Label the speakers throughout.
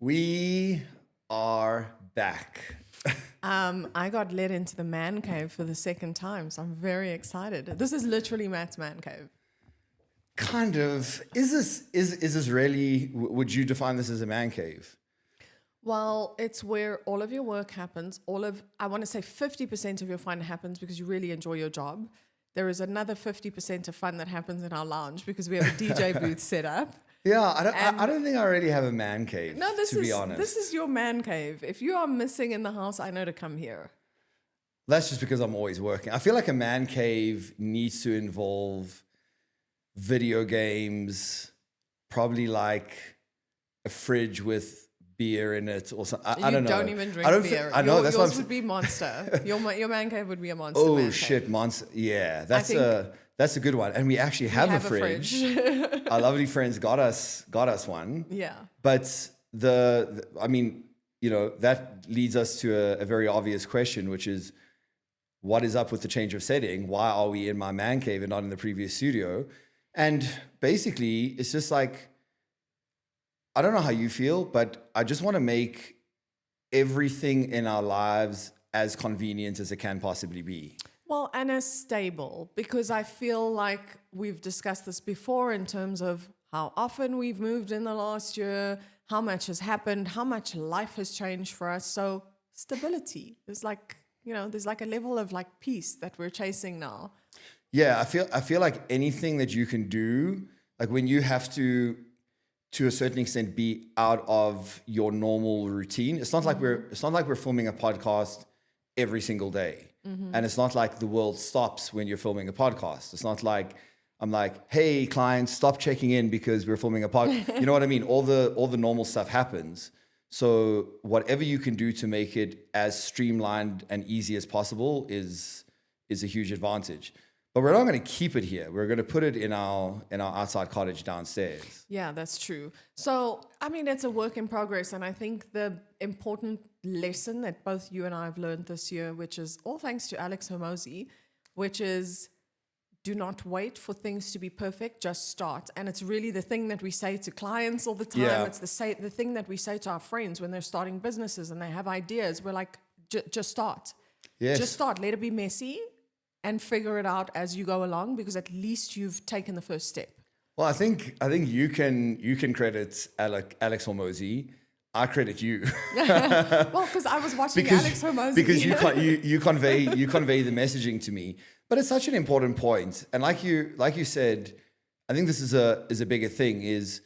Speaker 1: We are back.
Speaker 2: I got led into the man cave for the second time, so I'm very excited. This is literally Matt's man cave.
Speaker 1: Kind of. Is this really? Would you define this as a man cave?
Speaker 2: Well, it's where all of your work happens. I want to say 50% of your fun happens because you really enjoy your job. There is another 50% of fun that happens in our lounge because we have a DJ booth set up.
Speaker 1: Yeah, I don't think I already have a man cave.
Speaker 2: No,
Speaker 1: to be honest,
Speaker 2: this is your man cave. If you are missing in the house, I know to come here.
Speaker 1: That's just because I'm always working. I feel like a man cave needs to involve video games, probably like a fridge with beer in it or something. I don't know.
Speaker 2: You don't even drink beer.
Speaker 1: I know. That's
Speaker 2: yours
Speaker 1: what
Speaker 2: would be Monster. Your man cave would be a Monster.
Speaker 1: Oh
Speaker 2: man
Speaker 1: shit,
Speaker 2: cave.
Speaker 1: Monster. Yeah, that's a good one. And we actually have a fridge. Our lovely friends got us one.
Speaker 2: Yeah.
Speaker 1: But I mean, that leads us to a very obvious question, which is, what is up with the change of setting? Why are we in my man cave and not in the previous studio? And basically, it's just like, I don't know how you feel, but I just want to make everything in our lives as convenient as it can possibly be.
Speaker 2: Well, and as stable, because I feel like we've discussed this before in terms of how often we've moved in the last year, how much has happened, how much life has changed for us. So stability is like, there's like a level of like peace that we're chasing now.
Speaker 1: Yeah, I feel like anything that you can do, like when you have to a certain extent, be out of your normal routine. It's not like we're filming a podcast every single day. Mm-hmm. And it's not like the world stops when you're filming a podcast. It's not like I'm like, hey, clients, stop checking in because we're filming a podcast. You know what I mean? All the normal stuff happens. So whatever you can do to make it as streamlined and easy as possible is a huge advantage. But we're not going to keep it here. We're going to put it in our outside cottage downstairs.
Speaker 2: Yeah, that's true. So, I mean, it's a work in progress. And I think the important lesson that both you and I have learned this year, which is all thanks to Alex Hormozy, which is do not wait for things to be perfect, just start. And it's really the thing that we say to clients all the time. Yeah. It's the thing that we say to our friends when they're starting businesses and they have ideas. We're like, just start.
Speaker 1: Yes.
Speaker 2: Just start. Let it be messy. And figure it out as you go along, because at least you've taken the first step.
Speaker 1: Well, I think you can credit Alex Hormozy. I credit you.
Speaker 2: Well, because I was watching Alex Hormozy.
Speaker 1: Because you convey the messaging to me. But it's such an important point. And like you said, I think this is a bigger thing. Is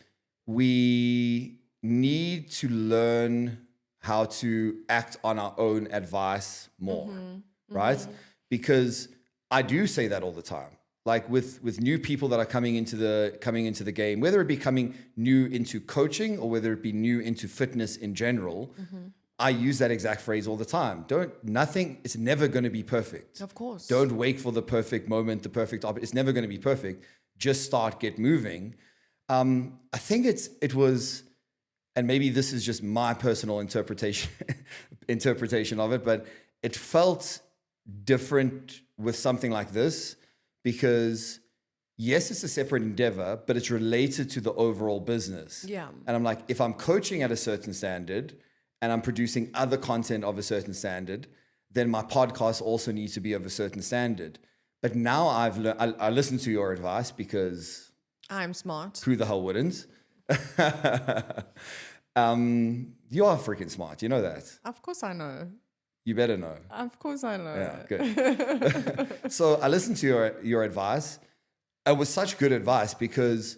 Speaker 1: we need to learn how to act on our own advice more, right? Mm-hmm. Because I do say that all the time. Like with new people that are coming into the game, whether it be coming new into coaching or whether it be new into fitness in general, I use that exact phrase all the time. It's never going to be perfect.
Speaker 2: Of course.
Speaker 1: Don't wait for the perfect moment, the perfect opportunity. It's never going to be perfect. Just start, get moving. I think it was, and maybe this is just my personal interpretation of it, but it felt different with something like this because yes, it's a separate endeavor, but it's related to the overall business.
Speaker 2: Yeah.
Speaker 1: And I'm like, if I'm coaching at a certain standard and I'm producing other content of a certain standard, then my podcast also needs to be of a certain standard. But now I've learned, I listen to your advice because
Speaker 2: I'm smart.
Speaker 1: Who the hell wouldn't? You are freaking smart. You know that.
Speaker 2: Of course I know.
Speaker 1: You better know.
Speaker 2: Of course I know.
Speaker 1: Yeah, good. So I listened to your advice. It was such good advice because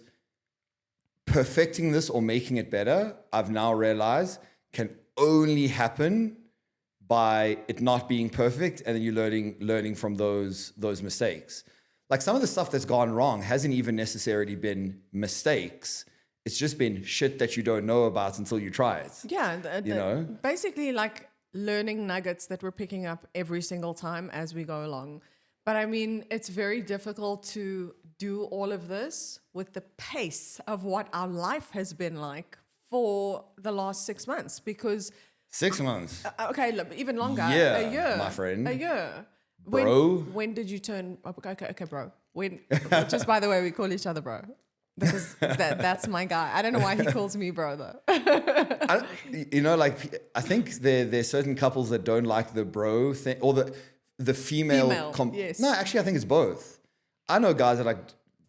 Speaker 1: perfecting this or making it better, I've now realized can only happen by it not being perfect and then you learning from those mistakes. Like some of the stuff that's gone wrong hasn't even necessarily been mistakes. It's just been shit that you don't know about until you try it.
Speaker 2: Yeah. Basically like learning nuggets that we're picking up every single time as we go along. But I mean, it's very difficult to do all of this with the pace of what our life has been like for the last 6 months because
Speaker 1: 6 months.
Speaker 2: Okay, look, even longer.
Speaker 1: Yeah,
Speaker 2: a year,
Speaker 1: my friend.
Speaker 2: A year.
Speaker 1: Bro.
Speaker 2: When did you turn? Okay, bro. When? Just by the way, we call each other bro. because that's my guy. I don't know why he calls me bro though.
Speaker 1: I think there's certain couples that don't like the bro thing or the female.
Speaker 2: Yes.
Speaker 1: No, actually, I think it's both. I know guys that like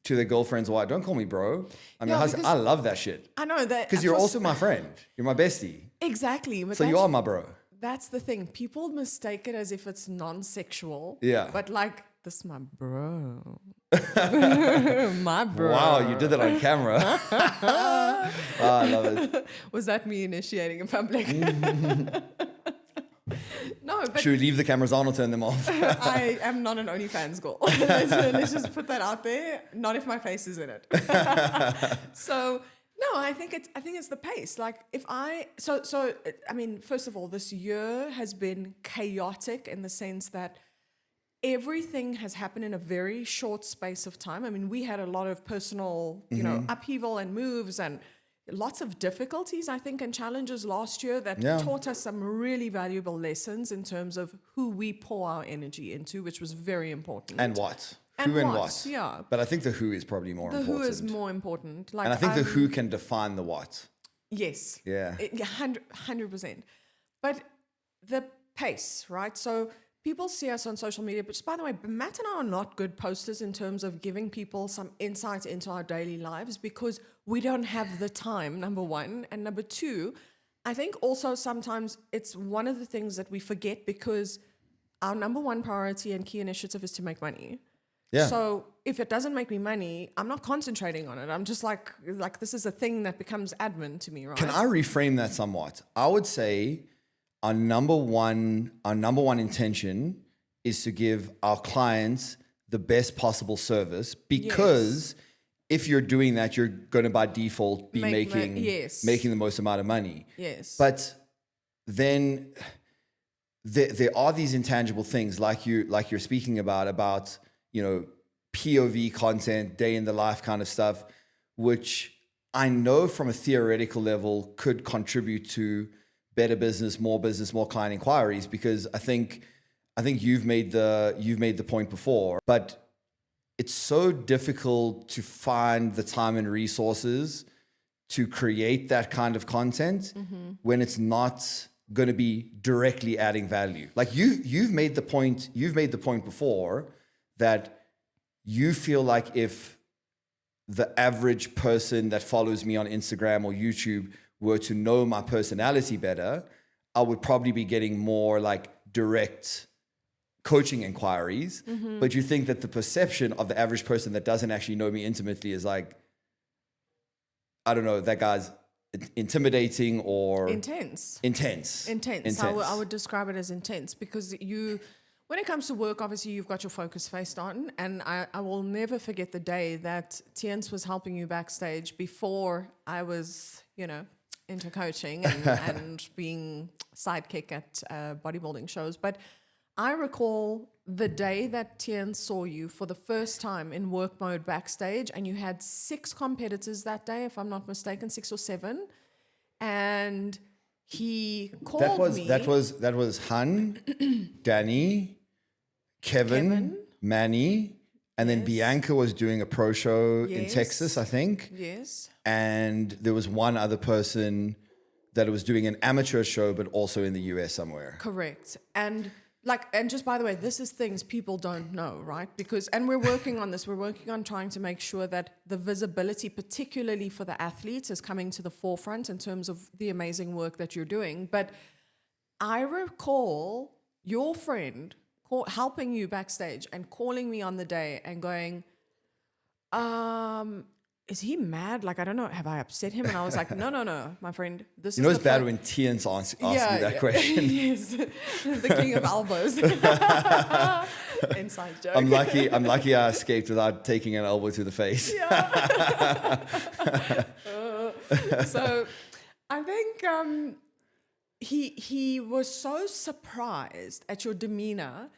Speaker 1: to their girlfriends, why don't call me bro? I'm your husband. I love that shit.
Speaker 2: I know that
Speaker 1: because you're also my friend. You're my bestie.
Speaker 2: Exactly.
Speaker 1: So you are my bro.
Speaker 2: That's the thing. People mistake it as if it's non-sexual.
Speaker 1: Yeah.
Speaker 2: But like, this is my bro. My bro.
Speaker 1: Wow, you did that on camera. Oh, I love it.
Speaker 2: Was that me initiating in public? No, but
Speaker 1: should we leave the cameras on or turn them off?
Speaker 2: I am not an OnlyFans girl. Let's just put that out there. Not if my face is in it. So no, I think it's the pace. Like I mean, first of all, this year has been chaotic in the sense that everything has happened in a very short space of time. I mean, we had a lot of personal, upheaval and moves and lots of difficulties, I think, and challenges last year that taught us some really valuable lessons in terms of who we pour our energy into, which was very important.
Speaker 1: And what?
Speaker 2: And
Speaker 1: who and
Speaker 2: what,
Speaker 1: what.
Speaker 2: yeah.
Speaker 1: But I think the who is probably more important.
Speaker 2: The who is more important. Like,
Speaker 1: and I think the who can define the what.
Speaker 2: Yes.
Speaker 1: Yeah.
Speaker 2: 100%. But the pace, right? So people see us on social media, which, by the way, Matt and I are not good posters in terms of giving people some insight into our daily lives because we don't have the time, number one. And number two, I think also sometimes it's one of the things that we forget because our number one priority and key initiative is to make money.
Speaker 1: Yeah.
Speaker 2: So if it doesn't make me money, I'm not concentrating on it. I'm just like this is a thing that becomes admin to me, right?
Speaker 1: Can I reframe that somewhat? I would say our number one intention is to give our clients the best possible service because if you're doing that, you're going to by default be making the most amount of money.
Speaker 2: Yes.
Speaker 1: But then there are these intangible things like you're speaking about POV content, day in the life kind of stuff, which I know from a theoretical level could contribute to better business, more client inquiries, because I think you've made the point before, but it's so difficult to find the time and resources to create that kind of content when it's not going to be directly adding value. Like you've made the point before that you feel like if the average person that follows me on Instagram or YouTube were to know my personality better, I would probably be getting more like direct coaching inquiries. But you think that the perception of the average person that doesn't actually know me intimately is like, I don't know, that guy's intimidating or
Speaker 2: intense. I would describe it as intense because when it comes to work, obviously you've got your focus faced on, and I will never forget the day that Tiens was helping you backstage before I was, into coaching and being sidekick at bodybuilding shows. But I recall the day that Tiens saw you for the first time in work mode backstage, and you had 6 competitors that day, if I'm not mistaken, 6 or 7, and he called me.
Speaker 1: That was Han, Danny, Kevin, Manny, and then Bianca was doing a pro show in Texas, I think.
Speaker 2: Yes.
Speaker 1: And there was one other person that was doing an amateur show, but also in the US somewhere.
Speaker 2: Correct. And just by the way, this is things people don't know, right? And we're working on this. We're working on trying to make sure that the visibility, particularly for the athletes, is coming to the forefront in terms of the amazing work that you're doing. But I recall your friend helping you backstage and calling me on the day and going, is he mad? Like, I don't know, have I upset him? And I was like, no, my friend, this is
Speaker 1: it's bad when Tiens asks me that question.
Speaker 2: Yes, the king of elbows. Inside joke.
Speaker 1: I'm lucky I escaped without taking an elbow to the face.
Speaker 2: Yeah. So I think he was so surprised at your demeanor.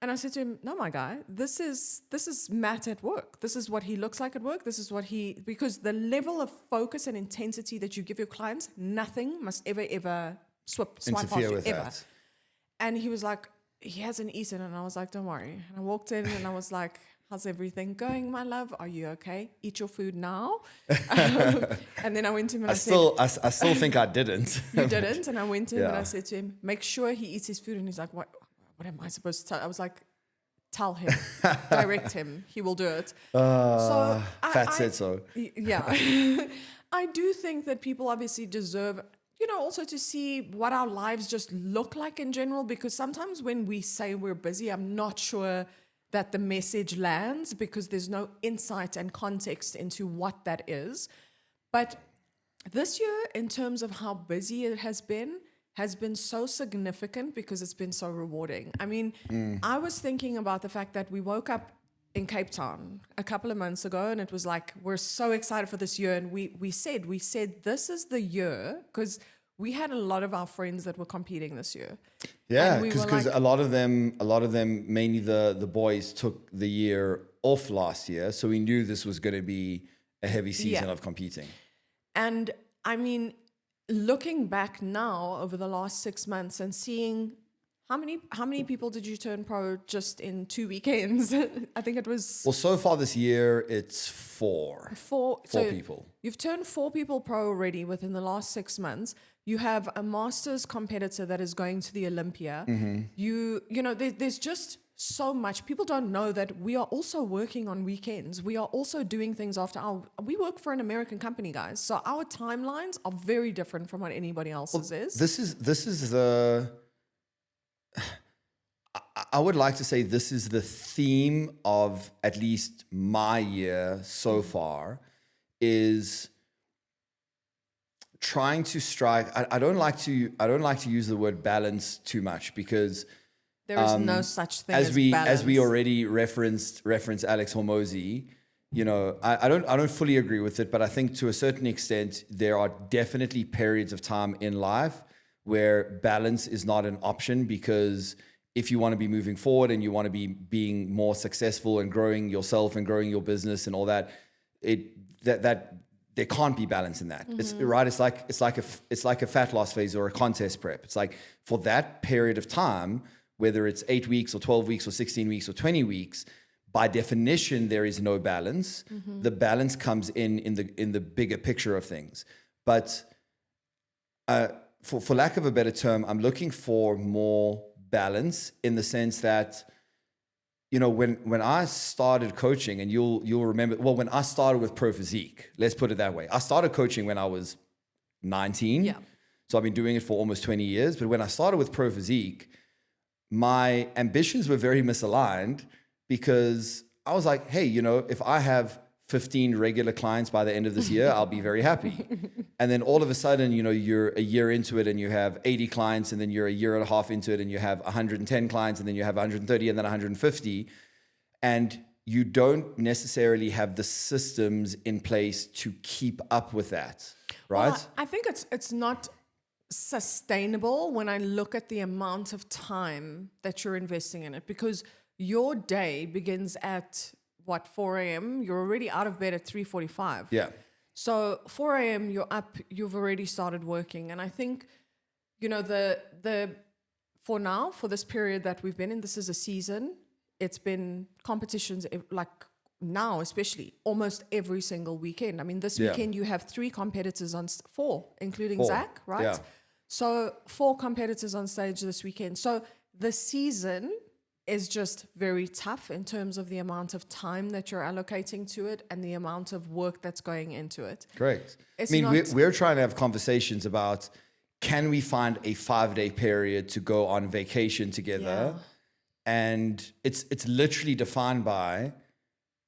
Speaker 2: And I said to him, no, my guy, this is Matt at work. This is what he looks like at work. This is what because the level of focus and intensity that you give your clients, nothing must ever swipe past you,
Speaker 1: with
Speaker 2: ever.
Speaker 1: That.
Speaker 2: And he was like, he hasn't eaten. And I was like, don't worry. And I walked in and I was like, how's everything going, my love? Are you okay? Eat your food now. And then I went to him and
Speaker 1: I still think I didn't.
Speaker 2: you didn't. And I went to him and
Speaker 1: Yeah.
Speaker 2: I said to him, make sure he eats his food. And he's like, what am I supposed to tell? I was like, tell him, direct him. He will do it. So
Speaker 1: PHATS said so.
Speaker 2: Yeah. I do think that people obviously deserve, also to see what our lives just look like in general, because sometimes when we say we're busy, I'm not sure that the message lands because there's no insight and context into what that is. But this year, in terms of how busy it has been so significant because it's been so rewarding. I mean, I was thinking about the fact that we woke up in Cape Town a couple of months ago and it was like, we're so excited for this year. And we said this is the year, because we had a lot of our friends that were competing this year.
Speaker 1: Yeah,
Speaker 2: we
Speaker 1: because
Speaker 2: were like,
Speaker 1: a lot of them, mainly the boys, took the year off last year. So we knew this was going to be a heavy season of competing.
Speaker 2: And I mean, looking back now over the last 6 months and seeing how many people did you turn pro just in 2 weekends? I think it was...
Speaker 1: Well, so far this year, it's four people.
Speaker 2: You've turned 4 people pro already within the last 6 months. You have a masters competitor that is going to the Olympia. Mm-hmm. There's just so much. People don't know that we are also working on weekends. We are also doing things after we work for an American company, guys. So our timelines are very different from what anybody else's is.
Speaker 1: This is the... I would like to say this is the theme of at least my year so far, is trying to strike. I don't like to use the word balance too much, because
Speaker 2: there is no such thing as balance.
Speaker 1: As we already referenced Alex Hormozi. I don't fully agree with it, but I think to a certain extent there are definitely periods of time in life where balance is not an option, because if you want to be moving forward and you want to be being more successful and growing yourself and growing your business and all that, that there can't be balance in that. Mm-hmm. It's right. It's like a fat loss phase or a contest prep. It's like, for that period of time, whether it's 8 weeks or 12 weeks or 16 weeks or 20 weeks, by definition, there is no balance. Mm-hmm. The balance comes in the bigger picture of things. But for lack of a better term, I'm looking for more balance in the sense that, when I started coaching, and you'll remember, well, when I started with Pro Physique, let's put it that way. I started coaching when I was 19. Yeah. So I've been doing it for almost 20 years. But when I started with Pro Physique, my ambitions were very misaligned, because I was like, hey, if I have 15 regular clients by the end of this year, I'll be very happy. And then all of a sudden, you're a year into it and you have 80 clients, and then you're a year and a half into it and you have 110 clients, and then you have 130 and then 150. And you don't necessarily have the systems in place to keep up with that, right?
Speaker 2: Well, I think it's not sustainable when I look at the amount of time that you're investing in it, because your day begins at 4 a.m. You're already out of bed at 3:45.
Speaker 1: Yeah.
Speaker 2: So 4 a.m. you're up, you've already started working. And I think, for now, for this period that we've been in, this is a season. It's been competitions, like now especially, almost every single weekend. I mean, this weekend you have 3 competitors 4, including Zach, right?
Speaker 1: Yeah.
Speaker 2: So 4 competitors on stage this weekend. So the season is just very tough in terms of the amount of time that you're allocating to it and the amount of work that's going into it.
Speaker 1: Great. We're trying to have conversations about, can we find a 5-day period to go on vacation together? Yeah. And it's literally defined by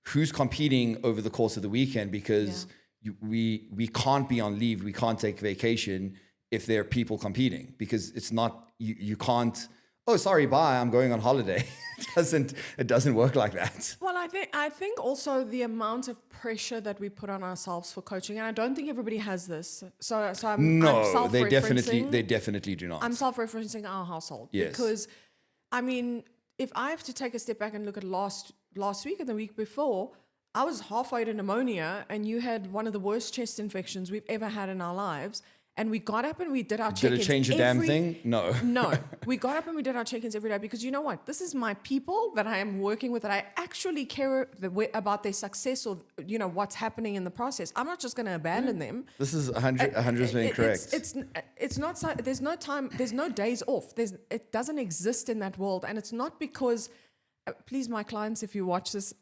Speaker 1: who's competing over the course of the weekend, because we can't be on leave, we can't take vacation if there are people competing, because it's not, you can't, oh, sorry, bye, I'm going on holiday. It doesn't work like that.
Speaker 2: Well, I think also the amount of pressure that we put on ourselves for coaching, and I don't think everybody has this. So I'm self-referencing.
Speaker 1: They definitely do not.
Speaker 2: I'm self-referencing our household.
Speaker 1: Yes.
Speaker 2: Because, I mean, if I have to take a step back and look at last week and the week before, I was halfway to pneumonia, and you had one of the worst chest infections we've ever had in our lives. And we got up and we did our
Speaker 1: Did
Speaker 2: check-ins.
Speaker 1: it change a damn thing? No.
Speaker 2: No. We got up and we did our check-ins every day because you know what? This is my people that I am working with, that I actually care about their success or, what's happening in the process. I'm not just going to abandon them.
Speaker 1: This is 100% correct.
Speaker 2: It's not so, there's no time, there's no days off. It doesn't exist in that world. And it's not because, please, my clients, if you watch this,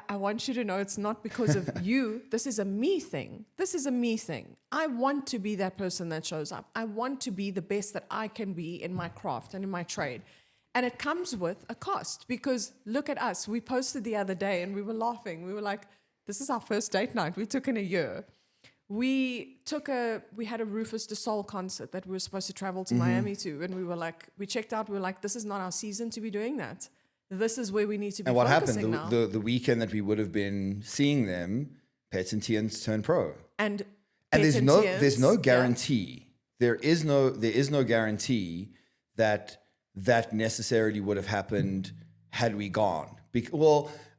Speaker 2: I want you to know it's not because of you. This is a me thing. This is a me thing. I want to be that person that shows up. I want to be the best that I can be in my craft and in my trade. And it comes with a cost, because look at us. We posted the other day and we were laughing. We were like, this is our first date night we took in a year. We had a Rufus Du Sol concert that we were supposed to travel to Miami to. And we checked out. We were like, this is not our season to be doing that. This is where we need to be focusing now.
Speaker 1: And what happened? The weekend that we would have been seeing them, Pets and Tians turned pro.
Speaker 2: And
Speaker 1: there's no guarantee. Yeah. There is no guarantee that necessarily would have happened had we gone.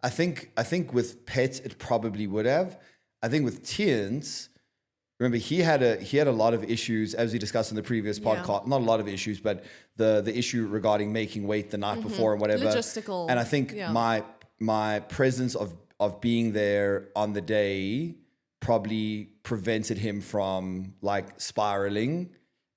Speaker 1: I think with Pets it probably would have. I think with Tians, remember he had a lot of issues, as we discussed in the previous podcast. Not a lot of issues, but the issue regarding making weight the night before and whatever.
Speaker 2: Logistical.
Speaker 1: And I think my presence of being there on the day probably prevented him from like spiraling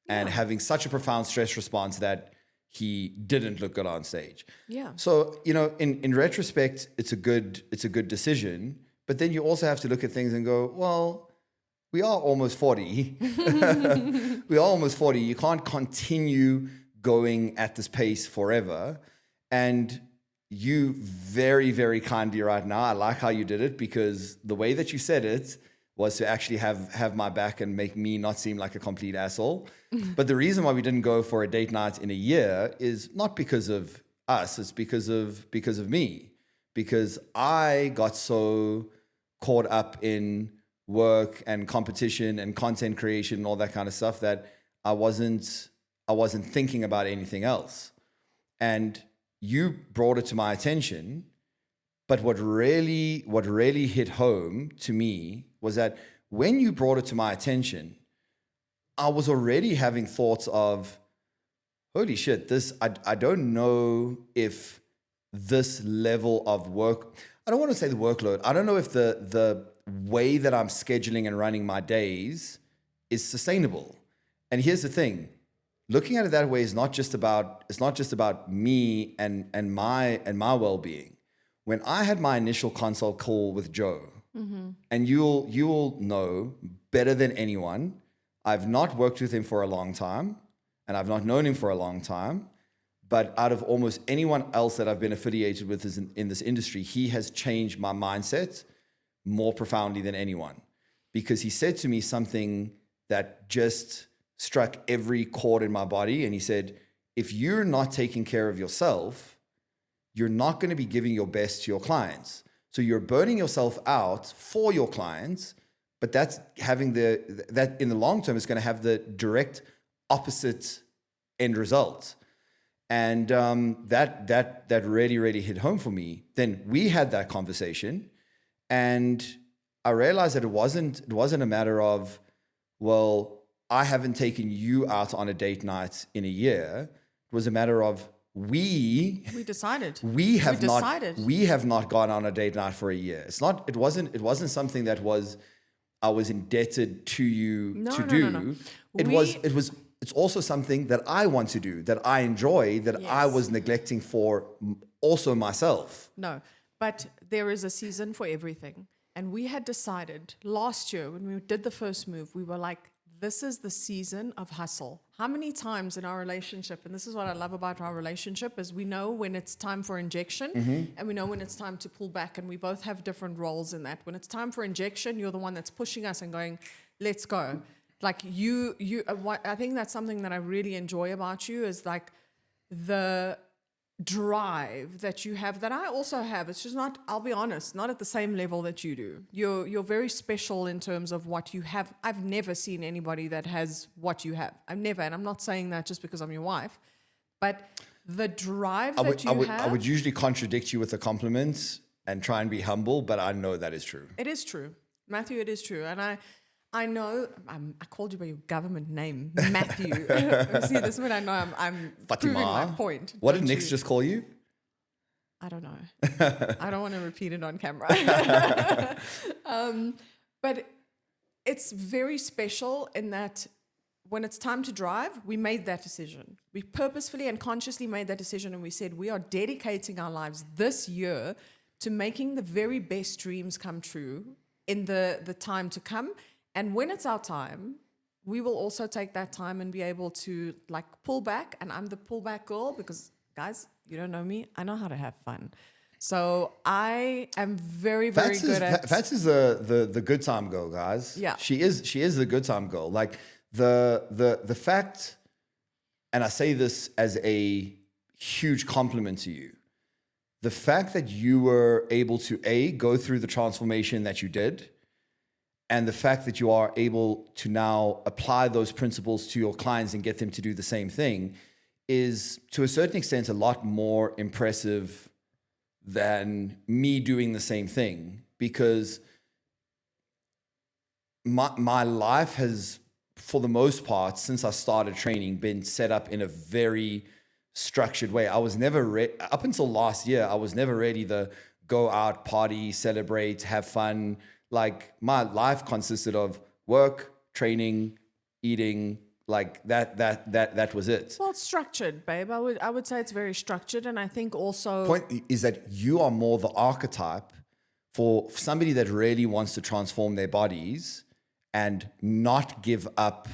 Speaker 1: and having such a profound stress response that he didn't look good on stage.
Speaker 2: Yeah.
Speaker 1: So, in retrospect, it's a good decision. But then you also have to look at things and go, well, we are almost 40. We are almost 40. You can't continue going at this pace forever. And you very, very kindly right now, I like how you did it, because the way that you said it was to actually have my back and make me not seem like a complete asshole. But the reason why we didn't go for a date night in a year is not because of us, it's because of me. Because I got so caught up in work and competition and content creation and all that kind of stuff that I wasn't thinking about anything else. And you brought it to my attention. But what really hit home to me was that when you brought it to my attention, I was already having thoughts of, holy shit, I don't know if this level of work, I don't want to say the workload, I don't know if the way that I'm scheduling and running my days is sustainable. And here's the thing, looking at it that way is not just about me and my well-being. When I had my initial consult call with Joe, and you'll know better than anyone, I've not worked with him for a long time, and I've not known him for a long time, but out of almost anyone else that I've been affiliated with in this industry, he has changed my mindset more profoundly than anyone. Because he said to me something that just struck every chord in my body, and he said, if you're not taking care of yourself, you're not going to be giving your best to your clients. So you're burning yourself out for your clients, but that's having that in the long term is going to have the direct opposite end result. And that really, really hit home for me. Then we had that conversation, and I realized that it wasn't a matter of, well, I haven't taken you out on a date night in a year. It was a matter of we decided we have not gone on a date night for a year. It wasn't something that I was indebted to you to do. No. It's also something that I want to do, that I enjoy, that I was neglecting for also myself.
Speaker 2: No, but there is a season for everything. And we had decided last year when we did the first move, we were like, this is the season of hustle. How many times in our relationship, and this is what I love about our relationship, is we know when it's time for injection and we know when it's time to pull back, and we both have different roles in that. When it's time for injection, you're the one that's pushing us and going, let's go. Like I think that's something that I really enjoy about you, is like the drive that you have, that I also have. It's just not, I'll be honest, not at the same level that you do. You're very special in terms of what you have. I've never seen anybody that has what you have. I've never, and I'm not saying that just because I'm your wife, but the drive that you have.
Speaker 1: I would usually contradict you with a compliment and try and be humble, but I know that is true.
Speaker 2: It is true, Matthew. It is true, and I know, I called you by your government name, Matthew. See, this is when I know I'm proving my point.
Speaker 1: What did
Speaker 2: Don't
Speaker 1: Nix
Speaker 2: you?
Speaker 1: just call you?
Speaker 2: I don't know. I don't want to repeat it on camera. But it's very special in that when it's time to drive, we made that decision. We purposefully and consciously made that decision, and we said we are dedicating our lives this year to making the very best dreams come true in the time to come. And when it's our time, we will also take that time and be able to like pull back. And I'm the pullback girl because, guys, you don't know me. I know how to have fun. So I am very, very good at...
Speaker 1: Fats is the good time girl, guys.
Speaker 2: Yeah.
Speaker 1: She is the good time girl. Like the fact, and I say this as a huge compliment to you, the fact that you were able to go through the transformation that you did, and the fact that you are able to now apply those principles to your clients and get them to do the same thing is, to a certain extent, a lot more impressive than me doing the same thing, because my life has, for the most part, since I started training, been set up in a very structured way. I was never up until last year, I was never ready to go out, party, celebrate, have fun. Like, my life consisted of work, training, eating, like that was it.
Speaker 2: Well, it's structured, babe. I would say it's very structured. And I think also...
Speaker 1: Point is that you are more the archetype for somebody that really wants to transform their bodies and not give up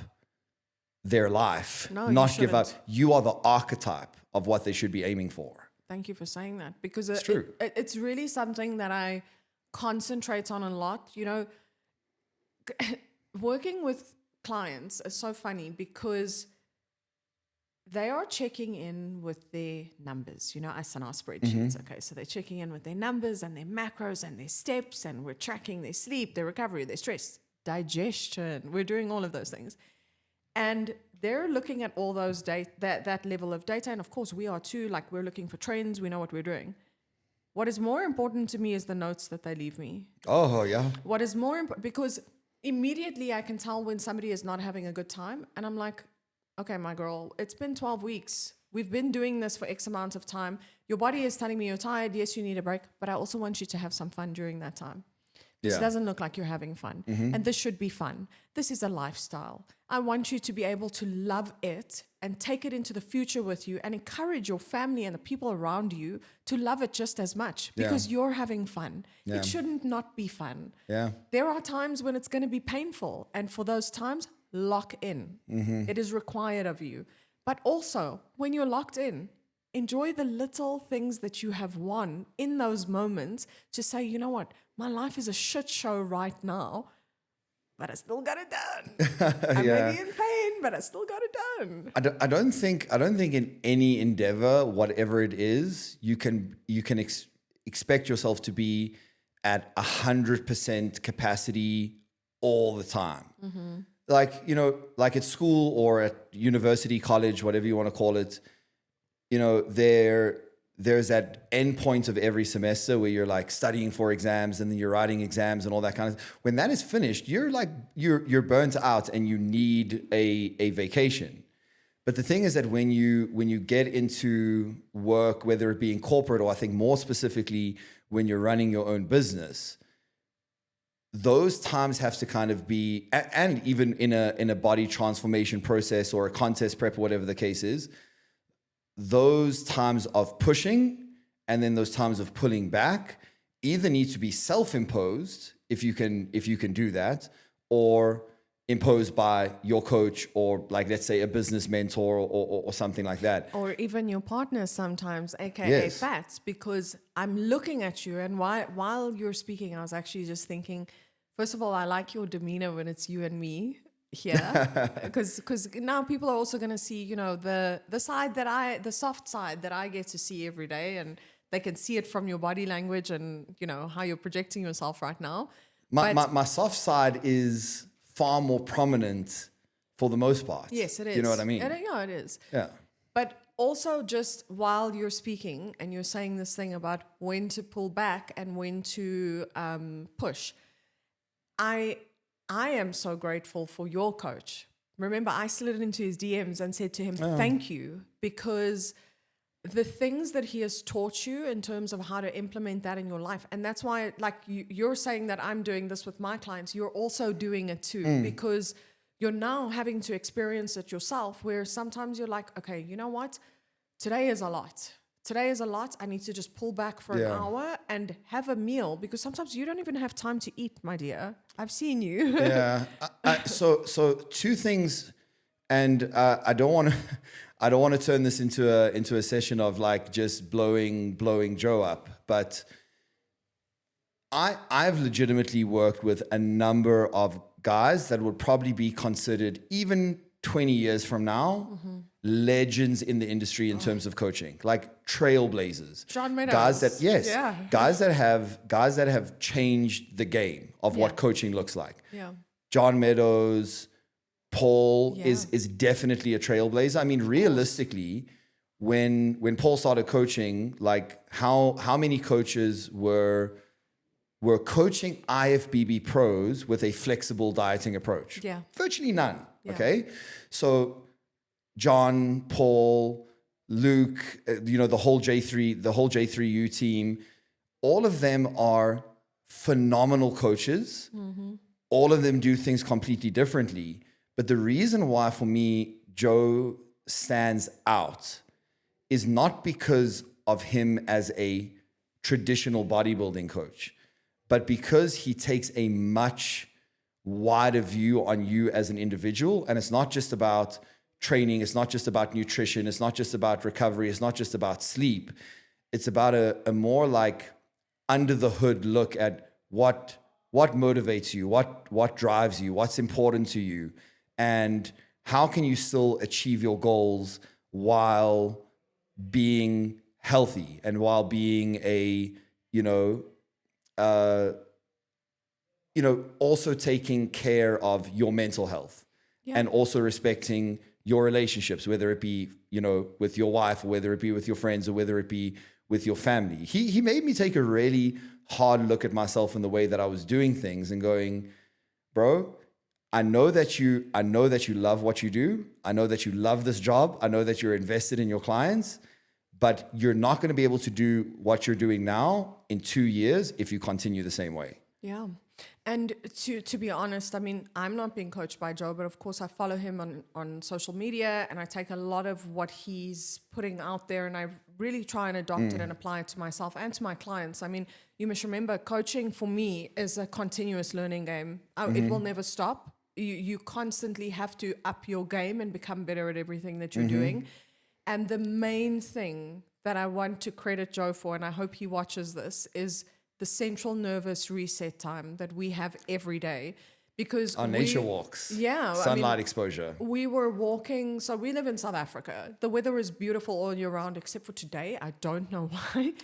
Speaker 1: their life.
Speaker 2: No,
Speaker 1: not
Speaker 2: you
Speaker 1: give up.
Speaker 2: shouldn't.
Speaker 1: You are the archetype of what they should be aiming for.
Speaker 2: Thank you for saying that, because
Speaker 1: It's true.
Speaker 2: It's really something that I concentrate on a lot. You know, working with clients is so funny because they are checking in with their numbers. You know, I send our spreadsheets. Okay, so they're checking in with their numbers and their macros and their steps, and we're tracking their sleep, their recovery, their stress, digestion. We're doing all of those things. And they're looking at all those data, that level of data. And of course, we are too. Like, we're looking for trends. We know what we're doing. What is more important to me is the notes that they leave me.
Speaker 1: Oh, yeah.
Speaker 2: What is more important, because immediately I can tell when somebody is not having a good time. And I'm like, okay, my girl, it's been 12 weeks. We've been doing this for X amount of time. Your body is telling me you're tired. Yes, you need a break. But I also want you to have some fun during that time. This doesn't look like you're having fun. And this should be fun. This is a lifestyle. I want you to be able to love it and take it into the future with you and encourage your family and the people around you to love it just as much because you're having fun.
Speaker 1: Yeah.
Speaker 2: It shouldn't not be fun.
Speaker 1: Yeah.
Speaker 2: There are times when it's going to be painful. And for those times, lock in. It is required of you. But also, when you're locked in, enjoy the little things that you have won in those moments to say, you know what, my life is a shit show right now, but I still got it done. I may be in pain, but I still got it done.
Speaker 1: I don't think in any endeavor, whatever it is, you can expect yourself to be at 100% capacity all the time. Like, you know, like at school or at university, college, whatever you want to call it, you know, there's that end point of every semester where you're like studying for exams and then you're writing exams and all that kind of stuff. When that is finished, you're burnt out and you need a vacation. But the thing is that when you get into work, whether it be in corporate or I think more specifically when you're running your own business, those times have to kind of be, and even in a body transformation process or a contest prep or whatever the case is, those times of pushing and then those times of pulling back either need to be self-imposed if you can do that, or imposed by your coach or, like, let's say a business mentor or something like that,
Speaker 2: or even your partner sometimes, aka PHATS, because I'm looking at you and while you're speaking, I was actually just thinking, first of all, I like your demeanor when it's you and me here, because now people are also going to see, you know, the soft side that I get to see every day, and they can see it from your body language and, you know, how you're projecting yourself right now.
Speaker 1: My soft side is far more prominent for the most part.
Speaker 2: Yes, it is.
Speaker 1: You know what I mean?
Speaker 2: Yeah, it is.
Speaker 1: Yeah.
Speaker 2: But also, just while you're speaking and you're saying this thing about when to pull back and when to push, I I am so grateful for your coach. Remember, I slid into his DMs and said to him, thank you, because the things that he has taught you in terms of how to implement that in your life. And that's why, like you're saying that I'm doing this with my clients, you're also doing it too, because you're now having to experience it yourself, where sometimes you're like, okay, you know what? Today is a lot. Today is a lot. I need to just pull back for an hour and have a meal, because sometimes you don't even have time to eat, my dear. I've seen you.
Speaker 1: Yeah. So two things, and I don't want to turn this into a session of like just blowing Joe up, but I've legitimately worked with a number of guys that would probably be considered, even 20 years from now, legends in the industry in terms of coaching, like trailblazers.
Speaker 2: John Meadows.
Speaker 1: Guys that have changed the game of what coaching looks like.
Speaker 2: Yeah.
Speaker 1: John Meadows, Paul is definitely a trailblazer. I mean, realistically, when Paul started coaching, like how many coaches were coaching IFBB pros with a flexible dieting approach?
Speaker 2: Yeah.
Speaker 1: Virtually none.
Speaker 2: Yeah.
Speaker 1: Okay. So John, Paul, Luke, the whole J3U team, all of them are phenomenal coaches. All of them do things completely differently. But the reason why, for me, Joe stands out is not because of him as a traditional bodybuilding coach, but because he takes a much wider view on you as an individual. And it's not just about training. It's not just about nutrition. It's not just about recovery. It's not just about sleep. It's about a more like under the hood look at what motivates you, what drives you, what's important to you, and how can you still achieve your goals while being healthy and while being also taking care of your mental health and also respecting your relationships, whether it be, with your wife, or whether it be with your friends, or whether it be with your family. He made me take a really hard look at myself and the way that I was doing things and going, bro, I know that you love what you do. I know that you love this job. I know that you're invested in your clients, but you're not going to be able to do what you're doing now in 2 years if you continue the same way.
Speaker 2: Yeah. And to be honest, I mean, I'm not being coached by Joe, but of course I follow him on social media, and I take a lot of what he's putting out there, and I really try and adopt it and apply it to myself and to my clients. I mean, you must remember, coaching for me is a continuous learning game. It will never stop. You constantly have to up your game and become better at everything that you're doing. And the main thing that I want to credit Joe for, and I hope he watches this, is the central nervous reset time that we have every day. Because
Speaker 1: on nature walks, sunlight exposure.
Speaker 2: We were walking, so we live in South Africa. The weather is beautiful all year round, except for today. I don't know why.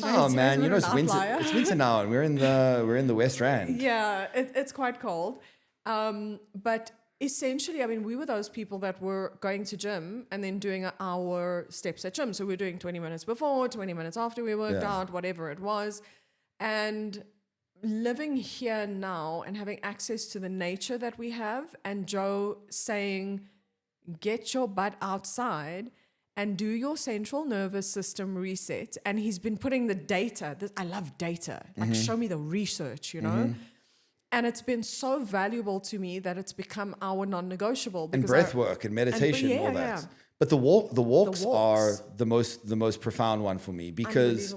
Speaker 1: Oh man, it's winter. It's winter now, and we're in the West Rand.
Speaker 2: Yeah, it's quite cold. But essentially, I mean, we were those people that were going to gym and then doing our steps at gym. So we were doing 20 minutes before, 20 minutes after we worked out, whatever it was. And living here now and having access to the nature that we have, and Joe saying, get your butt outside and do your central nervous system reset. And he's been putting the data. I love data. Like, show me the research, And it's been so valuable to me that it's become our non-negotiable.
Speaker 1: And breath work and meditation, all that. Yeah. But the walks are the most profound one for me, because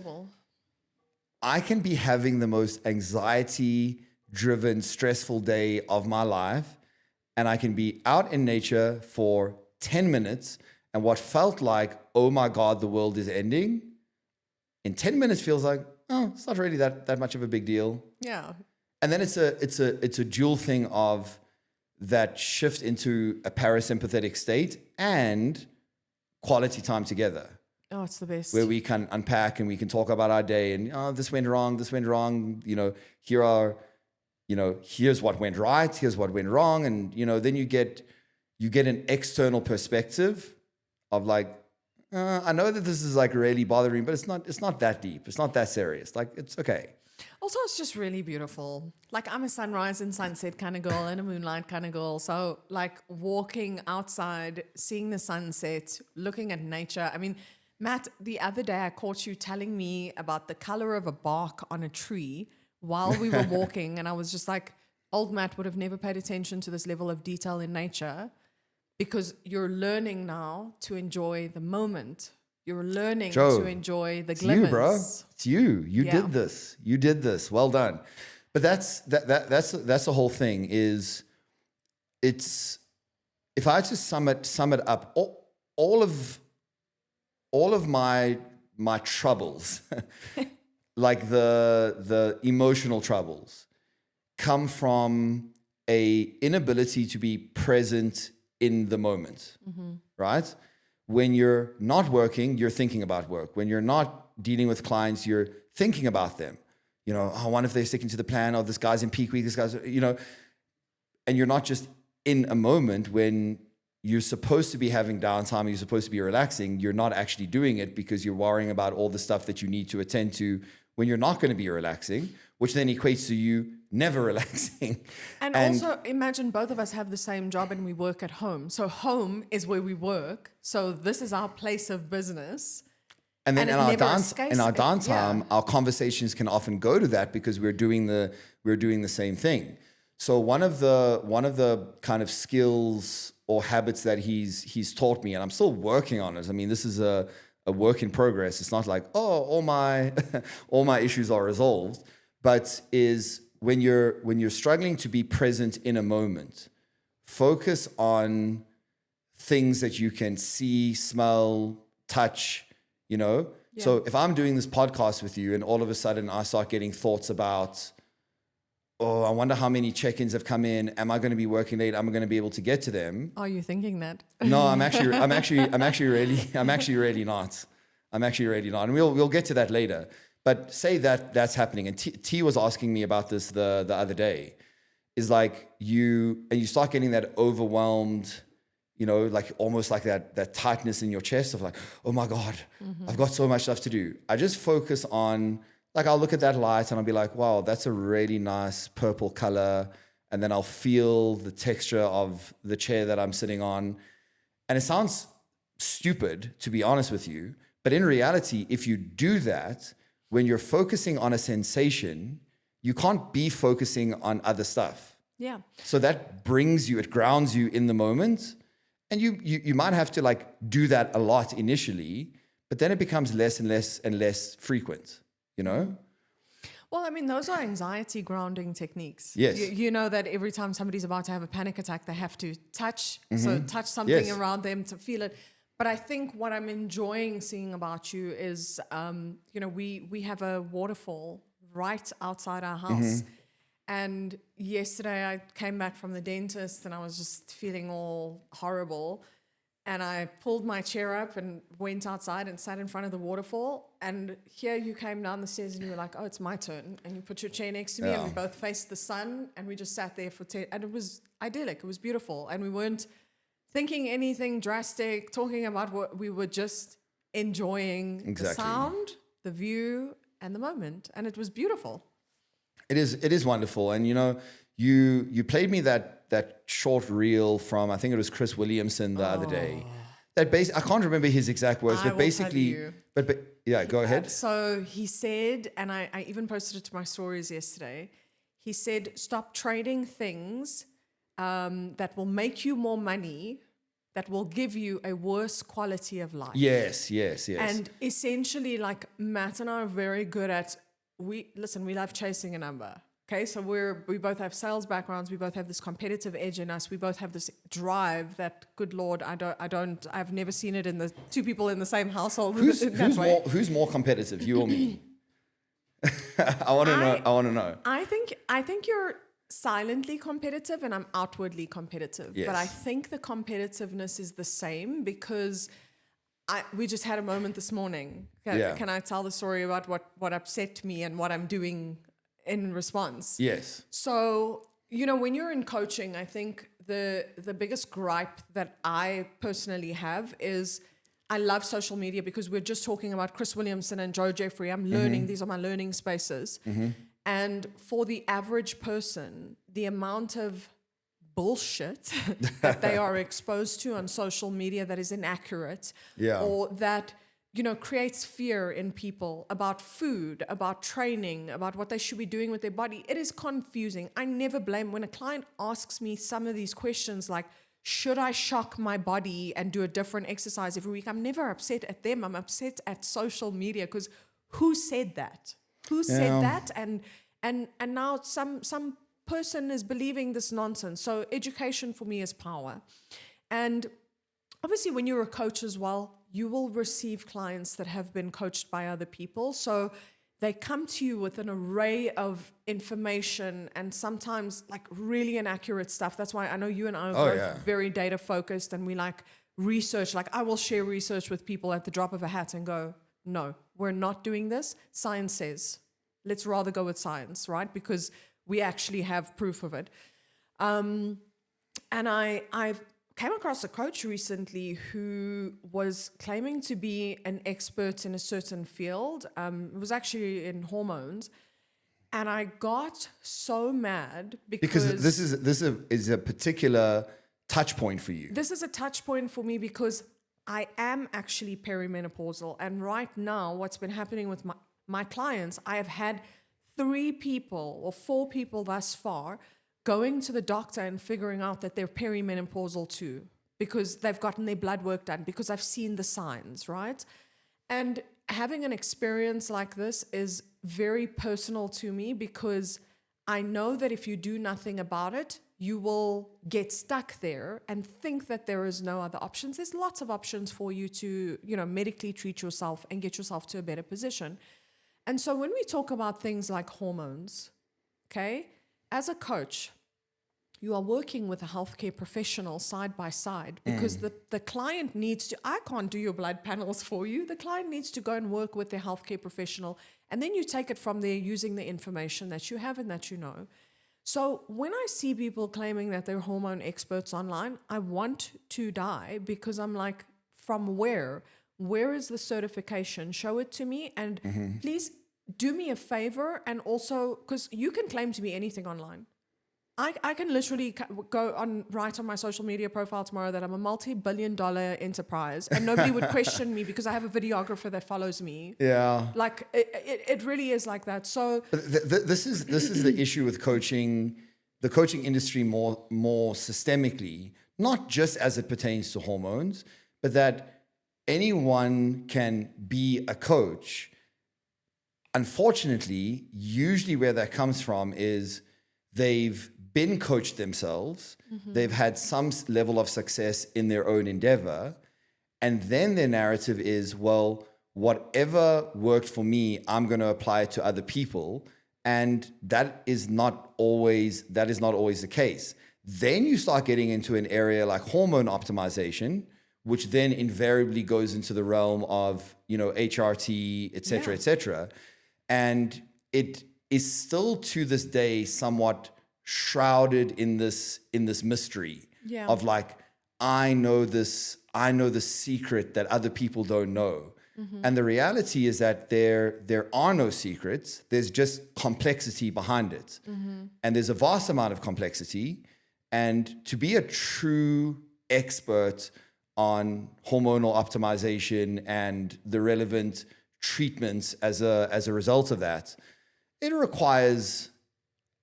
Speaker 1: I can be having the most anxiety-driven, stressful day of my life, and I can be out in nature for 10 minutes, and what felt like, oh my God, the world is ending, in 10 minutes feels like, oh, it's not really that much of a big deal.
Speaker 2: Yeah.
Speaker 1: And then it's a dual thing of that shift into a parasympathetic state and quality time together.
Speaker 2: Oh, it's the best.
Speaker 1: Where we can unpack and we can talk about our day and, this went wrong. Here's what went right. Here's what went wrong. And, then you get an external perspective of like, I know that this is like really bothering, but it's not that deep. It's not that serious. Like, it's okay.
Speaker 2: Also, it's just really beautiful. Like, I'm a sunrise and sunset kind of girl and a moonlight kind of girl. So, like, walking outside, seeing the sunset, looking at nature. I mean, Matt, the other day I caught you telling me about the color of a bark on a tree while we were walking. And I was just like, old Matt would have never paid attention to this level of detail in nature, because you're learning now to enjoy the moment. You're learning
Speaker 1: Joe,
Speaker 2: to enjoy the
Speaker 1: it's
Speaker 2: glimmers.
Speaker 1: you, bro. It's you. You
Speaker 2: Yeah.
Speaker 1: did this. You did this. Well done. But that's the whole thing. Is it's, if I had to sum it up, all of my troubles, like the emotional troubles, come from a inability to be present in the moment, right? When you're not working, you're thinking about work. When you're not dealing with clients, you're thinking about them. You know, I wonder if they're sticking to the plan, or this guy's in peak week, this guy's, you know, and you're not just in a moment when you're supposed to be having downtime, you're supposed to be relaxing, you're not actually doing it because you're worrying about all the stuff that you need to attend to when you're not going to be relaxing, which then equates to you never relaxing.
Speaker 2: And also imagine both of us have the same job and we work at home. So home is where we work. So this is our place of business.
Speaker 1: And then
Speaker 2: and
Speaker 1: in
Speaker 2: it
Speaker 1: our,
Speaker 2: never escapes-
Speaker 1: downtime,
Speaker 2: yeah.
Speaker 1: our conversations can often go to that because we're doing the same thing. So one of the kind of skills or habits that he's taught me, and I'm still working on it. I mean, this is a work in progress. It's not like, oh, all my all my issues are resolved, but is when you're struggling to be present in a moment, focus on things that you can see, smell, touch, you know?
Speaker 2: Yeah.
Speaker 1: So if I'm doing this podcast with you and all of a sudden I start getting thoughts about, oh, I wonder how many check-ins have come in. Am I going to be working late? Am I going to be able to get to them?
Speaker 2: Are you thinking that?
Speaker 1: No, I'm actually really not. And we'll get to that later. But say that's happening. And T was asking me about this the other day. Is like you start getting that overwhelmed, you know, like almost like that tightness in your chest of like, oh my God, I've got so much stuff to do. I just focus on, like, I'll look at that light and I'll be like, wow, that's a really nice purple color. And then I'll feel the texture of the chair that I'm sitting on. And it sounds stupid, to be honest with you. But in reality, if you do that, when you're focusing on a sensation, you can't be focusing on other stuff.
Speaker 2: Yeah.
Speaker 1: So that brings you, it grounds you in the moment. And you might have to like do that a lot initially, but then it becomes less and less and less frequent, you know?
Speaker 2: Well, I mean, those are anxiety grounding techniques.
Speaker 1: Yes.
Speaker 2: You know that every time somebody's about to have a panic attack, they have to touch. So touch something
Speaker 1: Yes.
Speaker 2: around them to feel it. But I think what I'm enjoying seeing about you is, you know, we have a waterfall right outside our house. And yesterday I came back from the dentist and I was just feeling all horrible. And I pulled my chair up and went outside and sat in front of the waterfall. And here you came down the stairs and you were like, oh, it's my turn. And you put your chair next to me and we both faced the sun and we just sat there for 10. And it was idyllic. It was beautiful. And we weren't thinking anything drastic, talking about what we were just enjoying the sound, the view, and the moment. And it was beautiful.
Speaker 1: It is wonderful. And you know, you played me that short reel from, I think it was Chris Williamson the other day. That I can't remember his exact words,
Speaker 2: I
Speaker 1: but
Speaker 2: will
Speaker 1: basically
Speaker 2: tell you.
Speaker 1: but yeah, go ahead.
Speaker 2: So he said, and I even posted it to my stories yesterday, he said, stop trading things that will make you more money, that will give you a worse quality of life.
Speaker 1: Yes.
Speaker 2: And essentially, like, Matt and I are very good at, we love chasing a number. Okay, so we both have sales backgrounds. We both have this competitive edge in us. We both have this drive that, good Lord, I've never seen it in the two people in the same household.
Speaker 1: Who's more competitive, you or me? I want to know.
Speaker 2: I think you're silently competitive and I'm outwardly competitive.
Speaker 1: Yes.
Speaker 2: But I think the competitiveness is the same because we just had a moment this morning. Can I tell the story about what upset me and what I'm doing in response?
Speaker 1: Yes.
Speaker 2: So, you know, when you're in coaching, I think the biggest gripe that I personally have is I love social media because we're just talking about Chris Williamson and Joe Jeffrey. I'm learning. These are my learning spaces. And for the average person, the amount of bullshit that they are exposed to on social media that is inaccurate, or that, creates fear in people about food, about training, about what they should be doing with their body. It is confusing. I never blame when a client asks me some of these questions like, should I shock my body and do a different exercise every week? I'm never upset at them. I'm upset at social media, because who said that? Who said that? And now some person is believing this nonsense. So education for me is power. And obviously when you're a coach as well, you will receive clients that have been coached by other people. So they come to you with an array of information and sometimes like really inaccurate stuff. That's why I know you and I are both very data focused, and we like research. Like I will share research with people at the drop of a hat and go, no, we're not doing this. Science says, let's rather go with science, right? Because we actually have proof of it. And I've came across a coach recently who was claiming to be an expert in a certain field. It was actually in hormones. And I got so mad because
Speaker 1: this is a particular touch point for you.
Speaker 2: This is a touch point for me because I am actually perimenopausal. And right now, what's been happening with my clients, I have had 3 people or 4 people thus far going to the doctor and figuring out that they're perimenopausal too, because they've gotten their blood work done, because I've seen the signs, right? And having an experience like this is very personal to me, because I know that if you do nothing about it, you will get stuck there and think that there is no other options. There's lots of options for you to, medically treat yourself and get yourself to a better position. And so when we talk about things like hormones, okay, as a coach, you are working with a healthcare professional side by side, because the client needs to, I can't do your blood panels for you. The client needs to go and work with their healthcare professional, and then you take it from there using the information that you have and that you know. So when I see people claiming that they're hormone experts online, I want to die, because I'm like, from where? Where is the certification? Show it to me, and please do me a favor. And also, because you can claim to be anything online. I can literally go on write on my social media profile tomorrow that I'm a multi-billion-dollar enterprise, and nobody would question me because I have a videographer that follows me.
Speaker 1: Yeah,
Speaker 2: like it really is like that. So
Speaker 1: this is the issue with coaching, the coaching industry more systemically, not just as it pertains to hormones, but that anyone can be a coach. Unfortunately, usually where that comes from is they've been coached themselves, they've had some level of success in their own endeavor, and then their narrative is, well, whatever worked for me, I'm going to apply it to other people, and that is not always the case. Then you start getting into an area like hormone optimization, which then invariably goes into the realm of, HRT, et cetera, and it is still to this day somewhat shrouded in this mystery of like, I know the secret that other people don't know. And the reality is that there are no secrets. There's just complexity behind it. And there's a vast amount of complexity. And to be a true expert on hormonal optimization and the relevant treatments as a result of that, it requires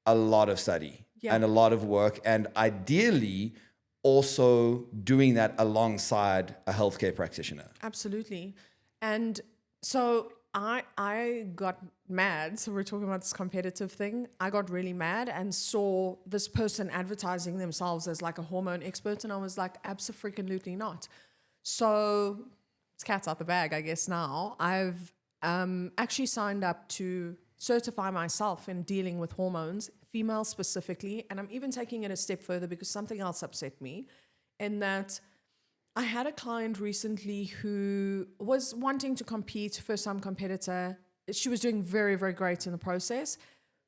Speaker 1: a lot of study and a lot of work, and ideally also doing that alongside a healthcare practitioner.
Speaker 2: Absolutely. And so I got mad. So we're talking about this competitive thing. I got really mad and saw this person advertising themselves as like a hormone expert, and I was like, abso-freaking-lutely not. So it's cat's out the bag, I guess. Now I've actually signed up to certify myself in dealing with hormones, female specifically, and I'm even taking it a step further because something else upset me, in that I had a client recently who was wanting to compete, first-time competitor. She was doing very, very great in the process,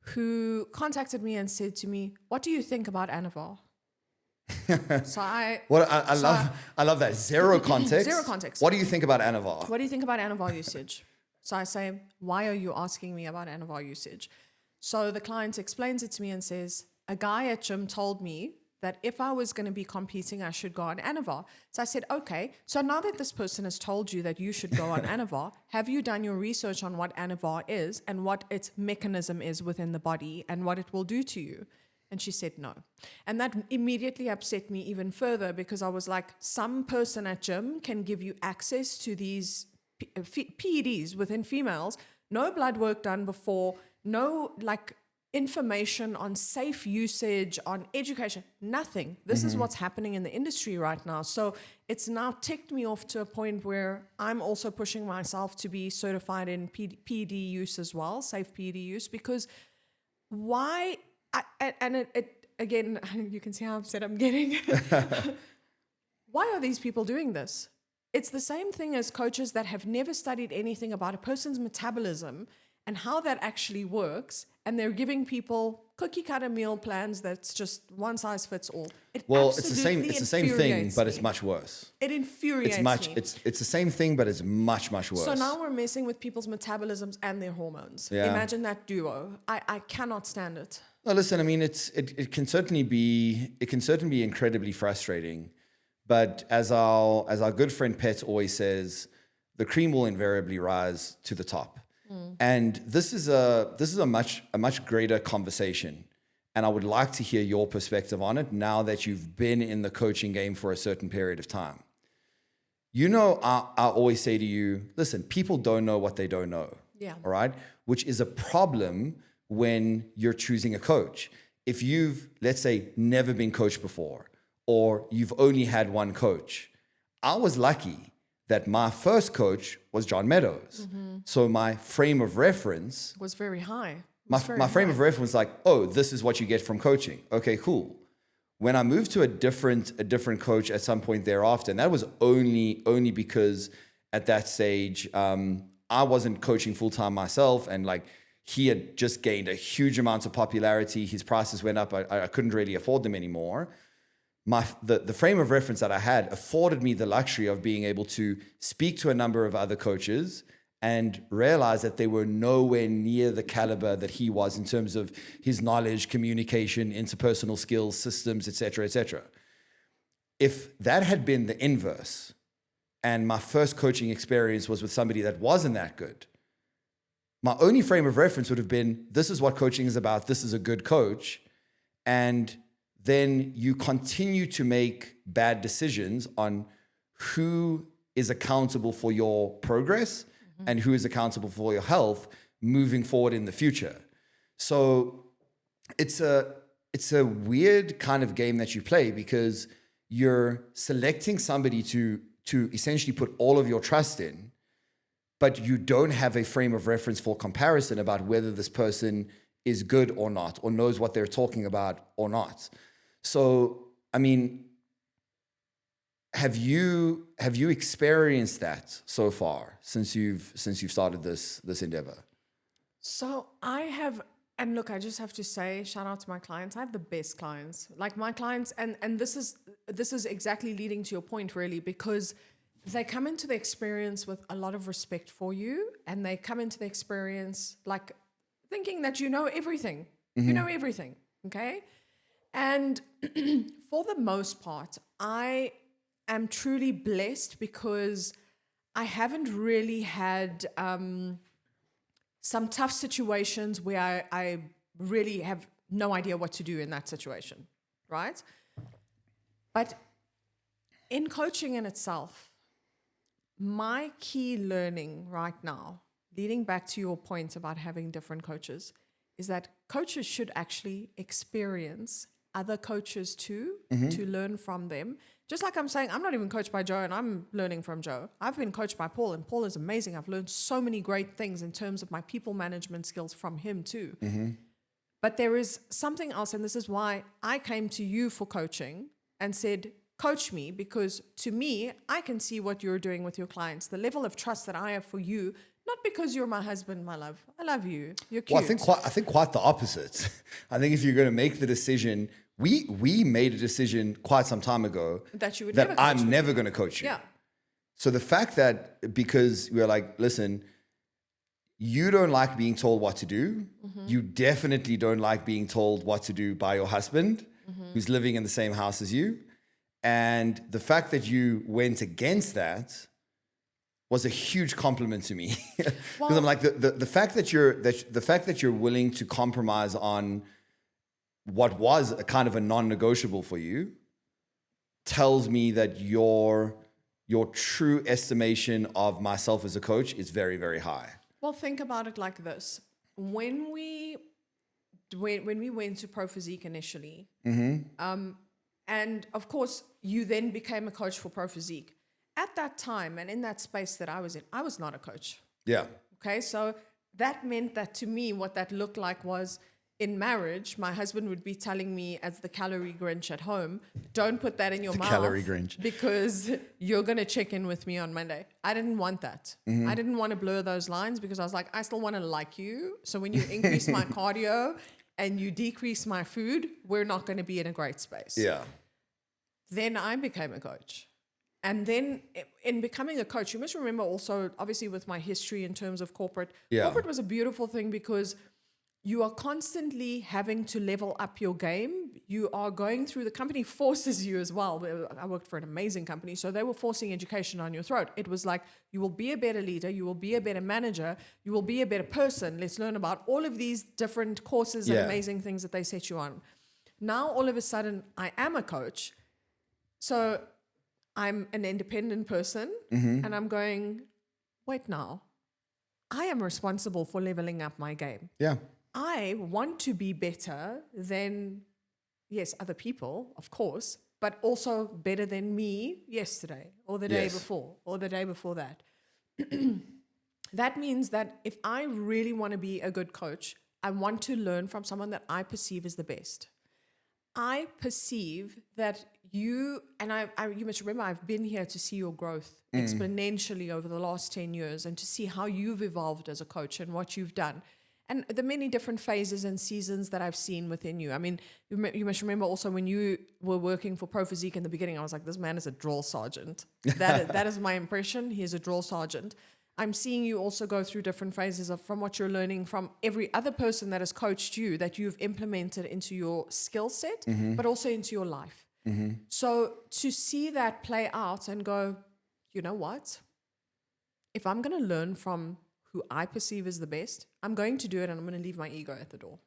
Speaker 2: who contacted me and said to me, "What do you think about Anavar?" So I love that. Zero context.
Speaker 1: Zero context. What do you think about Anavar?
Speaker 2: What do you think about Anavar usage? So I say, why are you asking me about Anavar usage? So the client explains it to me and says, a guy at gym told me that if I was going to be competing, I should go on Anavar. So I said, okay, so now that this person has told you that you should go on Anavar, have you done your research on what Anavar is and what its mechanism is within the body and what it will do to you? And she said no. And that immediately upset me even further, because I was like, some person at gym can give you access to these PEDs within females, no blood work done before, no like information on safe usage, on education, nothing. This is what's happening in the industry right now. So it's now ticked me off to a point where I'm also pushing myself to be certified in PED use as well, safe PED use, because why? It again, you can see how upset I'm getting. Why are these people doing this? It's the same thing as coaches that have never studied anything about a person's metabolism and how that actually works, and they're giving people cookie cutter meal plans that's just one size fits all.
Speaker 1: It's the same thing, but it's much worse.
Speaker 2: It infuriates me.
Speaker 1: It's the same thing, but it's much worse.
Speaker 2: So now we're messing with people's metabolisms and their hormones.
Speaker 1: Yeah.
Speaker 2: Imagine that duo. I cannot stand it.
Speaker 1: No, listen, I mean, it can certainly be incredibly frustrating, but as our good friend Pet always says, the cream will invariably rise to the top. And this is a much greater conversation, and I would like to hear your perspective on it now that you've been in the coaching game for a certain period of time. You know, I always say to you, listen, people don't know what they don't know.
Speaker 2: Yeah.
Speaker 1: All right, which is a problem when you're choosing a coach. If you've, let's say, never been coached before, or you've only had one coach. I was lucky that my first coach was John Meadows. So my frame of reference
Speaker 2: was very high.
Speaker 1: My frame of reference was like, oh, this is what you get from coaching. Okay, cool. When I moved to a different coach at some point thereafter, and that was only because at that stage I wasn't coaching full time myself, and like he had just gained a huge amount of popularity. His prices went up. I couldn't really afford them anymore. The frame of reference that I had afforded me the luxury of being able to speak to a number of other coaches and realize that they were nowhere near the caliber that he was in terms of his knowledge, communication, interpersonal skills, systems, etc., etc. If that had been the inverse, and my first coaching experience was with somebody that wasn't that good, my only frame of reference would have been, this is what coaching is about, this is a good coach, and then you continue to make bad decisions on who is accountable for your progress and who is accountable for your health moving forward in the future. So it's a weird kind of game that you play, because you're selecting somebody to essentially put all of your trust in, but you don't have a frame of reference for comparison about whether this person is good or not, or knows what they're talking about or not. So, I mean, have you experienced that so far since you've started this endeavor?
Speaker 2: So I have, and look, I just have to say, shout out to my clients. I have the best clients. Like my clients, and this is exactly leading to your point, really, because they come into the experience with a lot of respect for you, and they come into the experience like thinking that you know everything. You know everything, okay? And for the most part, I am truly blessed because I haven't really had some tough situations where I really have no idea what to do in that situation, right? But in coaching in itself, my key learning right now, leading back to your point about having different coaches, is that coaches should actually experience other coaches too, to learn from them. Just like I'm saying, I'm not even coached by Joe and I'm learning from Joe. I've been coached by Paul, and Paul is amazing. I've learned so many great things in terms of my people management skills from him too. But there is something else, and this is why I came to you for coaching and said, coach me, because to me, I can see what you're doing with your clients, the level of trust that I have for you. Not because you're my husband, my love. I love you. You're cute.
Speaker 1: Well, I think quite the opposite. I think if you're going to make the decision, we made a decision quite some time ago
Speaker 2: that you would
Speaker 1: that
Speaker 2: never coach
Speaker 1: I'm
Speaker 2: me.
Speaker 1: never going to coach you.
Speaker 2: Yeah.
Speaker 1: So the fact that, because we're like, listen, you don't like being told what to do. You definitely don't like being told what to do by your husband, who's living in the same house as you. And the fact that you went against that was a huge compliment to me. Because I'm like, the fact that you're willing to compromise on what was a kind of a non-negotiable for you tells me that your true estimation of myself as a coach is very, very high.
Speaker 2: Well, think about it like this. When we went to Pro Physique initially, and of course, you then became a coach for Pro Physique. At that time and in that space that I was in, I was not a coach.
Speaker 1: Yeah.
Speaker 2: Okay, so that meant that to me, what that looked like was in marriage, my husband would be telling me as the calorie Grinch at home, don't put that in your mouth.
Speaker 1: Calorie Grinch.
Speaker 2: Because you're going to check in with me on Monday. I didn't want that. I didn't want to blur those lines because I was like, I still want to like you. So when you increase my cardio and you decrease my food, we're not going to be in a great space.
Speaker 1: Yeah.
Speaker 2: Then I became a coach. And then in becoming a coach, you must remember also, obviously with my history in terms of corporate, corporate was a beautiful thing because you are constantly having to level up your game. You are going through, the company forces you as well. I worked for an amazing company, so they were forcing education on your throat. It was like, you will be a better leader, you will be a better manager, you will be a better person. Let's learn about all of these different courses and amazing things that they set you on. Now, all of a sudden, I am a coach. So I'm an independent person and I'm going, wait now, I am responsible for leveling up my game.
Speaker 1: Yeah.
Speaker 2: I want to be better than, yes, other people, of course, but also better than me yesterday or the day before or the day before that. That means that if I really want to be a good coach, I want to learn from someone that I perceive as the best. I perceive that you, and you must remember, I've been here to see your growth exponentially over the last 10 years and to see how you've evolved as a coach and what you've done. And the many different phases and seasons that I've seen within you. I mean, you must remember also when you were working for Pro Physique in the beginning, I was like, this man is a drill sergeant. That is my impression. He is a drill sergeant. I'm seeing you also go through different phases from what you're learning from every other person that has coached you, that you've implemented into your skill set, but also into your life. So to see that play out and go, you know what? If I'm going to learn from who I perceive as the best, I'm going to do it and I'm going to leave my ego at the door.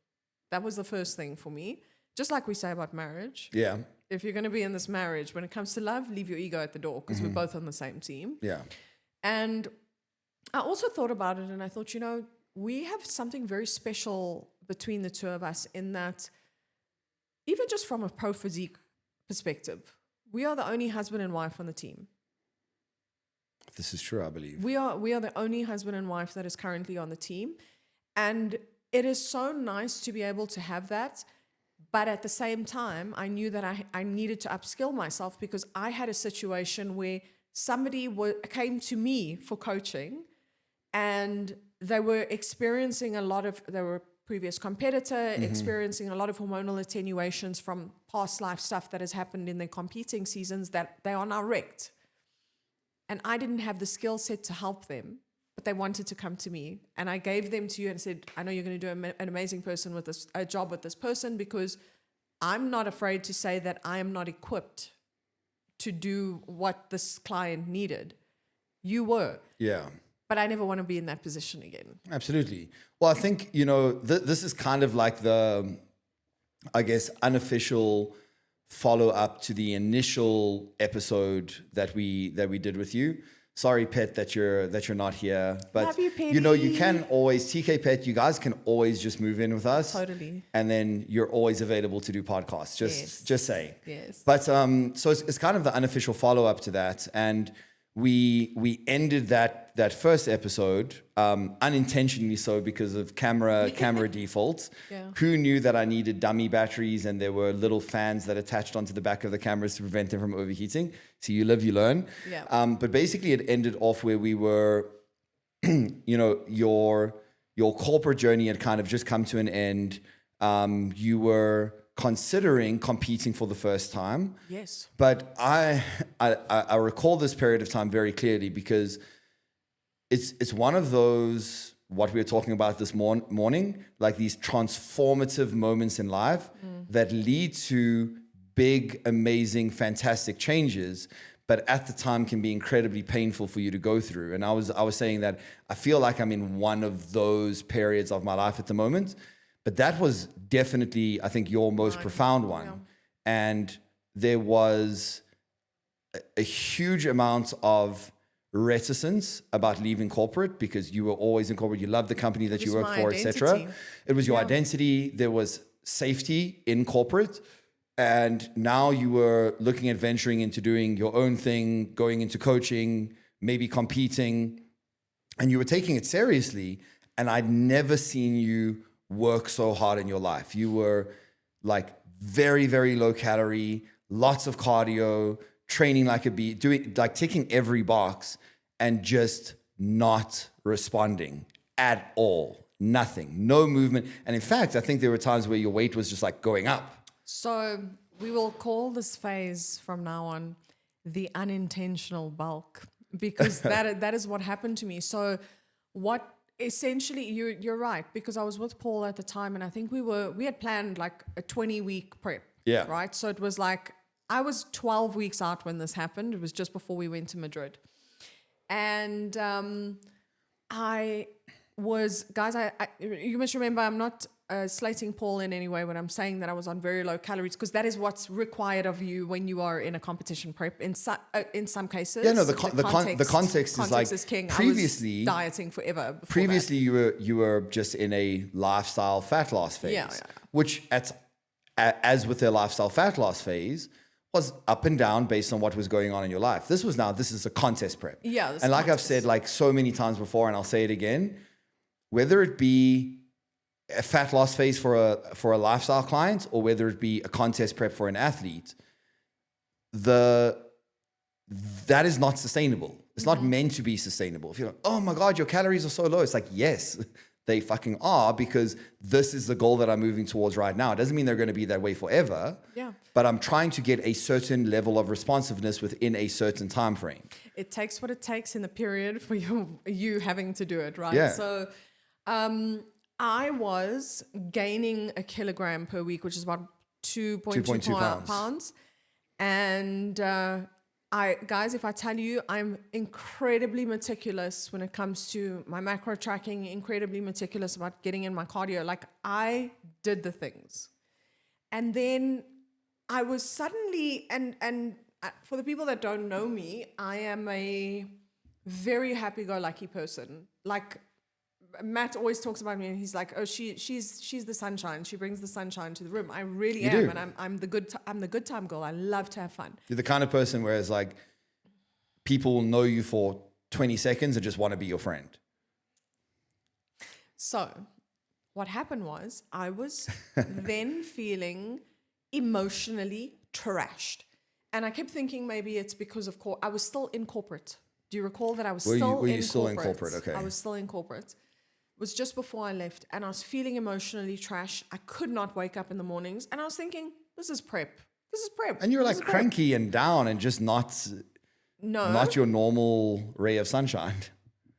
Speaker 2: That was the first thing for me. Just like we say about marriage.
Speaker 1: Yeah.
Speaker 2: If you're going to be in this marriage, when it comes to love, leave your ego at the door because we're both on the same team.
Speaker 1: Yeah.
Speaker 2: And I also thought about it and I thought, we have something very special between the two of us in that even just from a Pro Physique perspective, we are the only husband and wife on the team.
Speaker 1: This is true, I believe.
Speaker 2: We are the only husband and wife that is currently on the team. And it is so nice to be able to have that. But at the same time, I knew that I needed to upskill myself because I had a situation where somebody came to me for coaching and they were experiencing they were a previous competitor, experiencing a lot of hormonal attenuations from past life stuff that has happened in their competing seasons that they are now wrecked. And I didn't have the skill set to help them, but they wanted to come to me. And I gave them to you and said, I know you're going to do an amazing job with this person because I'm not afraid to say that I am not equipped to do what this client needed. You were.
Speaker 1: Yeah.
Speaker 2: But I never want to be in that position again.
Speaker 1: Absolutely. Well, I think, this is kind of like the, I guess, unofficial follow-up to the initial episode that we did with you. Sorry, Pet, that you're not here. But
Speaker 2: Love you, Petty.
Speaker 1: you can always, TK Pet, you guys can always just move in with us.
Speaker 2: Totally.
Speaker 1: And then you're always available to do podcasts. Just saying.
Speaker 2: Yes.
Speaker 1: But so it's kind of the unofficial follow-up to that. And we ended that first episode unintentionally so because of camera defaults.
Speaker 2: Yeah.
Speaker 1: Who knew that I needed dummy batteries and there were little fans that attached onto the back of the cameras to prevent them from overheating? So you live, you learn.
Speaker 2: Yeah.
Speaker 1: But basically it ended off where we were, your corporate journey had kind of just come to an end. You were considering competing for the first time.
Speaker 2: Yes.
Speaker 1: But I recall this period of time very clearly because it's one of those what we were talking about this morning, like these transformative moments in life that lead to big, amazing, fantastic changes, but at the time can be incredibly painful for you to go through. And I was saying that I feel like I'm in one of those periods of my life at the moment, but that was definitely, I think, your most profound one.
Speaker 2: Yeah.
Speaker 1: And there was a huge amount of reticence about leaving corporate because you were always in corporate. You loved the company that you worked for, etc. It was your identity. There was safety in corporate. And now you were looking at venturing into doing your own thing, going into coaching, maybe competing, and you were taking it seriously. And I'd never seen you work so hard in your life. You were like very, very low calorie, lots of cardio, training like a bee, doing like ticking every box and just not responding at all. Nothing, no movement. And in fact, I think there were times where your weight was just like going up.
Speaker 2: So we will call this phase from now on the unintentional bulk, because that is what happened to me. So what essentially, you're right, because I was with Paul at the time, and I think we had planned like a 20-week prep.
Speaker 1: Yeah.
Speaker 2: Right. So it was like, I was 12 weeks out when this happened. It was just before we went to Madrid. And I was, guys, you must remember, I'm not slating Paul in any way when I'm saying that I was on very low calories, because that is what's required of you when you are in a competition prep. In some cases,
Speaker 1: yeah, no, the context is like
Speaker 2: is king.
Speaker 1: Previously,
Speaker 2: I was dieting forever.
Speaker 1: Previously, you were just in a lifestyle fat loss phase, which as with their lifestyle fat loss phase was up and down based on what was going on in your life. This is a contest prep.
Speaker 2: Yeah,
Speaker 1: and like I've said like so many times before, and I'll say it again, whether it be a fat loss phase for a lifestyle client or whether it be a contest prep for an athlete, that is not sustainable. It's not meant to be sustainable. If you're like, oh my God, your calories are so low, it's like, yes, they fucking are, because this is the goal that I'm moving towards right now. It doesn't mean they're going to be that way forever.
Speaker 2: Yeah.
Speaker 1: But I'm trying to get a certain level of responsiveness within a certain time frame.
Speaker 2: It takes what it takes in the period for you having to do it, right?
Speaker 1: Yeah.
Speaker 2: So I was gaining a kilogram per week, which is about 2.2 pounds. And guys, if I tell you, I'm incredibly meticulous when it comes to my macro tracking, incredibly meticulous about getting in my cardio. Like, I did the things. And then I was suddenly, and for the people that don't know me, I am a very happy-go-lucky person. Like, Matt always talks about me, and he's like, "Oh, she's the sunshine. She brings the sunshine to the room." I really am, and I'm the good time girl. I love to have fun.
Speaker 1: You're the kind of person where it's like people will know you for 20 seconds and just want to be your friend.
Speaker 2: So, what happened was I was then feeling emotionally trashed, and I kept thinking maybe it's because of I was still in corporate. Do you recall that I was
Speaker 1: were
Speaker 2: still
Speaker 1: you still in corporate? Okay,
Speaker 2: I was still in corporate. It was just before I left, and I was feeling emotionally trash. I could not wake up in the mornings, and I was thinking, this is prep. This is prep.
Speaker 1: And you were like cranky and down and just not your normal ray of sunshine.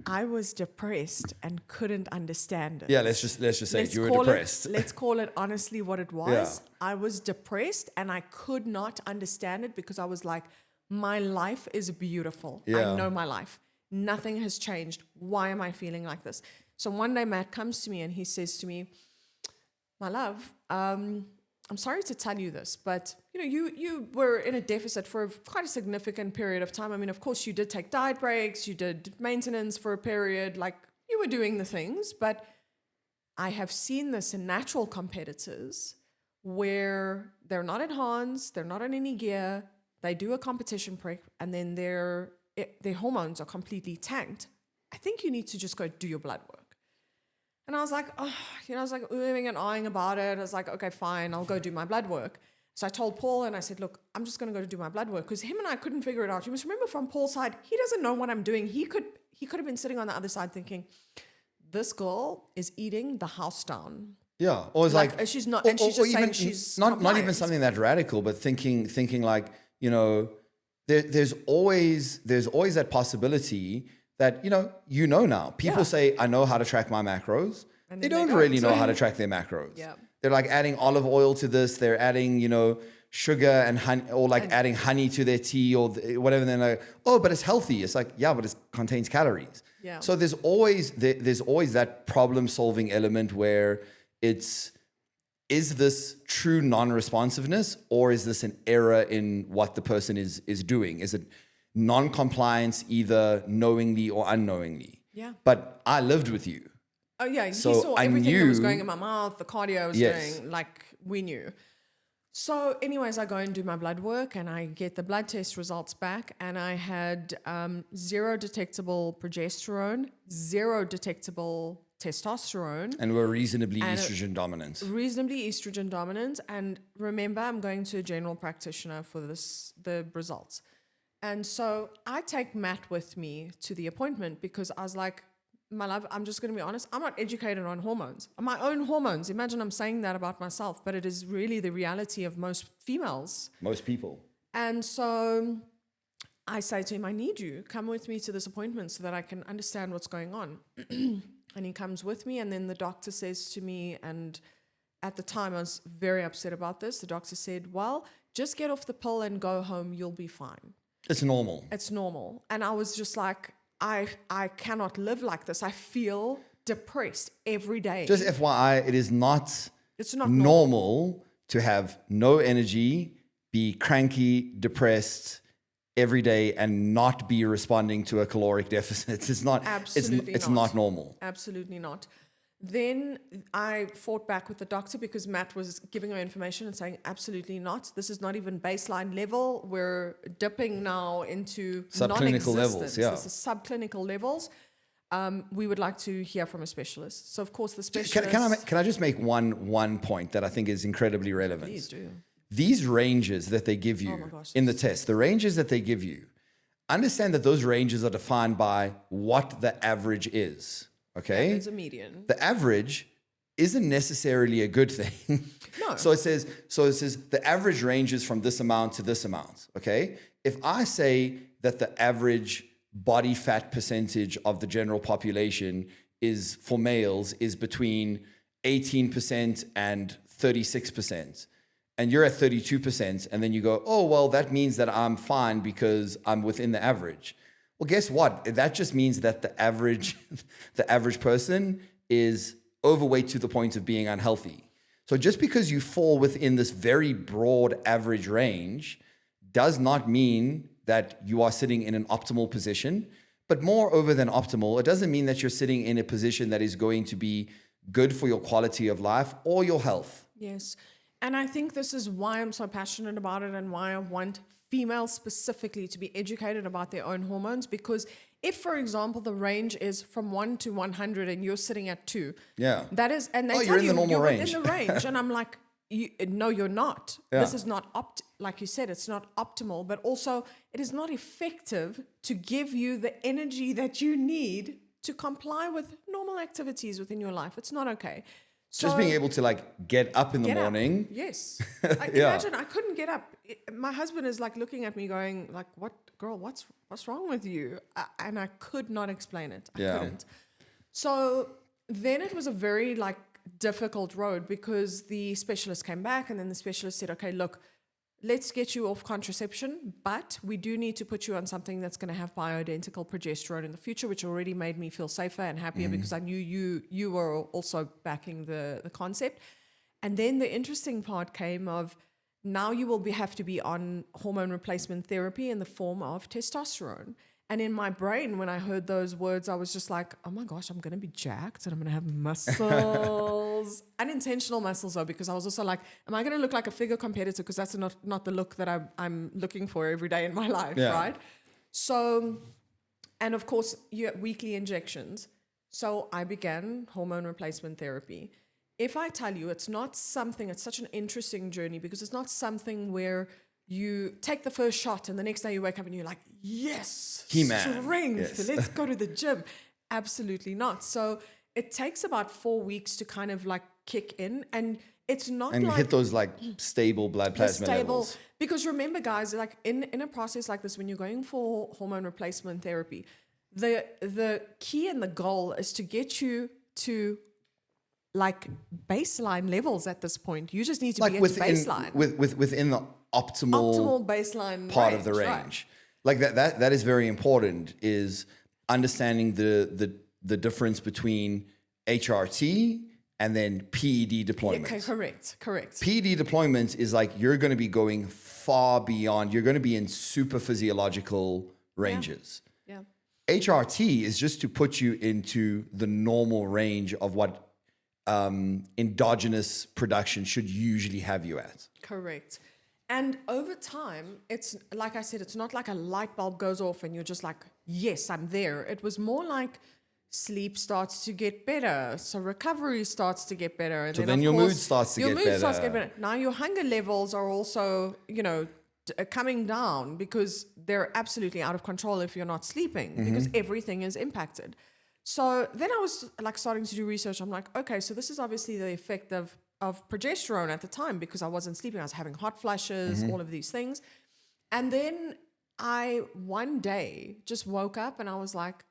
Speaker 2: I was depressed and couldn't understand it.
Speaker 1: Yeah, let's just say you were depressed.
Speaker 2: Let's call it honestly what it was. Yeah. I was depressed, and I could not understand it because I was like, my life is beautiful. Yeah. I know my life. Nothing has changed. Why am I feeling like this? So one day Matt comes to me and he says to me, my love, I'm sorry to tell you this, but you were in a deficit for quite a significant period of time. I mean, of course, you did take diet breaks, you did maintenance for a period, like you were doing the things, but I have seen this in natural competitors where they're not enhanced, they're not on any gear, they do a competition prep, and then their hormones are completely tanked. I think you need to just go do your blood work. And I was like, I was like oohing and ahhing about it. I was like, okay, fine, I'll go do my blood work. So I told Paul and I said, look, I'm just going to go do my blood work, because him and I couldn't figure it out. You must remember, from Paul's side, he doesn't know what I'm doing. He could have been sitting on the other side thinking, this girl is eating the house down.
Speaker 1: Yeah, or it's like
Speaker 2: she's not, and she's just saying she's
Speaker 1: not even something that radical, but thinking like, there's always that possibility that, you know now. People say, I know how to track my macros.
Speaker 2: And
Speaker 1: They
Speaker 2: then
Speaker 1: don't really know how to track their macros.
Speaker 2: Yeah.
Speaker 1: They're like adding olive oil to this. They're adding, sugar and honey, or like adding honey to their tea or whatever. And they're like, oh, but it's healthy. It's like, yeah, but it contains calories.
Speaker 2: Yeah.
Speaker 1: So there's always that problem solving element where is this true non-responsiveness, or is this an error in what the person is doing? Is it non-compliance, either knowingly or unknowingly?
Speaker 2: Yeah.
Speaker 1: But I lived with you.
Speaker 2: Oh, yeah.
Speaker 1: So
Speaker 2: he saw
Speaker 1: I
Speaker 2: everything that was
Speaker 1: knew-
Speaker 2: going in my mouth, the cardio I was doing, like we knew. So anyways, I go and do my blood work and I get the blood test results back, and I had 0 detectable progesterone, 0 detectable testosterone.
Speaker 1: And we're reasonably estrogen dominant.
Speaker 2: Reasonably estrogen dominant. And remember, I'm going to a general practitioner for the results. And so I take Matt with me to the appointment because I was like, my love, I'm just going to be honest, I'm not educated on hormones. My own hormones. Imagine I'm saying that about myself, but it is really the reality of most females.
Speaker 1: Most people.
Speaker 2: And so I say to him, I need you. Come with me to this appointment so that I can understand what's going on. And he comes with me, and then the doctor says to me, and at the time I was very upset about this, the doctor said, well, just get off the pill and go home, you'll be fine.
Speaker 1: It's normal.
Speaker 2: It's normal. And I was just like, I cannot live like this. I feel depressed every day.
Speaker 1: Just FYI, it's not
Speaker 2: normal
Speaker 1: to have no energy, be cranky, depressed every day, and not be responding to a caloric deficit. It's not.
Speaker 2: Absolutely
Speaker 1: it's not normal.
Speaker 2: Absolutely not. Then I fought back with the doctor because Matt was giving her information and saying, absolutely not. This is not even baseline level. We're dipping now into
Speaker 1: subclinical levels.
Speaker 2: Non-existence.
Speaker 1: Yeah.
Speaker 2: This is subclinical levels. We would like to hear from a specialist. So, of course, the specialist...
Speaker 1: Can I just make one point that I think is incredibly relevant?
Speaker 2: Please do.
Speaker 1: These ranges that they give you in the test, the ranges that they give you, understand that those ranges are defined by what the average is. Okay?
Speaker 2: It's a median.
Speaker 1: The average isn't necessarily a good thing.
Speaker 2: No.
Speaker 1: So it says the average ranges from this amount to this amount. Okay? If I say that the average body fat percentage of the general population is, for males, is between 18% and 36%, and you're at 32%, and then you go, oh, well, that means that I'm fine because I'm within the average. Well, guess what? That just means that the average person is overweight to the point of being unhealthy. So just because you fall within this very broad average range does not mean that you are sitting in an optimal position. But moreover than optimal, it doesn't mean that you're sitting in a position that is going to be good for your quality of life or your health.
Speaker 2: Yes. And I think this is why I'm so passionate about it and why I want females specifically to be educated about their own hormones. Because if, for example, the range is from 1 to 100 and you're sitting at 2, that is, and they tell
Speaker 1: you're in
Speaker 2: you
Speaker 1: the normal
Speaker 2: you're
Speaker 1: range.
Speaker 2: in the range, and I'm like, no, you're not.
Speaker 1: Yeah.
Speaker 2: This is not like you said, it's not optimal, but also it is not effective to give you the energy that you need to comply with normal activities within your life. It's not okay. So,
Speaker 1: just being able to get up in the morning.
Speaker 2: Yes. Imagine I couldn't get up. My husband is looking at me going what, girl, what's wrong with you? And I could not explain it. I couldn't. So then it was a very difficult road because the specialist came back and then the specialist said, okay, look, let's get you off contraception, but we do need to put you on something that's going to have bioidentical progesterone in the future, which already made me feel safer and happier because I knew you were also backing the concept. And then the interesting part came of now you will have to be on hormone replacement therapy in the form of testosterone. And in my brain, when I heard those words, I was just like, oh my gosh, I'm going to be jacked and I'm going to have muscles. Unintentional muscles, though, because I was also like, am I going to look like a figure competitor? Because that's not the look that I'm looking for every day in my life, right? So, and of course, you have weekly injections. So I began hormone replacement therapy. If I tell you it's such an interesting journey because it's not something where you take the first shot and the next day you wake up and you're like, yes,
Speaker 1: He-Man.
Speaker 2: Strength,
Speaker 1: Yes.
Speaker 2: let's go to the gym. Absolutely not. So it takes about 4 weeks to kind of kick in, and it's not
Speaker 1: And hit those stable blood plasma levels.
Speaker 2: Because remember, guys, in a process like this, when you're going for hormone replacement therapy, the key and the goal is to get you to like baseline levels at this point. You just need to be at baseline.
Speaker 1: Within the optimal
Speaker 2: baseline
Speaker 1: part of the range. Right. Like that is very important, is understanding the difference between HRT and then PED deployment.
Speaker 2: Okay, correct.
Speaker 1: PED deployment is like you're going to be going far beyond, you're going to be in super physiological ranges.
Speaker 2: Yeah.
Speaker 1: HRT is just to put you into the normal range of what endogenous production should usually have you at.
Speaker 2: Correct. And over time, it's like I said, it's not like a light bulb goes off and you're just like, yes, I'm there. It was more like sleep starts to get better. So recovery starts to get better. And
Speaker 1: so then your mood starts to get better.
Speaker 2: Now your hunger levels are also, coming down because they're absolutely out of control if you're not sleeping, because everything is impacted. So then I was like starting to do research. I'm like, okay, so this is obviously the effect of progesterone at the time, because I wasn't sleeping. I was having hot flashes, all of these things. And then I one day just woke up and I was like,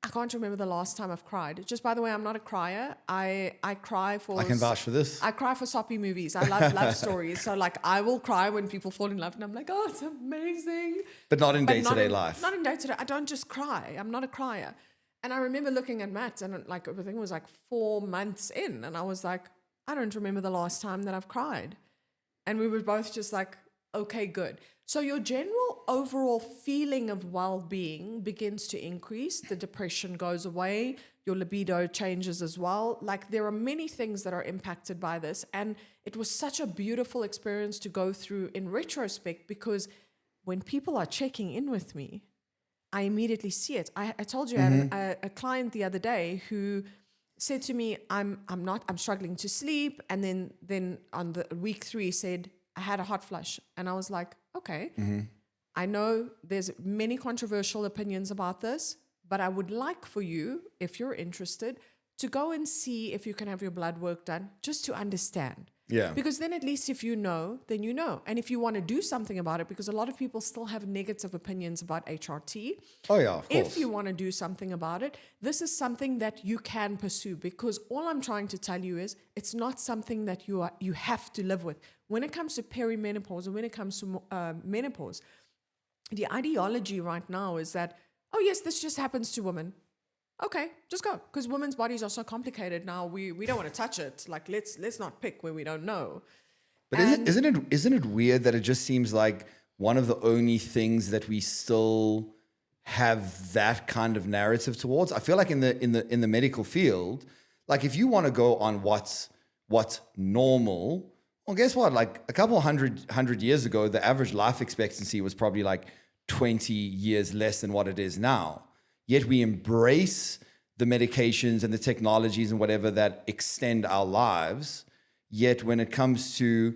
Speaker 2: I can't remember the last time I've cried. Just by the way, I'm not a crier. I cry for...
Speaker 1: I can vouch for this.
Speaker 2: I cry for soppy movies. I love love stories. So like I will cry when people fall in love and I'm like, oh, it's amazing.
Speaker 1: But not in day-to-day life.
Speaker 2: Not in day-to-day. I don't just cry. I'm not a crier. And I remember looking at Matt and like, I think it was like 4 months in. And I was like, I don't remember the last time that I've cried. And we were both just like, okay, good. So your general overall feeling of well-being begins to increase. The depression goes away. Your libido changes as well. Like there are many things that are impacted by this. And it was such a beautiful experience to go through in retrospect, because when people are checking in with me, I immediately see it. I told you I had a client the other day who said to me, I'm struggling to sleep. And then on the week 3 said, I had a hot flush. And I was like, okay, I know there's many controversial opinions about this, but I would like for you, if you're interested, to go and see if you can have your blood work done, just to understand.
Speaker 1: Yeah.
Speaker 2: Because then at least if you know, then you know. And if you want to do something about it, because a lot of people still have negative opinions about HRT.
Speaker 1: Oh yeah, of course.
Speaker 2: If you want to do something about it, this is something that you can pursue, because all I'm trying to tell you is it's not something that you have to live with. When it comes to perimenopause, or when it comes to menopause, the ideology right now is that, oh yes, this just happens to women. Okay, just go, because women's bodies are so complicated now. We don't want to touch it. Like let's not pick where we don't know.
Speaker 1: But isn't it weird that it just seems like one of the only things that we still have that kind of narrative towards? I feel like in the medical field, like if you want to go on what's normal, well, guess what? Like a couple hundred years ago, the average life expectancy was probably like 20 years less than what it is now. Yet we embrace the medications and the technologies and whatever that extend our lives. Yet when it comes to,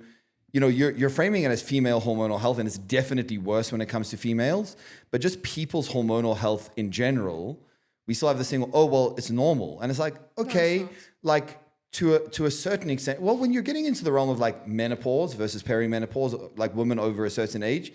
Speaker 1: you're framing it as female hormonal health, and it's definitely worse when it comes to females, but just people's hormonal health in general, we still have this thing, oh, well, it's normal. And it's like, okay, like to a certain extent, well, when you're getting into the realm of like menopause versus perimenopause, like women over a certain age,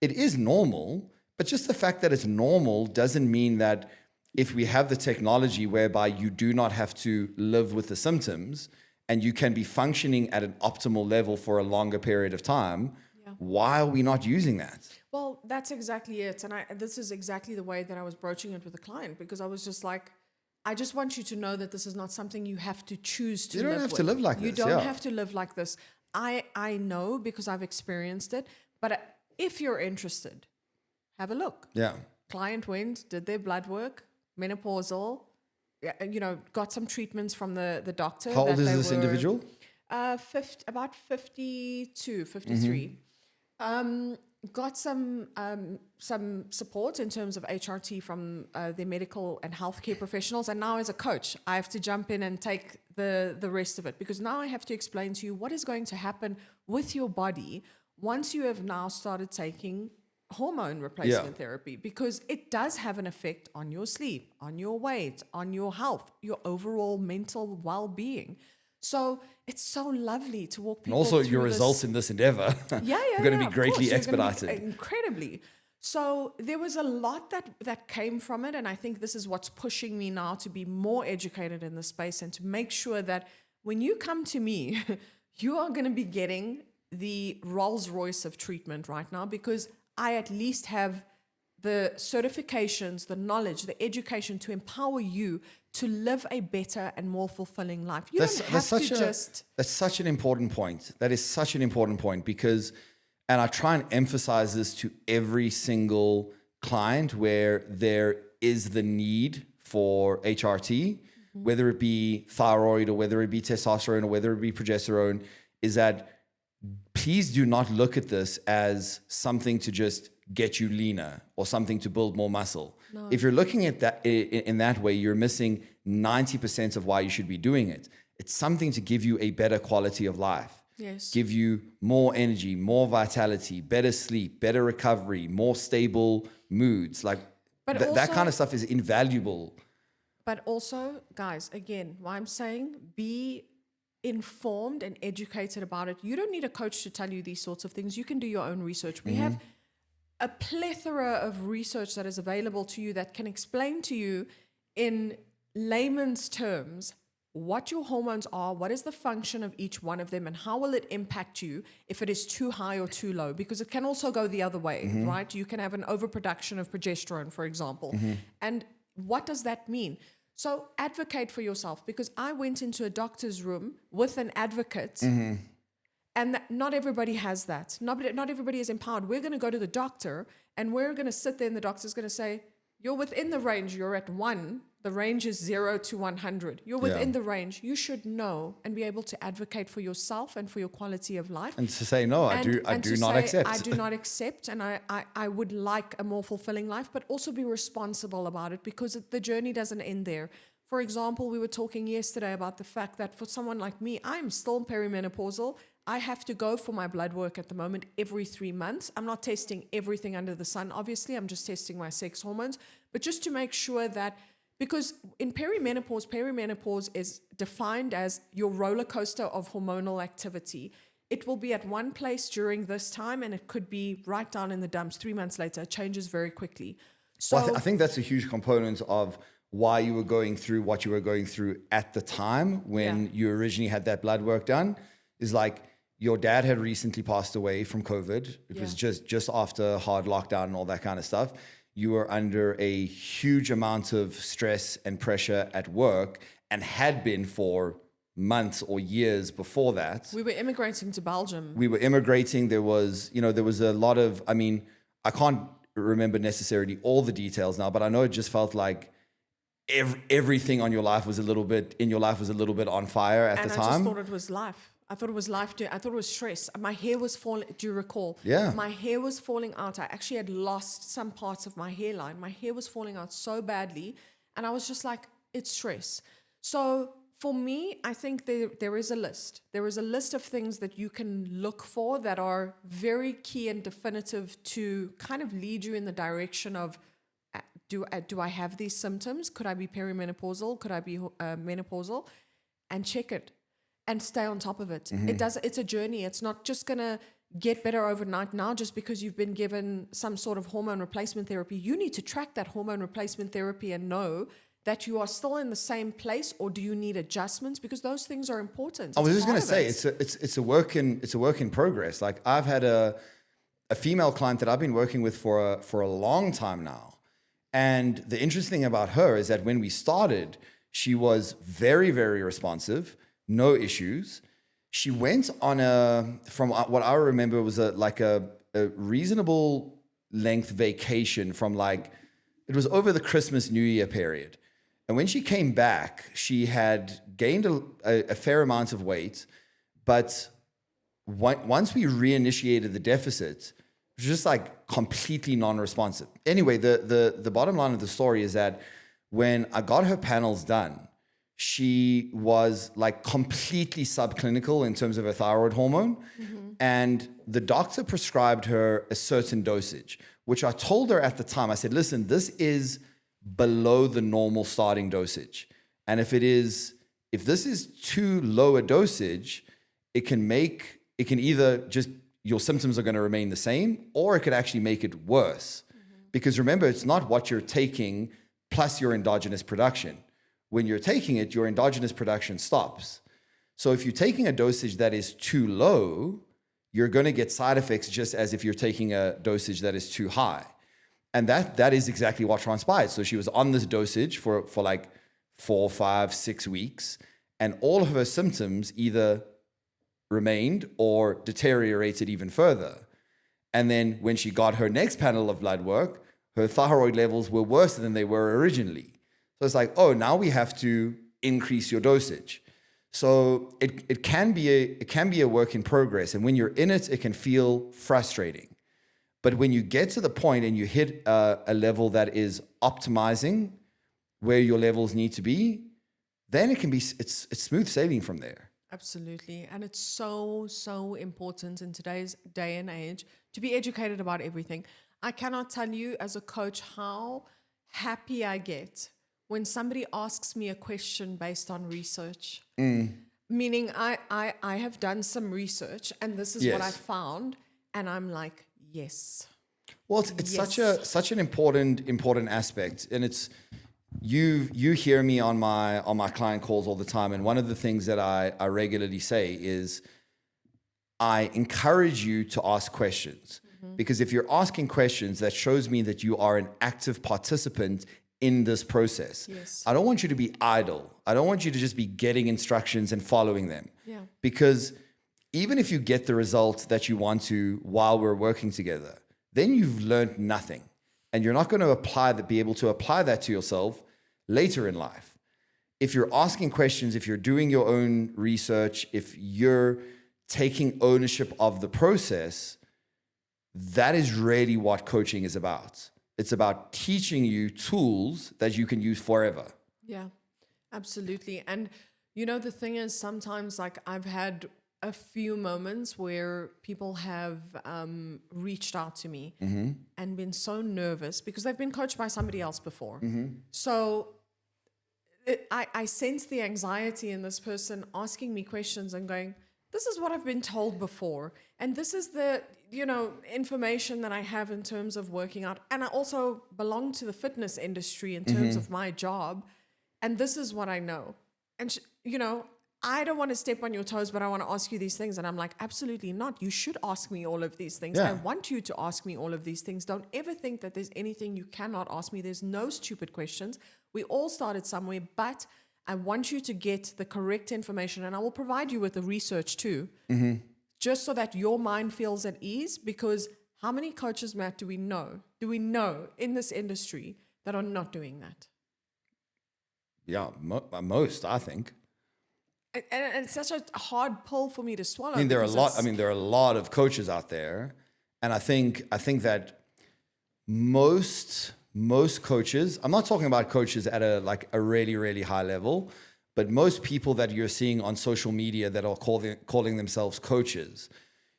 Speaker 1: it is normal. But just the fact that it's normal doesn't mean that if we have the technology whereby you do not have to live with the symptoms and you can be functioning at an optimal level for a longer period of time, why are we not using that?
Speaker 2: Well, that's exactly it. And this is exactly the way that I was broaching it with the client, because I was just like, I just want you to know that this is not something you have to choose to live with.
Speaker 1: You don't have to live like this.
Speaker 2: You don't have to live like this. I know, because I've experienced it. But if you're interested, have a look.
Speaker 1: Yeah.
Speaker 2: Client went, did their blood work, menopausal, got some treatments from the doctor.
Speaker 1: How old is this individual?
Speaker 2: About 52, 53. Got some support in terms of HRT from the medical and healthcare professionals. And now as a coach, I have to jump in and take the rest of it, because now I have to explain to you what is going to happen with your body once you have now started taking hormone replacement therapy, because it does have an effect on your sleep, on your weight, on your health, your overall mental well-being. So it's so lovely to walk people
Speaker 1: and also
Speaker 2: through
Speaker 1: your results in this endeavor are going to be greatly expedited.
Speaker 2: Incredibly. So there was a lot that came from it, and I think this is what's pushing me now to be more educated in the space and to make sure that when you come to me, you are going to be getting the Rolls Royce of treatment right now, because I at least have the certifications, the knowledge, the education to empower you to live a better and more fulfilling life. You don't have to just...
Speaker 1: That's such an important point. That is such an important point, because, and I try and emphasize this to every single client where there is the need for HRT, whether it be thyroid or whether it be testosterone or whether it be progesterone, is that please do not look at this as something to just get you leaner or something to build more muscle. No. If you're looking at that in that way, you're missing 90% of why you should be doing it. It's something to give you a better quality of life.
Speaker 2: Yes.
Speaker 1: Give you more energy, more vitality, better sleep, better recovery, more stable moods. Like that kind of stuff is invaluable.
Speaker 2: But also, guys, again, what I'm saying, be informed and educated about it. You don't need a coach to tell you these sorts of things. You can do your own research. We have a plethora of research that is available to you that can explain to you in layman's terms what your hormones are, what is the function of each one of them, and how will it impact you if it is too high or too low, because it can also go the other way, right? You can have an overproduction of progesterone, for example. And what does that mean? So advocate for yourself, because I went into a doctor's room with an advocate, and not everybody has that. Not everybody is empowered. We're going to go to the doctor, and we're going to sit there, and the doctor's going to say, you're within the range. You're at 1. The range is 0 to 100. You're within the range. You should know and be able to advocate for yourself and for your quality of life.
Speaker 1: And to say, no, I do not accept.
Speaker 2: I do not accept, and I would like a more fulfilling life, but also be responsible about it, because the journey doesn't end there. For example, we were talking yesterday about the fact that for someone like me, I'm still perimenopausal. I have to go for my blood work at the moment every 3 months. I'm not testing everything under the sun, obviously. I'm just testing my sex hormones. But just to make sure that, because in perimenopause is defined as your roller coaster of hormonal activity. It will be at one place during this time, and it could be right down in the dumps 3 months later. It changes very quickly. So
Speaker 1: I think that's a huge component of why you were going through what you were going through at the time when you originally had that blood work done, is like your dad had recently passed away from COVID. It was just after hard lockdown and all that kind of stuff. You were under a huge amount of stress and pressure at work, and had been for months or years before that.
Speaker 2: We were immigrating to Belgium.
Speaker 1: There was a lot of, I mean, I can't remember necessarily all the details now, but I know it just felt like everything on your life was a little bit on fire at the time.
Speaker 2: And I just thought it was life. I thought it was life. I thought it was stress. My hair was falling. Do you recall?
Speaker 1: Yeah.
Speaker 2: My hair was falling out. I actually had lost some parts of my hairline. My hair was falling out so badly. And I was just like, it's stress. So for me, I think there is a list. There is a list of things that you can look for that are very key and definitive to kind of lead you in the direction of, do I have these symptoms? Could I be perimenopausal? Could I be menopausal? And check it. And stay on top of it. It's a journey. It's not just going to get better overnight now just because you've been given some sort of hormone replacement therapy. You need to track that hormone replacement therapy and know that you are still in the same place, or do you need adjustments? Because those things are important.
Speaker 1: I was just going to say, it's a work in progress. Like, I've had a female client that I've been working with for a long time now. And the interesting thing about her is that when we started, she was very, very responsive. No issues. She went on from what I remember was a reasonable length vacation from it was over the Christmas New Year period. And when she came back, she had gained a fair amount of weight, but once we reinitiated the deficit, it was just completely non-responsive. Anyway, the bottom line of the story is that when I got her panels done, she was completely subclinical in terms of her thyroid hormone. And the doctor prescribed her a certain dosage, which I told her at the time. I said, listen, this is below the normal starting dosage. And if this is too low a dosage, it can either just, your symptoms are going to remain the same, or it could actually make it worse. Because remember, it's not what you're taking plus your endogenous production. When you're taking it, your endogenous production stops. So if you're taking a dosage that is too low, you're going to get side effects just as if you're taking a dosage that is too high. And that is exactly what transpired. So she was on this dosage for like 4, 5, 6 weeks, and all of her symptoms either remained or deteriorated even further. And then when she got her next panel of blood work, her thyroid levels were worse than they were originally. So it's like, oh, now we have to increase your dosage. So it can be a work in progress. And when you're in it, it can feel frustrating. But when you get to the point and you hit a level that is optimizing where your levels need to be, then it's smooth sailing from there.
Speaker 2: Absolutely. And it's so, so important in today's day and age to be educated about everything. I cannot tell you as a coach how happy I get when somebody asks me a question based on research. Meaning I have done some research and this is what I found. And I'm like, yes.
Speaker 1: Well, it's such an important aspect. And it's, you hear me on my client calls all the time. And one of the things that I regularly say is I encourage you to ask questions. Because if you're asking questions, that shows me that you are an active participant in this process.
Speaker 2: Yes.
Speaker 1: I don't want you to be idle. I don't want you to just be getting instructions and following them.
Speaker 2: Yeah.
Speaker 1: Because even if you get the result that you want to while we're working together, then you've learned nothing. And you're not going to be able to apply that to yourself later in life. If you're asking questions, if you're doing your own research, if you're taking ownership of the process, that is really what coaching is about. It's about teaching you tools that you can use forever.
Speaker 2: Yeah, absolutely. And the thing is, sometimes like I've had a few moments where people have reached out to me and been so nervous because they've been coached by somebody else before. So I sense the anxiety in this person asking me questions and going, this is what I've been told before. And this is the, information that I have in terms of working out. And I also belong to the fitness industry in terms of my job. And this is what I know. And, I don't want to step on your toes, but I want to ask you these things. And I'm like, absolutely not. You should ask me all of these things.
Speaker 1: Yeah.
Speaker 2: I want you to ask me all of these things. Don't ever think that there's anything you cannot ask me. There's no stupid questions. We all started somewhere, but I want you to get the correct information, and I will provide you with the research too, just so that your mind feels at ease. Because how many coaches, Matt, do we know in this industry that are not doing that?
Speaker 1: Yeah, most, I think.
Speaker 2: And it's such a hard pill for me to swallow.
Speaker 1: I mean, there are a lot of coaches out there, and I think that most coaches, I'm not talking about coaches at a really, really high level, but most people that you're seeing on social media that are calling themselves coaches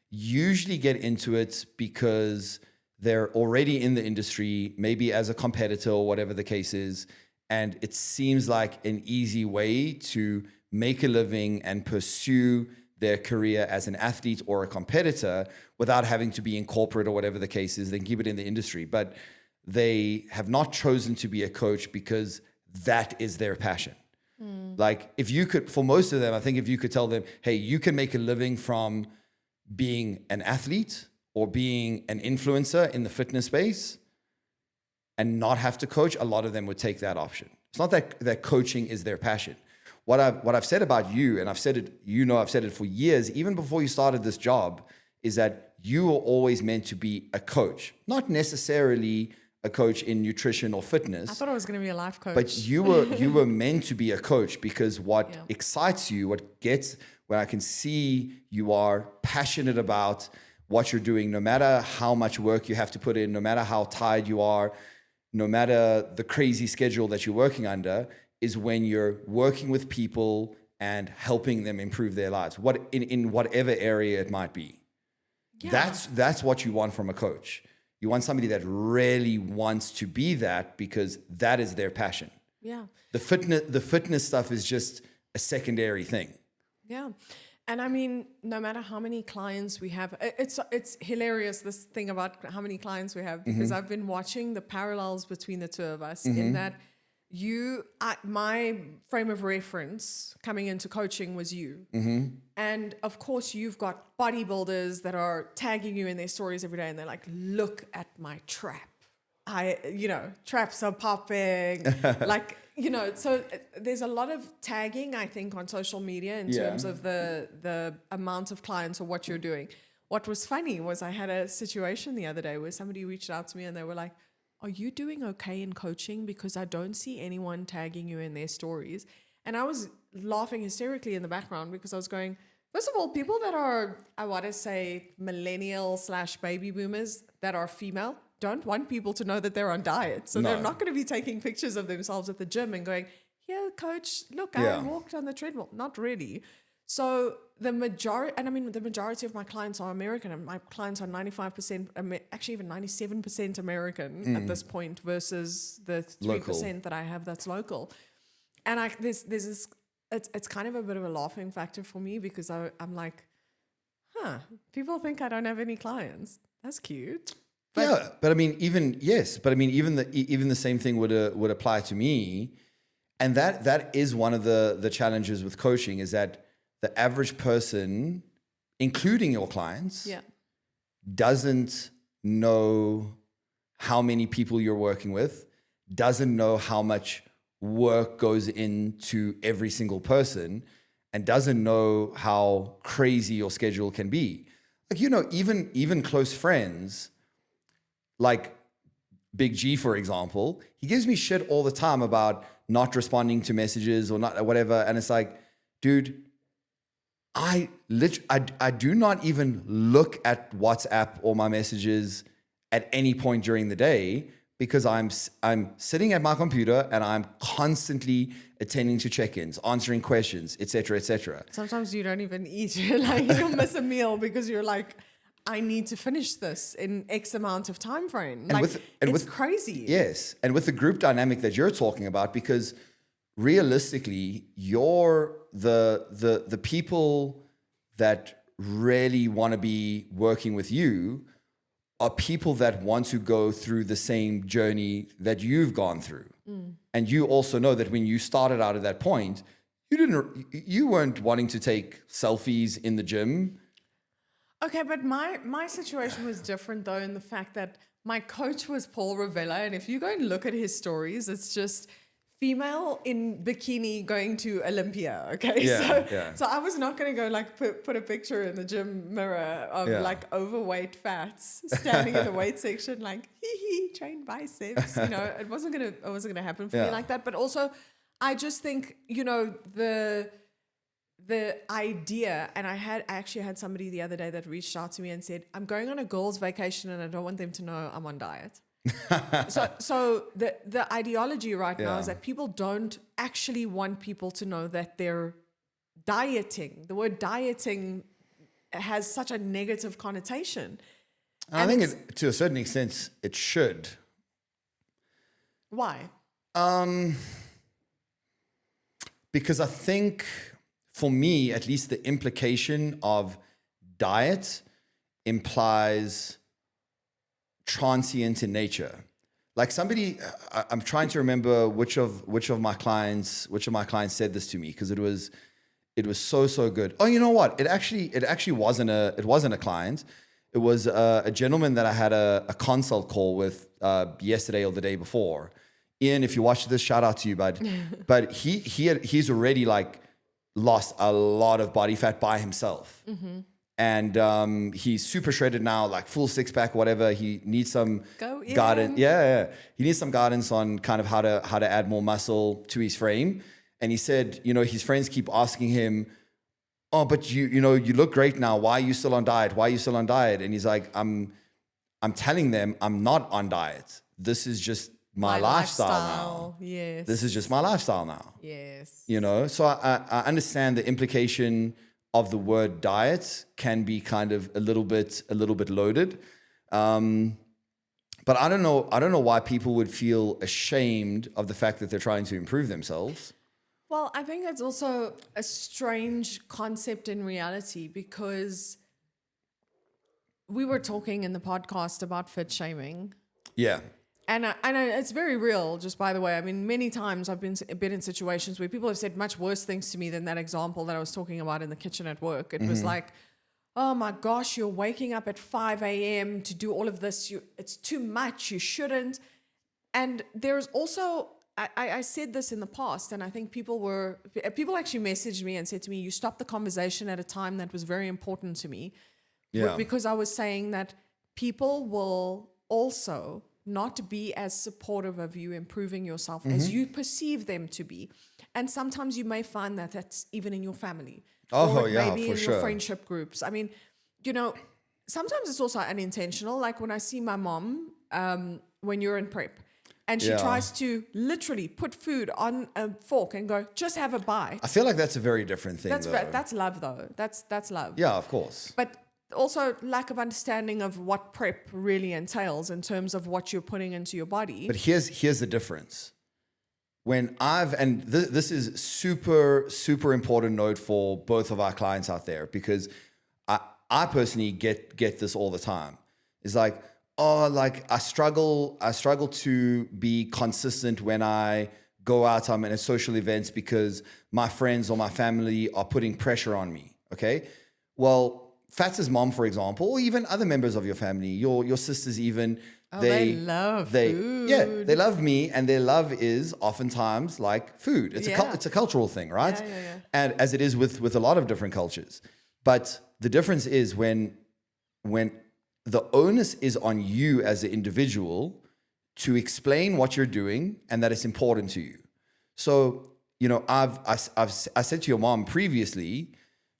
Speaker 1: usually get into it because they're already in the industry, maybe as a competitor or whatever the case is, and it seems like an easy way to make a living and pursue their career as an athlete or a competitor without having to be in corporate or whatever the case is. They can keep it in the industry, but they have not chosen to be a coach because that is their passion. Like if you could, for most of them, I think if you could tell them, hey, you can make a living from being an athlete or being an influencer in the fitness space and not have to coach, a lot of them would take that option. It's not that coaching is their passion. What I've said about you, and I've said it, I've said it for years, even before you started this job, is that you were always meant to be a coach, not necessarily a coach in nutrition or fitness.
Speaker 2: I thought I was going to be a life coach.
Speaker 1: But you were meant to be a coach because what excites you, when I can see you are passionate about what you're doing, no matter how much work you have to put in, no matter how tired you are, no matter the crazy schedule that you're working under, is when you're working with people and helping them improve their lives, in whatever area it might be. Yeah. That's what you want from a coach. You want somebody that really wants to be that because that is their passion.
Speaker 2: Yeah.
Speaker 1: The fitness stuff is just a secondary thing.
Speaker 2: Yeah. And I mean, no matter how many clients we have, it's hilarious, this thing about how many clients we have, because I've been watching the parallels between the two of us in that my frame of reference coming into coaching was you. And of course, you've got bodybuilders that are tagging you in their stories every day and they're like, look at my trap. Traps are popping. So there's a lot of tagging, I think, on social media in terms of the amount of clients or what you're doing. What was funny was I had a situation the other day where somebody reached out to me and they were like, are you doing okay in coaching? Because I don't see anyone tagging you in their stories. And I was laughing hysterically in the background because I was going, first of all, people that are, I want to say, millennial/baby boomers that are female don't want people to know that they're on diet. So they're not going to be taking pictures of themselves at the gym and going, here, coach, look, I walked on the treadmill. Not really. So the majority of my clients are American, and my clients are 95%, actually even 97% American at this point versus the 3% that I have that's local. And there's this, it's kind of a bit of a laughing factor for me because I'm like, people think I don't have any clients. That's cute.
Speaker 1: But I mean, even the same thing would apply to me, and that is one of the challenges with coaching is that the average person, including your clients, doesn't know how many people you're working with, doesn't know how much work goes into every single person, and doesn't know how crazy your schedule can be. Like, even close friends, like Big G, for example, he gives me shit all the time about not responding to messages or not whatever. And it's like, dude, I do not even look at WhatsApp or my messages at any point during the day because I'm sitting at my computer and I'm constantly attending to check-ins, answering questions, etc., etc.
Speaker 2: Sometimes you don't even eat. You'll miss a meal because you're like, I need to finish this in X amount of time frame. It's crazy.
Speaker 1: Yes. And with the group dynamic that you're talking about, because realistically, you're the people that really want to be working with you are people that want to go through the same journey that you've gone through. And you also know that when you started out at that point, you weren't wanting to take selfies in the gym.
Speaker 2: Okay, but my situation was different though in the fact that my coach was Paul Ravella, and if you go and look at his stories, it's just female in bikini going to Olympia. Okay, so I was not going to go like put a picture in the gym mirror of like overweight fats standing in the weight section like train biceps. It wasn't gonna happen for me like that. But also, I just think the idea, and I actually had somebody the other day that reached out to me and said, I'm going on a girls' vacation and I don't want them to know I'm on diet. so the ideology right now is that people don't actually want people to know that they're dieting. The word dieting has such a negative connotation.
Speaker 1: I think to a certain extent it should.
Speaker 2: Why?
Speaker 1: Because I think, for me, at least, the implication of diet implies transient in nature. Like I'm trying to remember which of my clients said this to me, because it was so good. Oh, you know what? It actually wasn't a client. It was a gentleman that I had a consult call with yesterday or the day before. Ian, if you watch this, shout out to you, bud. But he's already like lost a lot of body fat by himself. And he's super shredded now, like full six pack, whatever. He needs some guidance. Yeah. He needs some guidance on kind of how to add more muscle to his frame. And he said, his friends keep asking him, oh, but you look great now. Why are you still on diet? Why are you still on diet? And he's like, I'm telling them I'm not on diet. This is just my lifestyle now.
Speaker 2: Yes.
Speaker 1: This is just my lifestyle now.
Speaker 2: Yes.
Speaker 1: So I understand the implication of the word diet can be kind of a little bit loaded. But I don't know why people would feel ashamed of the fact that they're trying to improve themselves.
Speaker 2: Well, I think it's also a strange concept in reality because we were talking in the podcast about fit shaming.
Speaker 1: Yeah.
Speaker 2: And it's very real, just by the way. I mean, many times I've been in situations where people have said much worse things to me than that example that I was talking about in the kitchen at work. It was like, oh my gosh, you're waking up at 5 a.m. to do all of this. It's too much. You shouldn't. And there's also, I said this in the past, and I think people actually messaged me and said to me, you stopped the conversation at a time that was very important to me.
Speaker 1: Yeah.
Speaker 2: Because I was saying that people will also not be as supportive of you improving yourself as you perceive them to be. And sometimes you may find that that's even in your family.
Speaker 1: Oh,
Speaker 2: or
Speaker 1: yeah,
Speaker 2: maybe
Speaker 1: for
Speaker 2: in
Speaker 1: sure.
Speaker 2: your friendship groups. I mean, sometimes it's also unintentional. Like when I see my mom, when you're in prep, and she
Speaker 1: Yeah.
Speaker 2: tries to literally put food on a fork and go, just have a bite.
Speaker 1: I feel like that's a very different thing, though.
Speaker 2: That's love, though. That's love.
Speaker 1: Yeah, of course.
Speaker 2: But also lack of understanding of what prep really entails in terms of what you're putting into your body.
Speaker 1: But here's the difference. This is super important note for both of our clients out there, because I personally get this all the time. It's like, I struggle to be consistent when I go out in a social events because my friends or my family are putting pressure on me. Okay. Well, PHATS' mom, for example, or even other members of your family, your sisters even,
Speaker 2: they love food.
Speaker 1: Yeah, they love me, and their love is oftentimes like food. It's a cultural thing, right?
Speaker 2: Yeah.
Speaker 1: And as it is with a lot of different cultures. But the difference is when the onus is on you as an individual to explain what you're doing and that it's important to you. So, I said to your mom previously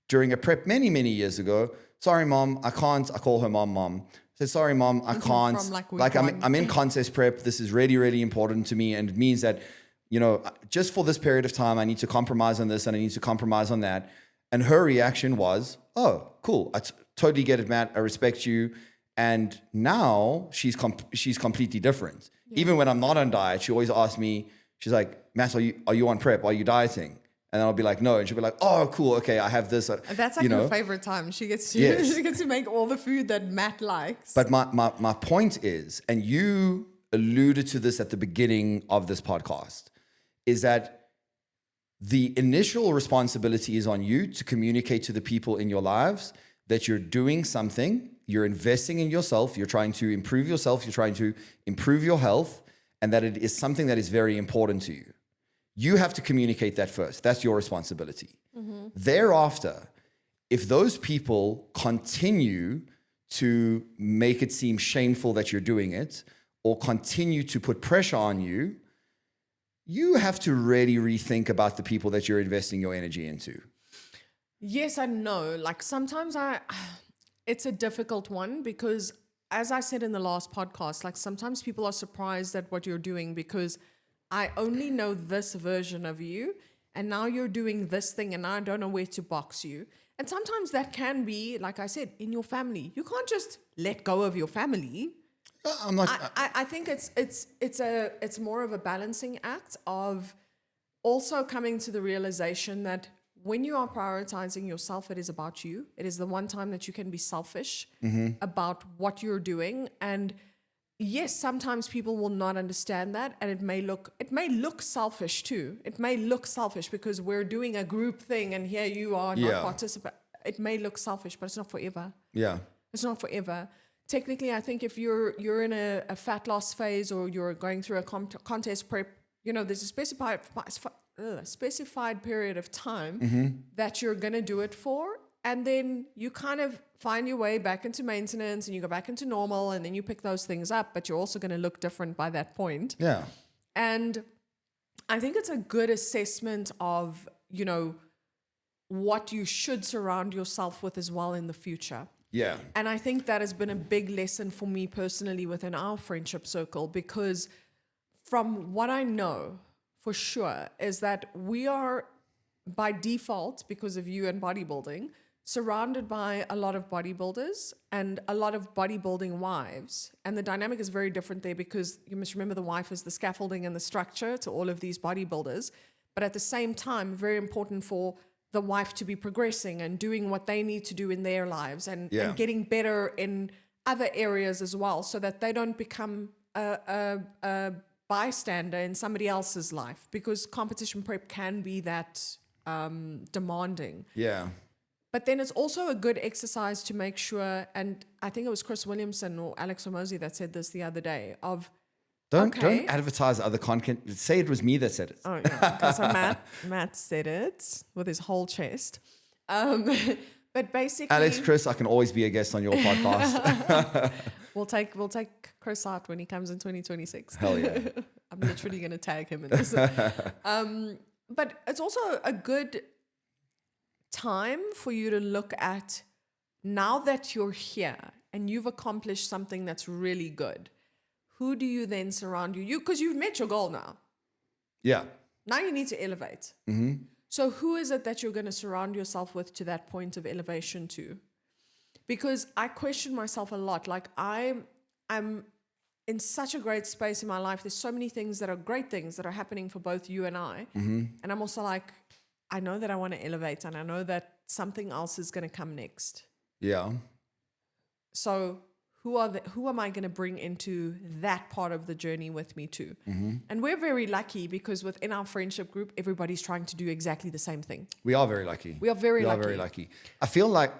Speaker 1: during a prep many years ago, sorry, mom, I can't. I call her mom. I said, sorry, mom, I can't.
Speaker 2: From week one.
Speaker 1: I'm in contest prep. This is really important to me. And it means that, just for this period of time, I need to compromise on this and I need to compromise on that. And her reaction was, oh, cool. I totally get it, Matt. I respect you. And now she's completely different. Yeah. Even when I'm not on diet, she always asks me, she's like, Matt, are you on prep? Are you dieting? And I'll be like, no. And she'll be like, oh, cool. Okay, I have this.
Speaker 2: That's like her favorite time. She gets to make all the food that Matt likes.
Speaker 1: But my point is, and you alluded to this at the beginning of this podcast, is that the initial responsibility is on you to communicate to the people in your lives that you're doing something, you're investing in yourself, you're trying to improve yourself, you're trying to improve your health, and that it is something that is very important to you. You have to communicate that first. That's your responsibility. Mm-hmm. Thereafter, if those people continue to make it seem shameful that you're doing it or continue to put pressure on you, you have to really rethink about the people that you're investing your energy into.
Speaker 2: Yes and no. Like sometimes it's a difficult one because, as I said in the last podcast, like sometimes people are surprised at what you're doing because I only know this version of you, and now you're doing this thing, and I don't know where to box you. And sometimes that can be, like I said, in your family. You can't just let go of your family. I think it's more of a balancing act of also coming to the realization that when you are prioritizing yourself, it is about you. It is the one time that you can be selfish about what you're doing. And yes, sometimes people will not understand that, and it may look selfish too. It may look selfish because we're doing a group thing, and here you are not participating. It may look selfish, but it's not forever. Yeah, it's not forever. Technically, I think if you're in a fat loss phase or you're going through a contest prep, there's a specified period of time that you're gonna do it for, and then you kind of find your way back into maintenance and you go back into normal, and then you pick those things up, but you're also going to look different by that point. Yeah. And I think it's a good assessment of, what you should surround yourself with as well in the future. Yeah. And I think that has been a big lesson for me personally within our friendship circle, because from what I know for sure is that we are by default, because of you and bodybuilding, surrounded by a lot of bodybuilders and a lot of bodybuilding wives. And the dynamic is very different there because you must remember the wife is the scaffolding and the structure to all of these bodybuilders. but at the same time, very important for the wife to be progressing and doing what they need to do in their lives and getting better in other areas as well, so that they don't become a bystander in somebody else's life, because competition prep can be that demanding.
Speaker 1: Yeah.
Speaker 2: But then it's also a good exercise to make sure, and I think it was Chris Williamson or Alex Hormozy that said this the other day, of
Speaker 1: Don't advertise other content. Say it was me that said it.
Speaker 2: Oh, yeah. Okay, so Matt said it with his whole chest. But basically,
Speaker 1: Alex, Chris, I can always be a guest on your podcast.
Speaker 2: we'll take Chris out when he comes in 2026.
Speaker 1: Hell yeah.
Speaker 2: I'm literally going to tag him in this. But it's also a good time for you to look at, now that you're here and you've accomplished something that's really good, who do you then surround you? Because you've met your goal now.
Speaker 1: Yeah.
Speaker 2: Now you need to elevate.
Speaker 1: Mm-hmm.
Speaker 2: So who is it that you're going to surround yourself with to that point of elevation to? Because I question myself a lot. Like I'm in such a great space in my life. There's so many things that are great things that are happening for both you and I.
Speaker 1: Mm-hmm.
Speaker 2: And I'm also like, I know that I want to elevate, and I know that something else is going to come next.
Speaker 1: Yeah.
Speaker 2: So who am I going to bring into that part of the journey with me too?
Speaker 1: Mm-hmm.
Speaker 2: And we're very lucky, because within our friendship group, everybody's trying to do exactly the same thing.
Speaker 1: We are very lucky.
Speaker 2: We are very
Speaker 1: lucky. I feel like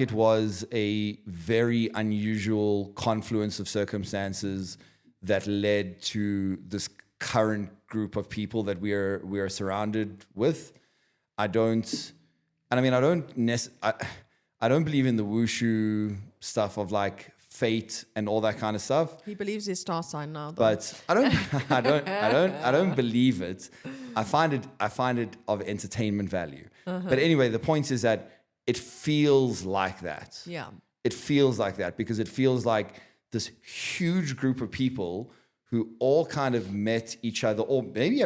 Speaker 1: it was a very unusual confluence of circumstances that led to this current group of people that we are surrounded with. I don't believe in the wushu stuff of like fate and all that kind of stuff.
Speaker 2: He believes his star sign now, though.
Speaker 1: But I don't believe it. I find it of entertainment value. But anyway, the point is that it feels like that.
Speaker 2: Yeah.
Speaker 1: It feels like that because it feels like this huge group of people who all kind of met each other, or maybe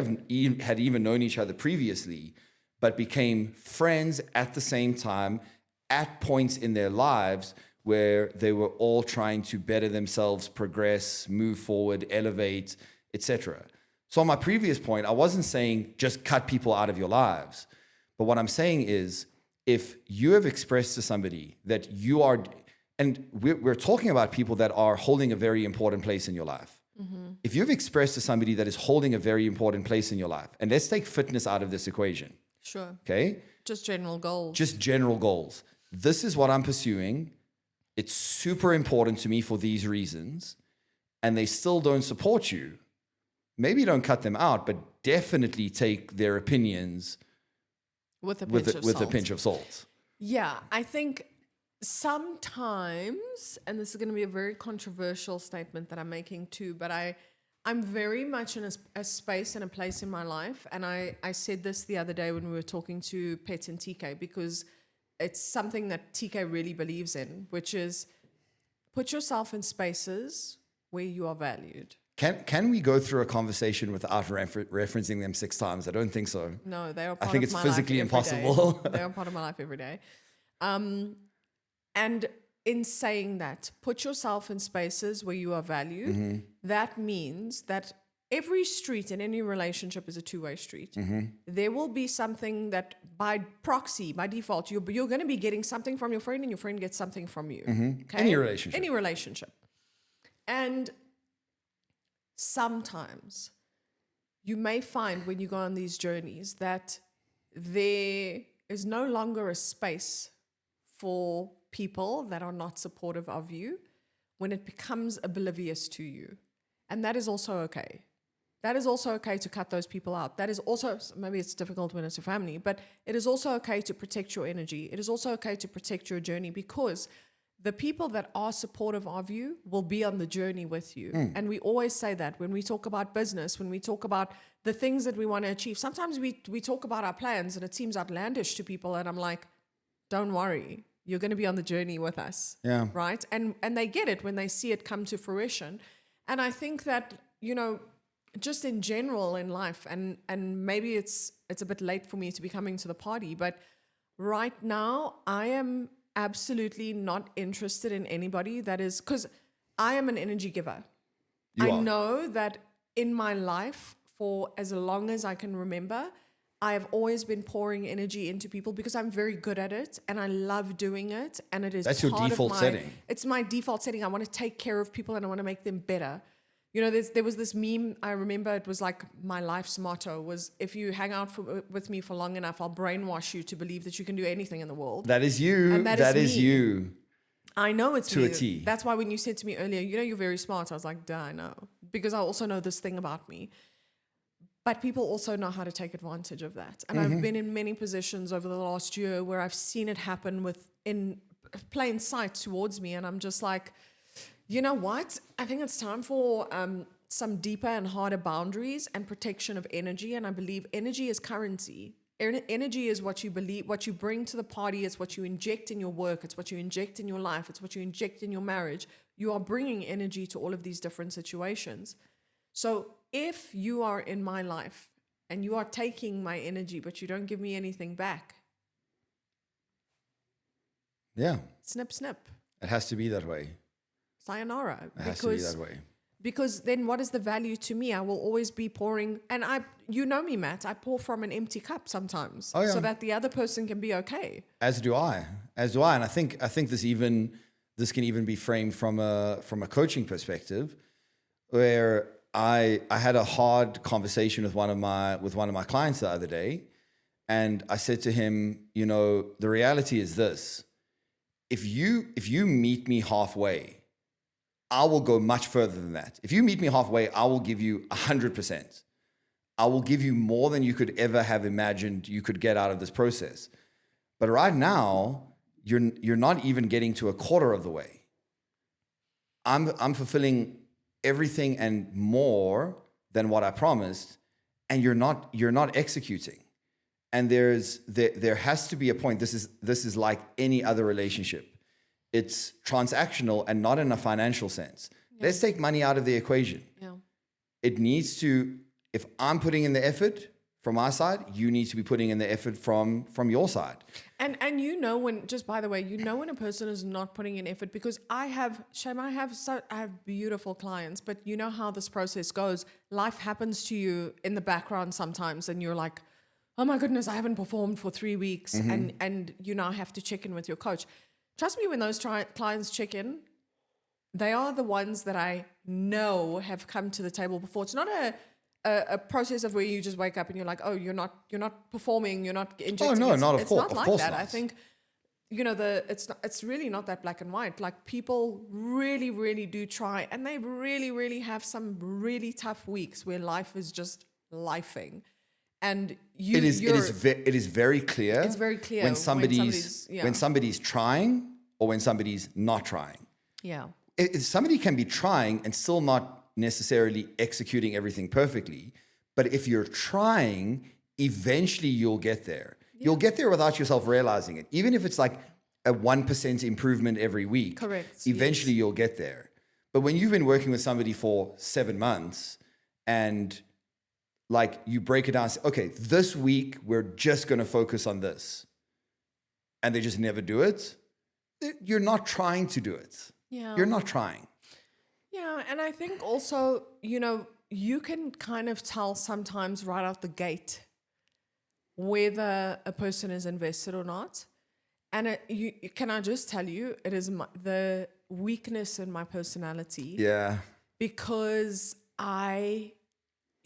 Speaker 1: had even known each other previously, but became friends at the same time at points in their lives where they were all trying to better themselves, progress, move forward, elevate, etc. So on my previous point, I wasn't saying just cut people out of your lives. But what I'm saying is, if you have expressed to somebody that you are, and we're talking about people that are holding a very important place in your life. Mm-hmm. If you've expressed to somebody that is holding a very important place in your life, and let's take fitness out of this equation.
Speaker 2: Sure.
Speaker 1: Okay?
Speaker 2: Just general goals.
Speaker 1: Just general goals. This is what I'm pursuing. It's super important to me for these reasons, and they still don't support you. Maybe don't cut them out, but definitely take their opinions
Speaker 2: with a
Speaker 1: pinch of salt.
Speaker 2: Yeah, I think sometimes, and this is going to be a very controversial statement that I'm making too, but I'm very much in a space and a place in my life, and I said this the other day when we were talking to Pet and TK, because it's something that TK really believes in, which is put yourself in spaces where you are valued.
Speaker 1: Can we go through a conversation without referencing them 6 times? I don't think so.
Speaker 2: No, they are part of my life.
Speaker 1: I think it's physically impossible.
Speaker 2: They are part of my life every day. And in saying that, put yourself in spaces where you are valued. Mm-hmm. That means that every street in any relationship is a two-way street. Mm-hmm. There will be something that by proxy, by default, you're going to be getting something from your friend, and your friend gets something from you.
Speaker 1: Mm-hmm.
Speaker 2: Okay?
Speaker 1: Any relationship.
Speaker 2: Any relationship. And sometimes you may find when you go on these journeys that there is no longer a space for people that are not supportive of you when it becomes oblivious to you. And that is also okay. That is also okay to cut those people out. That is also, maybe it's difficult when it's your family, but it is also okay to protect your energy. It is also okay to protect your journey, because the people that are supportive of you will be on the journey with you. And we always say that when we talk about business, when we talk about the things that we want to achieve. Sometimes we talk about our plans and it seems outlandish to people, and I'm like, don't worry, you're going to be on the journey with us.
Speaker 1: Yeah.
Speaker 2: Right? And they get it when they see it come to fruition. And I think that, just in general in life, and maybe it's a bit late for me to be coming to the party, but right now I am absolutely not interested in anybody that is, because I am an energy giver. I know that in my life, for as long as I can remember, I have always been pouring energy into people because I'm very good at it and I love doing it. And it is
Speaker 1: That's your
Speaker 2: part
Speaker 1: default
Speaker 2: of
Speaker 1: setting.
Speaker 2: It's my default setting. I want to take care of people and I want to make them better. You know, there was this meme, I remember it was like my life's motto was, if you hang out with me for long enough, I'll brainwash you to believe that you can do anything in the world.
Speaker 1: That is you.
Speaker 2: And that is me.
Speaker 1: You.
Speaker 2: I know it's
Speaker 1: to
Speaker 2: me.
Speaker 1: a T.
Speaker 2: That's why when you said to me earlier, you know, you're very smart, I was like, duh, I know. Because I also know this thing about me. But people also know how to take advantage of that. And I've been in many positions over the last year where I've seen it happen in plain sight towards me. And I'm just like, you know what? I think it's time for some deeper and harder boundaries and protection of energy. And I believe energy is currency. Energy is what you believe, what you bring to the party. It's what you inject in your work. It's what you inject in your life. It's what you inject in your marriage. You are bringing energy to all of these different situations. So if you are in my life and you are taking my energy, but you don't give me anything back,
Speaker 1: Yeah.
Speaker 2: snip, snip.
Speaker 1: It has to be that way.
Speaker 2: Sayonara.
Speaker 1: It has to be that way.
Speaker 2: Because then what is the value to me? I will always be pouring, and you know me, Matt, I pour from an empty cup sometimes,
Speaker 1: Oh, yeah.
Speaker 2: so that the other person can be okay.
Speaker 1: As do I. And I think this can even be framed from a coaching perspective, where I had a hard conversation with one of my clients the other day, and I said to him, you know, the reality is this: if you meet me halfway, I will go much further than that. If you meet me halfway, I will give you 100%. I will give you more than you could ever have imagined you could get out of this process. But right now, you're not even getting to a quarter of the way. I'm fulfilling everything and more than what I promised, and you're not executing. And there has to be a point. This is like any other relationship. It's transactional and not in a financial sense. Yeah. Let's take money out of the equation.
Speaker 2: Yeah.
Speaker 1: It needs to, if I'm putting in the effort from our side, you need to be putting in the effort from your side.
Speaker 2: And you know when, just by the way, you know when a person is not putting in effort, because I have beautiful clients, but you know how this process goes. Life happens to you in the background sometimes and you're like, oh my goodness, I haven't performed for 3 weeks, and you now have to check in with your coach. Trust me, when those clients check in, they are the ones that I know have come to the table before. It's not a process of where you just wake up and you're like, oh, you're not performing, you're not injecting.
Speaker 1: Oh no,
Speaker 2: it's not like that.
Speaker 1: Not.
Speaker 2: I think, you know, it's really not that black and white. Like, people really, really do try, and they really, really have some really tough weeks where life is just lifing. And it is
Speaker 1: very clear.
Speaker 2: It's very clear
Speaker 1: when somebody's trying or when somebody's not trying.
Speaker 2: Yeah.
Speaker 1: Somebody can be trying and still not necessarily executing everything perfectly. But if you're trying, eventually you'll get there. Yeah. You'll get there without yourself realizing it. Even if it's like a 1% improvement every week.
Speaker 2: Correct.
Speaker 1: Eventually you'll get there. But when you've been working with somebody for 7 months and like you break it down, say, okay, this week we're just going to focus on this, and they just never do it, you're not trying to do it.
Speaker 2: Yeah.
Speaker 1: You're not trying.
Speaker 2: Yeah, and I think also, you know, you can kind of tell sometimes right out the gate whether a person is invested or not. And can I just tell you, it is the weakness in my personality.
Speaker 1: Yeah.
Speaker 2: Because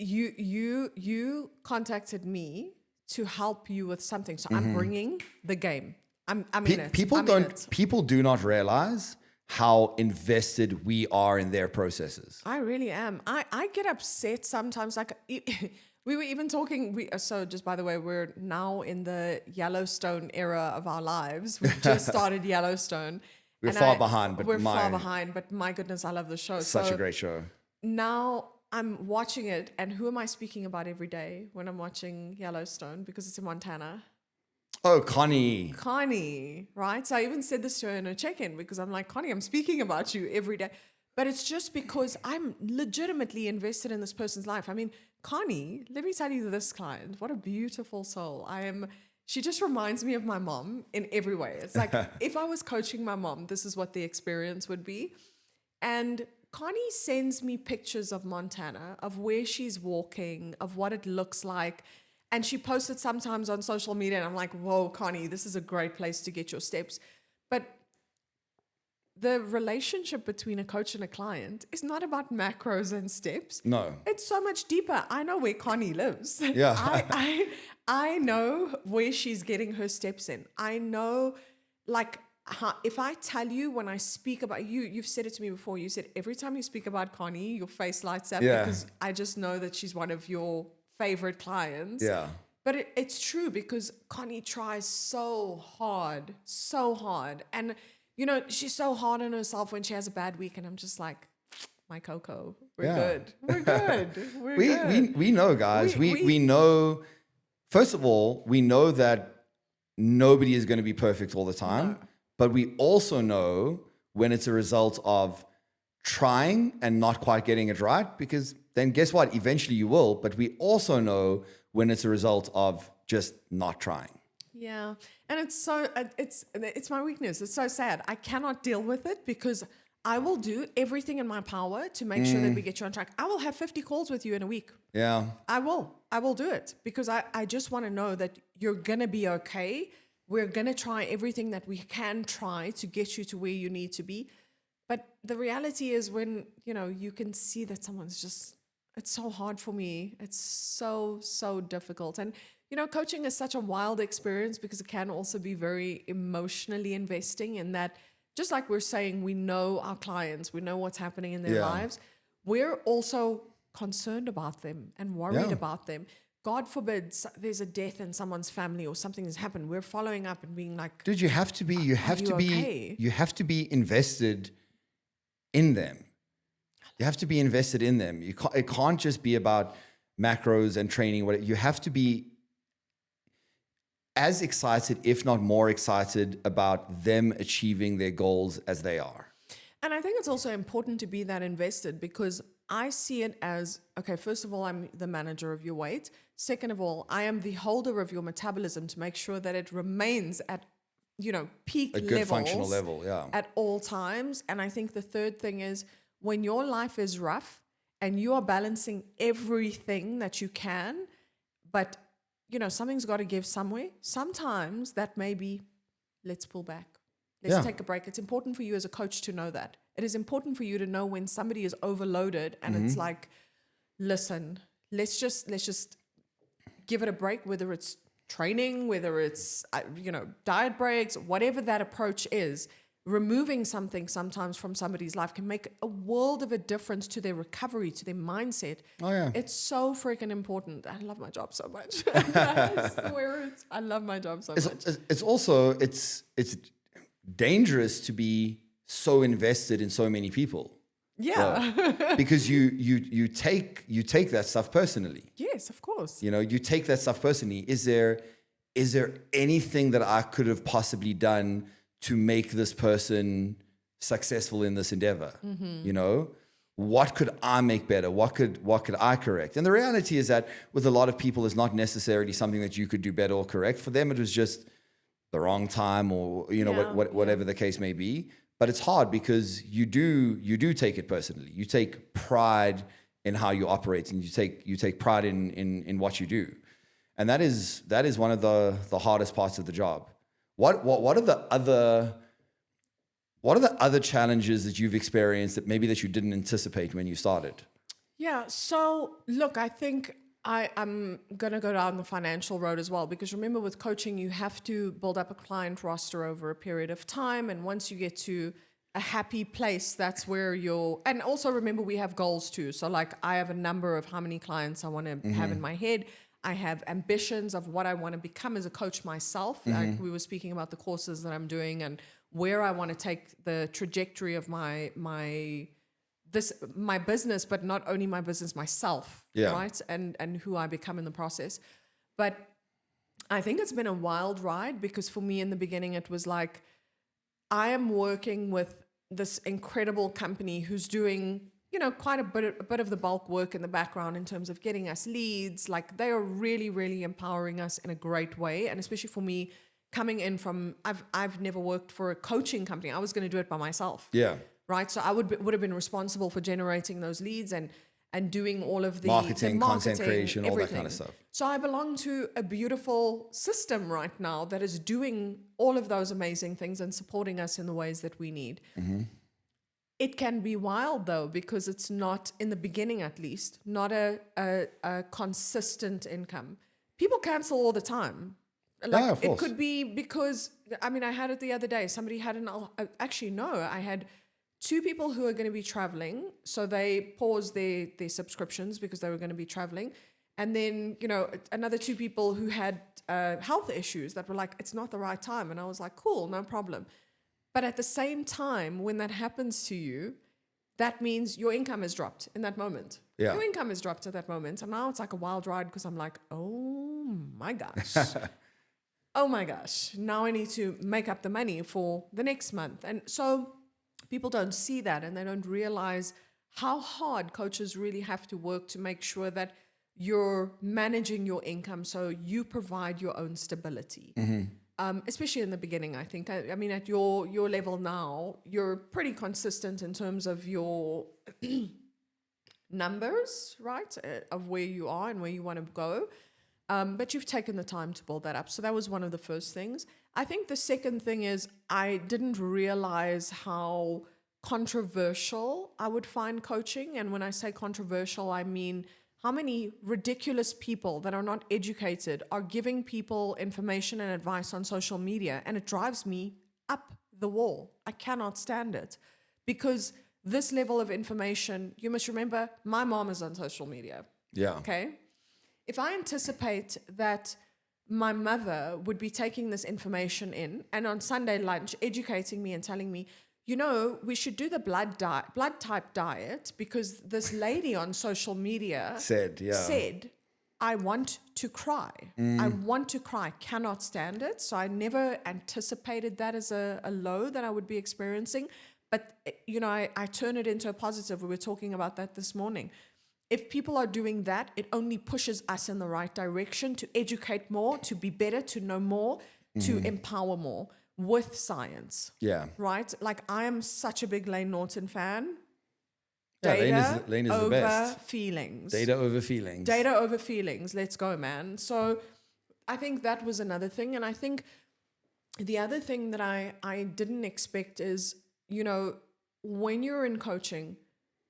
Speaker 2: you contacted me to help you with something, so I'm bringing the game. I'm in it.
Speaker 1: People do not realize how invested we are in their processes.
Speaker 2: I really am. I get upset sometimes. Like, we were even talking. So just by the way, we're now in the Yellowstone era of our lives. We've just started Yellowstone.
Speaker 1: We're far behind,
Speaker 2: but my goodness, I love the show.
Speaker 1: Such a great show.
Speaker 2: Now I'm watching it, and who am I speaking about every day when I'm watching Yellowstone? Because it's in Montana.
Speaker 1: Oh, Connie,
Speaker 2: right? So I even said this to her in a check-in, because I'm like, Connie, I'm speaking about you every day. But it's just because I'm legitimately invested in this person's life. I mean, Connie, let me tell you, this client, what a beautiful soul. She just reminds me of my mom in every way. It's like, if I was coaching my mom, this is what the experience would be. And Connie sends me pictures of Montana, of where she's walking, of what it looks like. And she posts it sometimes on social media. And I'm like, whoa, Connie, this is a great place to get your steps. But the relationship between a coach and a client is not about macros and steps.
Speaker 1: No.
Speaker 2: It's so much deeper. I know where Connie lives.
Speaker 1: Yeah.
Speaker 2: I know where she's getting her steps in. I know, like, if I tell you when I speak about you, you've said it to me before. You said every time you speak about Connie, your face lights up because I just know that she's one of your favorite clients.
Speaker 1: Yeah.
Speaker 2: But it's true because Connie tries so hard. And, you know, she's so hard on herself when she has a bad week. And I'm just like, my Coco, we're good. We're good. We're good.
Speaker 1: We know, guys. We know, first of all, we know that nobody is going to be perfect all the time. No. But we also know when it's a result of trying and not quite getting it right, because then guess what? Eventually you will. But we also know when it's a result of just not trying.
Speaker 2: Yeah. And it's my weakness. It's so sad. I cannot deal with it because I will do everything in my power to make sure that we get you on track. I will have 50 calls with you in a week.
Speaker 1: Yeah.
Speaker 2: I will do it because I just want to know that you're going to be okay. We're going to try everything that we can try to get you to where you need to be. But the reality is when, you know, you can see that someone's just, it's so hard for me. It's so, so difficult. And, you know, coaching is such a wild experience because it can also be very emotionally investing in that, just like we're saying, we know our clients, we know what's happening in their lives. We're also concerned about them and worried about them. God forbid there's a death in someone's family or something has happened. We're following up and being like,
Speaker 1: dude, you have to be invested in them. You have to be invested in them. It can't just be about macros and training. You have to be as excited, if not more excited, about them achieving their goals as they are.
Speaker 2: And I think it's also important to be that invested because I see it as, okay, first of all, I'm the manager of your weight. Second of all, I am the holder of your metabolism to make sure that it remains at, you know, peak levels. A good functional level, at all times. And I think the third thing is when your life is rough and you are balancing everything that you can, but, you know, something's got to give somewhere. Sometimes that may be, let's pull back. Let's take a break. It's important for you as a coach to know that. It is important for you to know when somebody is overloaded and it's like, listen, let's just give it a break, whether it's training, whether it's, you know, diet breaks, whatever that approach is. Removing something sometimes from somebody's life can make a world of a difference to their recovery, to their mindset.
Speaker 1: Oh, yeah.
Speaker 2: It's so freaking important. I love my job so much. I love my job so much.
Speaker 1: It's also, it's dangerous to be so invested in so many people.
Speaker 2: Yeah.
Speaker 1: So, because you take that stuff personally.
Speaker 2: Yes, of course.
Speaker 1: You know, you take that stuff personally. Is there anything that I could have possibly done to make this person successful in this endeavor? You know, what could I make better? What could I correct? And the reality is that with a lot of people, it's not necessarily something that you could do better or correct. For them, it was just the wrong time or, you know, whatever the case may be. But it's hard because you do take it personally. You take pride in how you operate, and you take pride in what you do. And that is one of the hardest parts of the job. What are the other challenges that you've experienced that you didn't anticipate when you started?
Speaker 2: Yeah, so look, I think I'm going to go down the financial road as well, because remember with coaching, you have to build up a client roster over a period of time. And once you get to a happy place, that's where and also remember we have goals too. So like I have a number of how many clients I want to have in my head. I have ambitions of what I want to become as a coach myself. Like we were speaking about the courses that I'm doing and where I want to take the trajectory of my business, but not only my business, myself, right? And who I become in the process. But I think it's been a wild ride because for me in the beginning, it was like, I am working with this incredible company who's doing, you know, quite a bit of the bulk work in the background in terms of getting us leads. Like they are really, really empowering us in a great way. And especially for me, coming in from, I've never worked for a coaching company. I was going to do it by myself.
Speaker 1: Yeah.
Speaker 2: right? So I would have been responsible for generating those leads and doing all of the
Speaker 1: Marketing,
Speaker 2: the
Speaker 1: content creation, all that
Speaker 2: everything.
Speaker 1: kind of stuff.
Speaker 2: So I belong to a beautiful system right now that is doing all of those amazing things and supporting us in the ways that we need. It can be wild though, because it's not, in the beginning at least, not a consistent income. People cancel all the time. Like,
Speaker 1: Yeah, of
Speaker 2: it
Speaker 1: course.
Speaker 2: could be because, I mean, I had it the other day. Somebody had actually, no, I had 2 people who are going to be traveling. So they paused their subscriptions because they were going to be traveling. And then, another 2 people who had health issues that were like, it's not the right time. And I was like, cool, no problem. But at the same time, when that happens to you, that means your income has dropped in that moment.
Speaker 1: Yeah.
Speaker 2: Your income has dropped at that moment. And now it's like a wild ride because I'm like, oh my gosh. Oh my gosh. Now I need to make up the money for the next month. And so people don't see that and they don't realize how hard coaches really have to work to make sure that you're managing your income so you provide your own stability. Especially in the beginning, I think. I mean, at your level now, you're pretty consistent in terms of your numbers, right? Of where you are and where you want to go. But you've taken the time to build that up. So that was one of the first things. I think the second thing is I didn't realize how controversial I would find coaching. And when I say controversial, I mean how many ridiculous people that are not educated are giving people information and advice on social media, and it drives me up the wall. I cannot stand it because this level of information, you must remember, my mom is on social media.
Speaker 1: Yeah.
Speaker 2: Okay. If I anticipate that my mother would be taking this information in and on Sunday lunch educating me and telling me, we should do the blood type diet because this lady on social media said, I want to cry. I want to cry. Cannot stand it. So I never anticipated that as a low that I would be experiencing. But, I turn it into a positive. We were talking about that this morning. If people are doing that, it only pushes us in the right direction to educate more, to be better, to know more, to empower more. With science.
Speaker 1: Yeah.
Speaker 2: Right? Like, I am such a big Lane Norton fan.
Speaker 1: Yeah, Lane is the best.
Speaker 2: Over feelings.
Speaker 1: Data over feelings.
Speaker 2: Data over feelings. Let's go, man. So I think that was another thing. And I think the other thing that I didn't expect is, when you're in coaching,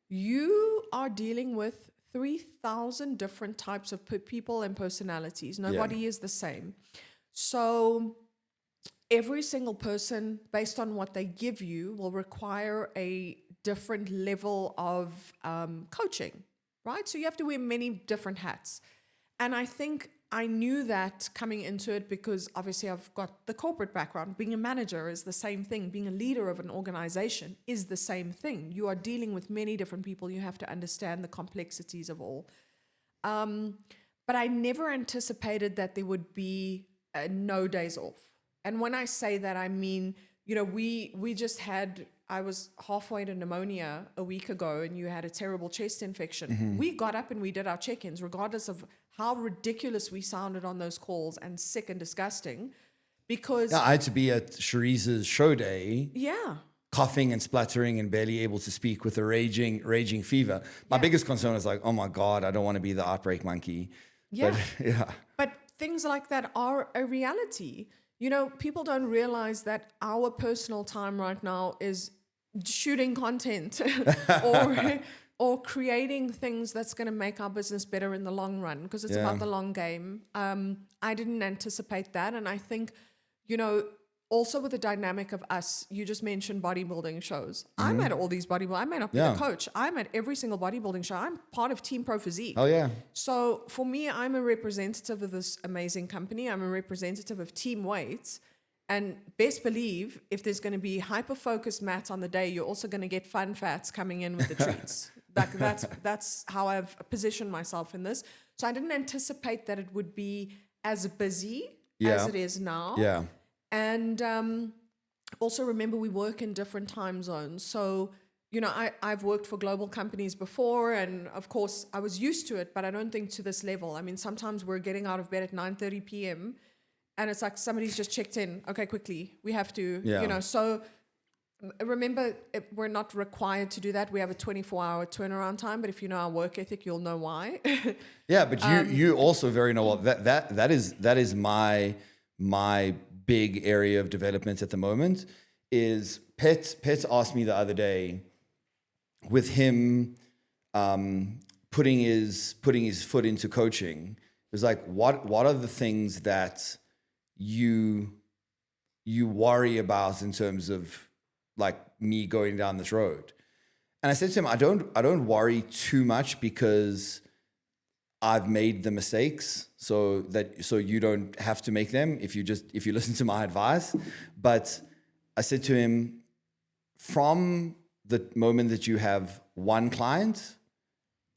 Speaker 2: you are dealing with 3,000 different types of people and personalities. Nobody is the same. So every single person, based on what they give you, will require a different level of coaching, right? So you have to wear many different hats. And I think I knew that coming into it because obviously I've got the corporate background. Being a manager is the same thing. Being a leader of an organization is the same thing. You are dealing with many different people. You have to understand the complexities of all. But I never anticipated that there would be no days off. And when I say that, I mean, we just had, I was halfway to pneumonia a week ago and you had a terrible chest infection. We got up and we did our check-ins, regardless of how ridiculous we sounded on those calls and sick and disgusting, because...
Speaker 1: Yeah, I had to be at Sharice's show day.
Speaker 2: Yeah.
Speaker 1: Coughing and spluttering and barely able to speak with a raging fever. My biggest concern was like, oh my God, I don't want to be the outbreak monkey.
Speaker 2: Yeah.
Speaker 1: But,
Speaker 2: But things like that are a reality. People don't realize that our personal time right now is shooting content or creating things that's going to make our business better in the long run, because it's about the long game. I didn't anticipate that. And I think, also with the dynamic of us, you just mentioned bodybuilding shows. I'm at all these bodybuilding. I may not be the coach. I'm at every single bodybuilding show. I'm part of Team Pro Physique.
Speaker 1: Oh, yeah.
Speaker 2: So for me, I'm a representative of this amazing company. I'm a representative of Team Weights. And best believe, if there's going to be hyper-focused mats on the day, you're also going to get fun fats coming in with the treats. That's how I've positioned myself in this. So I didn't anticipate that it would be as busy as it is now.
Speaker 1: Yeah.
Speaker 2: And also remember, we work in different time zones. So, I've worked for global companies before, and of course I was used to it, but I don't think to this level. I mean, sometimes we're getting out of bed at 9:30 p.m. and it's like somebody's just checked in. Okay, quickly, we have to, so Remember, we're not required to do that. We have a 24-hour turnaround time, but if you know our work ethic, you'll know why.
Speaker 1: Yeah, but you also very know well that is my big area of development at the moment. Is Pets asked me the other day, with him putting his foot into coaching, it was like, what are the things that you worry about in terms of like me going down this road? And I said to him, I don't worry too much, because I've made the mistakes so you don't have to make them if you listen to my advice. But I said to him, from the moment that you have one client,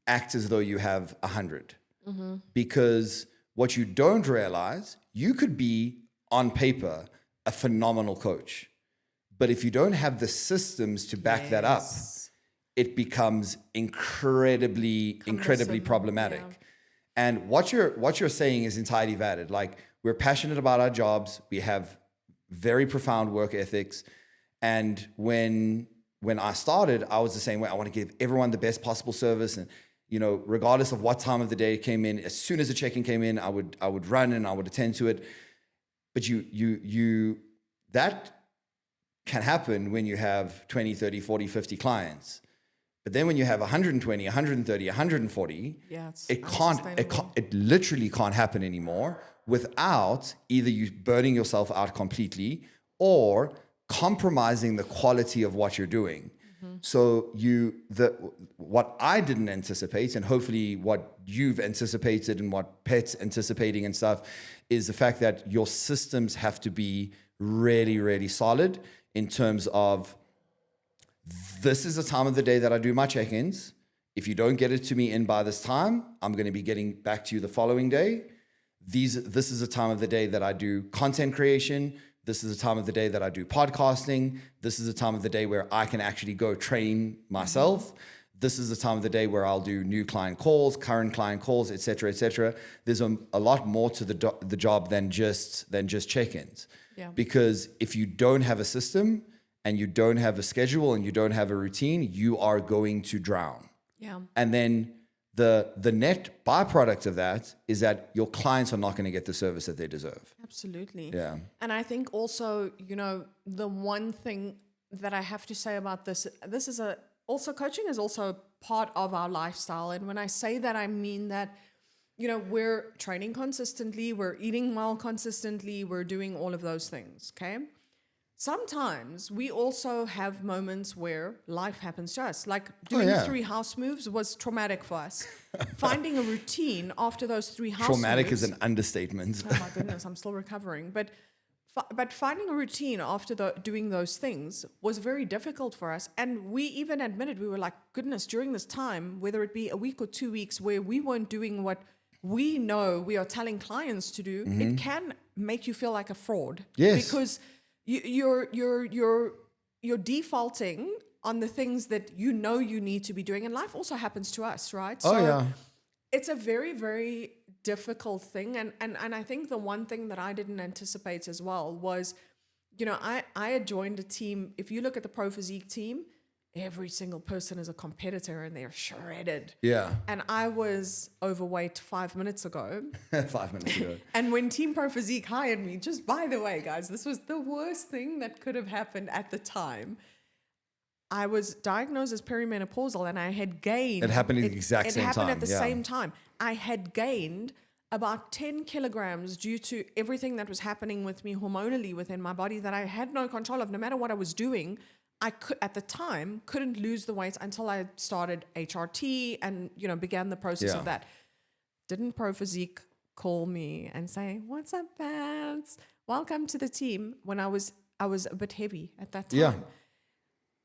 Speaker 1: act as though you have 100. Mm-hmm. Because what you don't realize, you could be on paper a phenomenal coach, but if you don't have the systems to back that up, it becomes incredibly problematic. Yeah. And what you're saying is entirely valid. Like, we're passionate about our jobs. We have very profound work ethics. And when I started, I was the same way. I want to give everyone the best possible service. And, regardless of what time of the day it came in, as soon as the check-in came in, I would run and I would attend to it. But that can happen when you have 20, 30, 40, 50 clients. But then when you have 120, 130, 140, it literally can't happen anymore without either you burning yourself out completely or compromising the quality of what you're doing. Mm-hmm. So what I didn't anticipate, and hopefully what you've anticipated and what Pet's anticipating and stuff, is the fact that your systems have to be really, really solid in terms of, this is the time of the day that I do my check-ins. If you don't get it to me in by this time, I'm going to be getting back to you the following day. This is the time of the day that I do content creation. This is the time of the day that I do podcasting. This is the time of the day where I can actually go train myself. This is the time of the day where I'll do new client calls, current client calls, et cetera, et cetera. There's a lot more to the job than just check-ins. Yeah. Because if you don't have a system and you don't have a schedule and you don't have a routine, you are going to drown. Yeah. And then the net byproduct of that is that your clients are not going to get the service that they deserve.
Speaker 2: Absolutely.
Speaker 1: Yeah.
Speaker 2: And I think also, the one thing that I have to say about this is also coaching is also part of our lifestyle. And when I say that, I mean that, we're training consistently, we're eating well consistently, we're doing all of those things. Okay. Sometimes we also have moments where life happens to us. Like doing 3 house moves was traumatic for us. Finding a routine after those 3 house
Speaker 1: traumatic
Speaker 2: moves.
Speaker 1: Traumatic is an understatement.
Speaker 2: Oh my goodness, I'm still recovering. But finding a routine after doing those things was very difficult for us. And we even admitted, we were like, goodness, during this time, whether it be a week or 2 weeks where we weren't doing what we know we are telling clients to do, it can make you feel like a fraud.
Speaker 1: Yes.
Speaker 2: Because you're defaulting on the things that you need to be doing, and life also happens to us, right? So it's a very, very difficult thing, and I think the one thing that I didn't anticipate as well was, I had joined a team. If you look at the Pro Physique team, every single person is a competitor and they're shredded.
Speaker 1: Yeah.
Speaker 2: And I was overweight 5 minutes ago.
Speaker 1: 5 minutes ago.
Speaker 2: And when Team Pro Physique hired me, just by the way, guys, this was the worst thing that could have happened at the time. I was diagnosed as perimenopausal and I had gained...
Speaker 1: It happened at the exact same time.
Speaker 2: It happened at the same time. I had gained about 10 kilograms due to everything that was happening with me hormonally within my body that I had no control of. No matter what I was doing, I could, at the time, couldn't lose the weight until I started HRT and, began the process of that. Didn't Pro Physique call me and say, "What's up, Pats? Welcome to the team," when I was a bit heavy at that time. Yeah.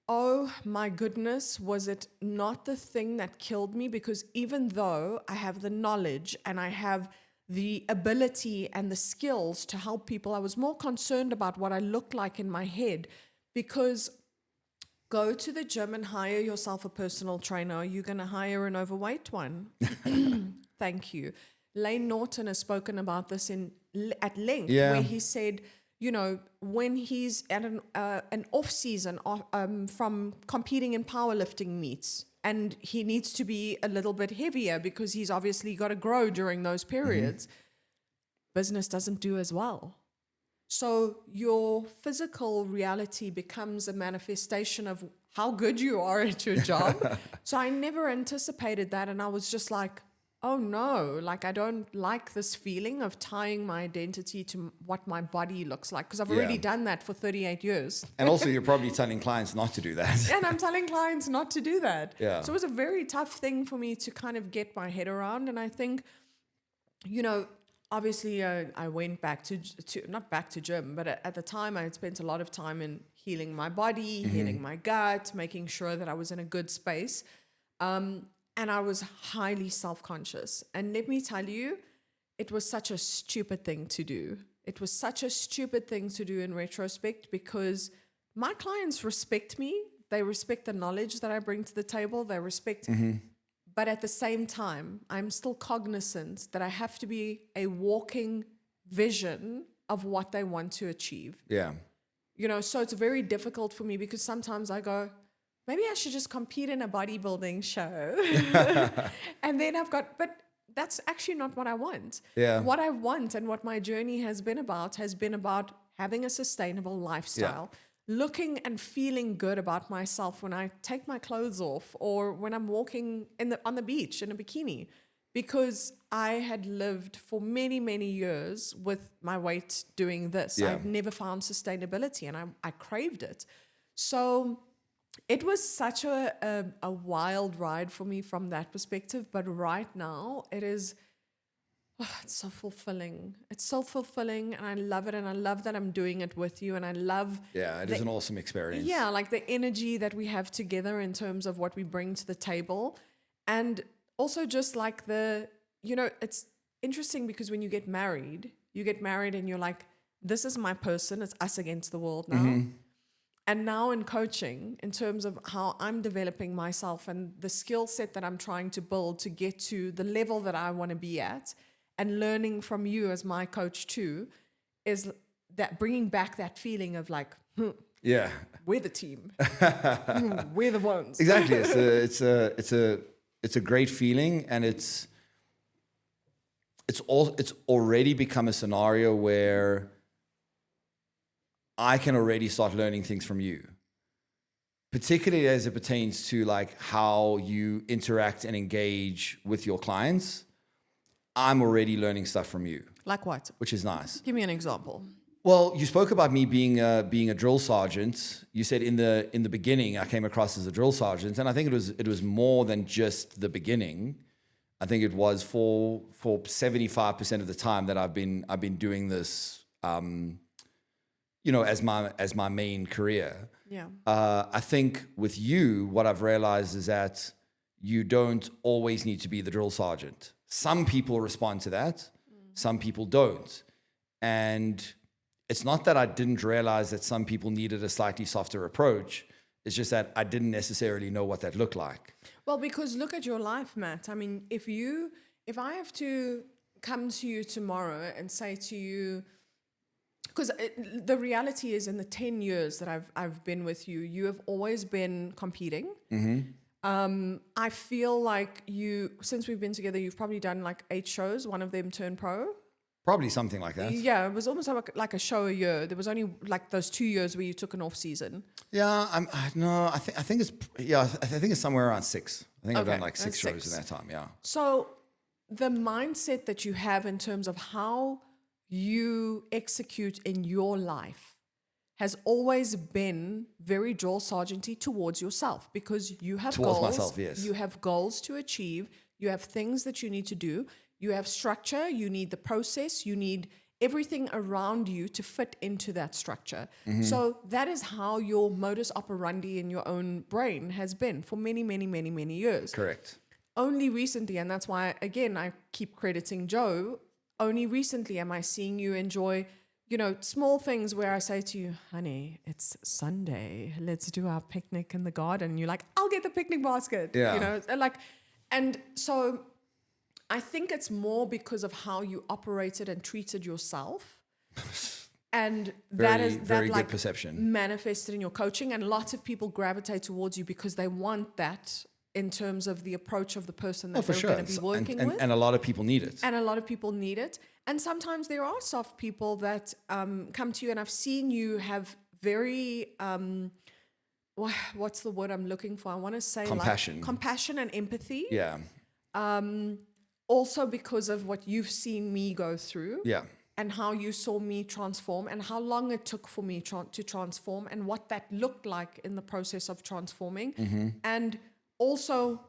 Speaker 2: Oh my goodness, was it not the thing that killed me? Because even though I have the knowledge and I have the ability and the skills to help people, I was more concerned about what I looked like in my head. Because go to the gym and hire yourself a personal trainer. Are you going to hire an overweight one? Thank you. Lane Norton has spoken about this at length, where he said, when he's at an off season from competing in powerlifting meets, and he needs to be a little bit heavier because he's obviously got to grow during those periods, business doesn't do as well. So your physical reality becomes a manifestation of how good you are at your job. So I never anticipated that. And I was just like, oh no, like I don't like this feeling of tying my identity to what my body looks like, because I've already done that for 38 years.
Speaker 1: And also you're probably telling clients not to do that.
Speaker 2: And I'm telling clients not to do that.
Speaker 1: Yeah.
Speaker 2: So it was a very tough thing for me to kind of get my head around. And I think, obviously I went back to not back to gym, but at the time I had spent a lot of time in healing my body, healing my gut, making sure that I was in a good space. And I was highly self-conscious. And let me tell you, it was such a stupid thing to do. It was such a stupid thing to do in retrospect, because my clients respect me. They respect the knowledge that I bring to the table. They respect, but at the same time, I'm still cognizant that I have to be a walking vision of what they want to achieve.
Speaker 1: Yeah.
Speaker 2: So it's very difficult for me, because sometimes I go, maybe I should just compete in a bodybuilding show. And then but that's actually not what I want.
Speaker 1: Yeah.
Speaker 2: What I want and what my journey has been about having a sustainable lifestyle, looking and feeling good about myself when I take my clothes off, or when I'm walking on the beach in a bikini, because I had lived for many, many years with my weight doing this.
Speaker 1: Yeah.
Speaker 2: I've never found sustainability, and I craved it. So it was such a wild ride for me from that perspective. But right now it is, it's so fulfilling. It's so fulfilling, and I love it. And I love that I'm doing it with you. And I love...
Speaker 1: Yeah, it is an awesome experience.
Speaker 2: Yeah, like the energy that we have together in terms of what we bring to the table. And also just like it's interesting, because when you get married and you're like, this is my person, it's us against the world now. And now in coaching, in terms of how I'm developing myself and the skill set that I'm trying to build to get to the level that I want to be at, and learning from you as my coach too, is that bringing back that feeling of like, we're the team, we're the ones.
Speaker 1: Exactly. It's a great feeling, and it's already become a scenario where I can already start learning things from you, particularly as it pertains to like how you interact and engage with your clients. I'm already learning stuff from you.
Speaker 2: Like what?
Speaker 1: Which is nice.
Speaker 2: Give me an example.
Speaker 1: Well, you spoke about me being a drill sergeant. You said in the beginning I came across as a drill sergeant, and I think it was more than just the beginning. I think it was for 75% of the time that I've been doing this. As my main career.
Speaker 2: Yeah.
Speaker 1: I think with you, what I've realized is that you don't always need to be the drill sergeant. Some people respond to that, some people don't. And it's not that I didn't realize that some people needed a slightly softer approach. It's just that I didn't necessarily know what that looked like.
Speaker 2: Well, because look at your life, Matt. I mean, if I have to come to you tomorrow and say to you, because the reality is, in the 10 years that I've been with you, you have always been competing. I feel like since we've been together, you've probably done like 8 shows, one of them turned pro.
Speaker 1: Probably something like that.
Speaker 2: Yeah, it was almost like a show a year. There was only like those 2 years where you took an off season.
Speaker 1: Yeah, I think it's somewhere around 6. I think I've done like 6 shows in that time. Yeah.
Speaker 2: So the mindset that you have in terms of how you execute in your life has always been very drill sergeant-y towards yourself, because you have
Speaker 1: towards
Speaker 2: goals.
Speaker 1: Myself, yes.
Speaker 2: You have goals to achieve. You have things that you need to do. You have structure. You need the process. You need everything around you to fit into that structure. So that is how your modus operandi in your own brain has been for many, many, many, many years.
Speaker 1: Correct.
Speaker 2: Only recently, and that's why, again, I keep crediting Joe, only recently am I seeing you enjoy, small things where I say to you, honey, it's Sunday, let's do our picnic in the garden. And you're like, I'll get the picnic basket.
Speaker 1: Yeah.
Speaker 2: And so I think it's more because of how you operated and treated yourself And
Speaker 1: Very
Speaker 2: that
Speaker 1: good
Speaker 2: like
Speaker 1: perception.
Speaker 2: manifested in your coaching, and lots of people gravitate towards you because they want that in terms of the approach of the person that
Speaker 1: For
Speaker 2: they're
Speaker 1: sure.
Speaker 2: going to be working with.
Speaker 1: And a lot of people need it.
Speaker 2: And a lot of people need it. And sometimes there are soft people that come to you, and I've seen you have very, what's the word I'm looking for? I want to say
Speaker 1: Compassion.
Speaker 2: like compassion and empathy.
Speaker 1: Yeah.
Speaker 2: Also because of what you've seen me go through.
Speaker 1: Yeah.
Speaker 2: And how you saw me transform, and how long it took for me to transform, and what that looked like in the process of transforming. And also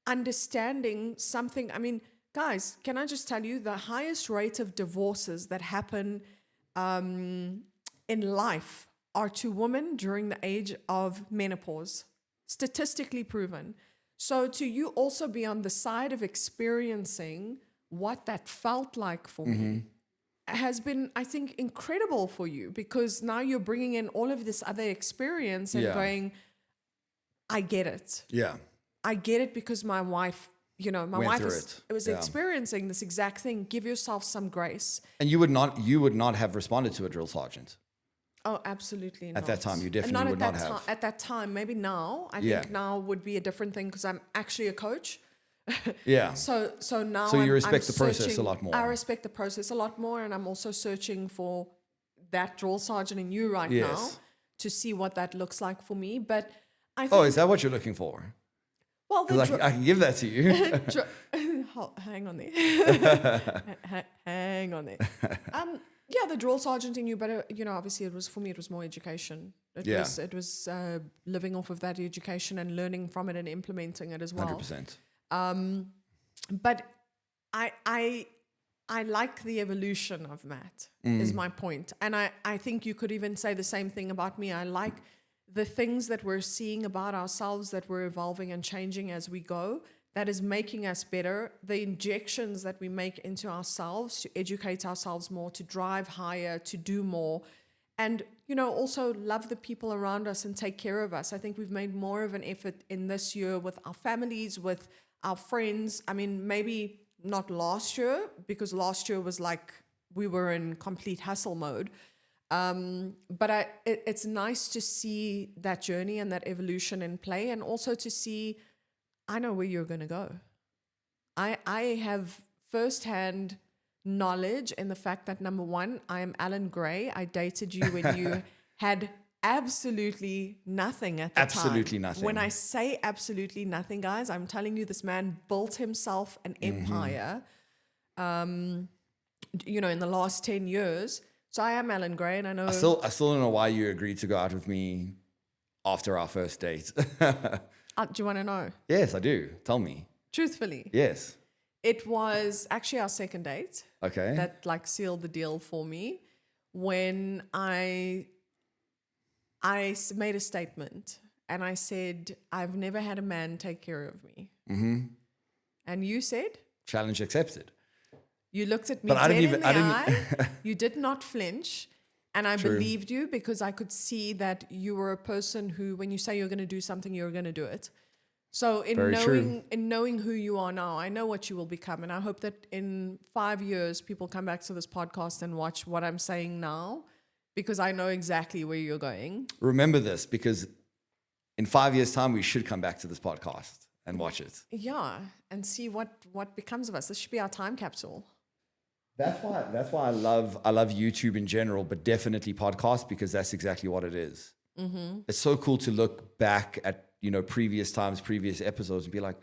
Speaker 2: understanding something. I mean, guys, can I just tell you, the highest rate of divorces that happen in life are to women during the age of menopause, statistically proven. So to you also be on the side of experiencing what that felt like for me has been, I think, incredible for you, because now you're bringing in all of this other experience and going, I get it.
Speaker 1: Yeah.
Speaker 2: I get it because my wife, my
Speaker 1: Went
Speaker 2: wife
Speaker 1: through
Speaker 2: was experiencing this exact thing. Give yourself some grace.
Speaker 1: And you would not have responded to a drill sergeant.
Speaker 2: Oh, absolutely not.
Speaker 1: At that time, you definitely would not have.
Speaker 2: At that time, maybe now. I think now would be a different thing because I'm actually a coach.
Speaker 1: Yeah.
Speaker 2: So now
Speaker 1: So you respect
Speaker 2: I'm
Speaker 1: the process
Speaker 2: searching-
Speaker 1: a lot more.
Speaker 2: I respect the process a lot more, and I'm also searching for that drill sergeant in you right
Speaker 1: Yes.
Speaker 2: now to see what that looks like for me. But I think,
Speaker 1: Oh, is that what you're looking for?
Speaker 2: well, the
Speaker 1: Because I can give that to you.
Speaker 2: hang on there. Hang on there. Yeah, the drill sergeant in you, but obviously it was, for me, it was more education. It was living off of that education and learning from it and implementing it as well.
Speaker 1: 100%.
Speaker 2: But I like the evolution of Matt, is my point. And I think you could even say the same thing about me. I like the things that we're seeing about ourselves, that we're evolving and changing as we go, that is making us better. The injections that we make into ourselves to educate ourselves more, to drive higher, to do more. And, also love the people around us and take care of us. I think we've made more of an effort in this year with our families, with our friends. I mean, maybe not last year, because last year was like we were in complete hustle mode. But it's nice to see that journey and that evolution in play, and also to see, I know where you're going to go. I have firsthand knowledge in the fact that, number one, I am Alan Gray. I dated you when you had absolutely nothing at the time.
Speaker 1: Absolutely nothing.
Speaker 2: When I say absolutely nothing, guys, I'm telling you, this man built himself an empire, in the last 10 years. So I am Alan Gray, and I know...
Speaker 1: I still don't know why you agreed to go out with me after our first date.
Speaker 2: Do you want to know?
Speaker 1: Yes, I do. Tell me.
Speaker 2: Truthfully.
Speaker 1: Yes.
Speaker 2: It was actually our second date.
Speaker 1: Okay.
Speaker 2: That sealed the deal for me, when I made a statement and I said, I've never had a man take care of me. Mm-hmm. And you said?
Speaker 1: Challenge accepted.
Speaker 2: You looked at me
Speaker 1: But
Speaker 2: dead in the eye. You did not flinch. And I believed you, because I could see that you were a person who, when you say you're going to do something, you're going to do it. So in knowing who you are now, I know what you will become. And I hope that in 5 years, people come back to this podcast and watch what I'm saying now, because I know exactly where you're going.
Speaker 1: Remember this, because in 5 years' time, we should come back to this podcast and watch it.
Speaker 2: Yeah, and see what becomes of us. This should be our time capsule.
Speaker 1: That's why I love YouTube in general, but definitely podcasts, because that's exactly what it is. Mm-hmm. It's so cool to look back at previous times, previous episodes, and be like,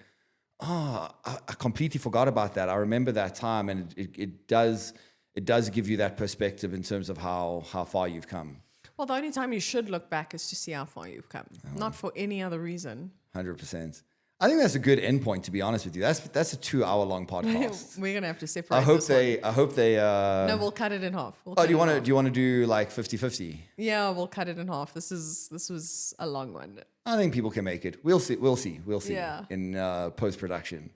Speaker 1: I completely forgot about that. I remember that time, and it does give you that perspective in terms of how far you've come.
Speaker 2: Well, the only time you should look back is to see how far you've come, not for any other reason.
Speaker 1: 100%. I think that's a good endpoint, to be honest with you. That's a 2-hour-long podcast.
Speaker 2: We're gonna have to separate.
Speaker 1: I hope they.
Speaker 2: No, we'll cut it in half.
Speaker 1: Do you want to do like 50-50?
Speaker 2: Yeah, we'll cut it in half. This was a long one.
Speaker 1: I think people can make it. We'll see.
Speaker 2: Yeah.
Speaker 1: In post-production.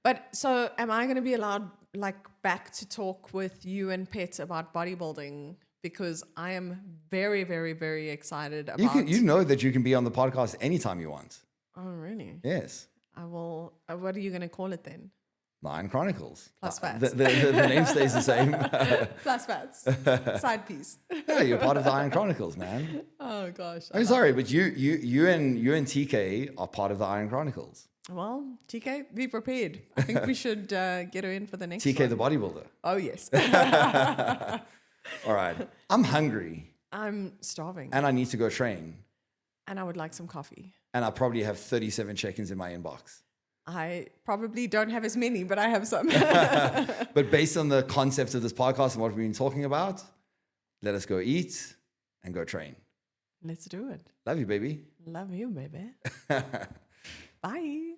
Speaker 2: But so, am I going to be allowed back to talk with you and Pet about bodybuilding? Because I am very, very, very excited about.
Speaker 1: You know that you can be on the podcast anytime you want.
Speaker 2: Oh, really?
Speaker 1: Yes.
Speaker 2: I will. What are you going to call it then?
Speaker 1: The Iron Chronicles.
Speaker 2: Plus FATS.
Speaker 1: The name stays the same.
Speaker 2: Plus FATS. Side piece.
Speaker 1: Yeah, you're part of the Iron Chronicles, man.
Speaker 2: Oh gosh.
Speaker 1: I'm sorry, but you and TK are part of the Iron Chronicles.
Speaker 2: Well, TK, be prepared. I think we should get her in for the next
Speaker 1: TK
Speaker 2: one.
Speaker 1: the bodybuilder.
Speaker 2: Oh, yes.
Speaker 1: All right. I'm hungry.
Speaker 2: I'm starving.
Speaker 1: And I need to go train.
Speaker 2: And I would like some coffee.
Speaker 1: And I probably have 37 check-ins in my inbox.
Speaker 2: I probably don't have as many, but I have some.
Speaker 1: But based on the concepts of this podcast and what we've been talking about, let us go eat and go train.
Speaker 2: Let's do it.
Speaker 1: Love you, baby.
Speaker 2: Love you, baby. Bye.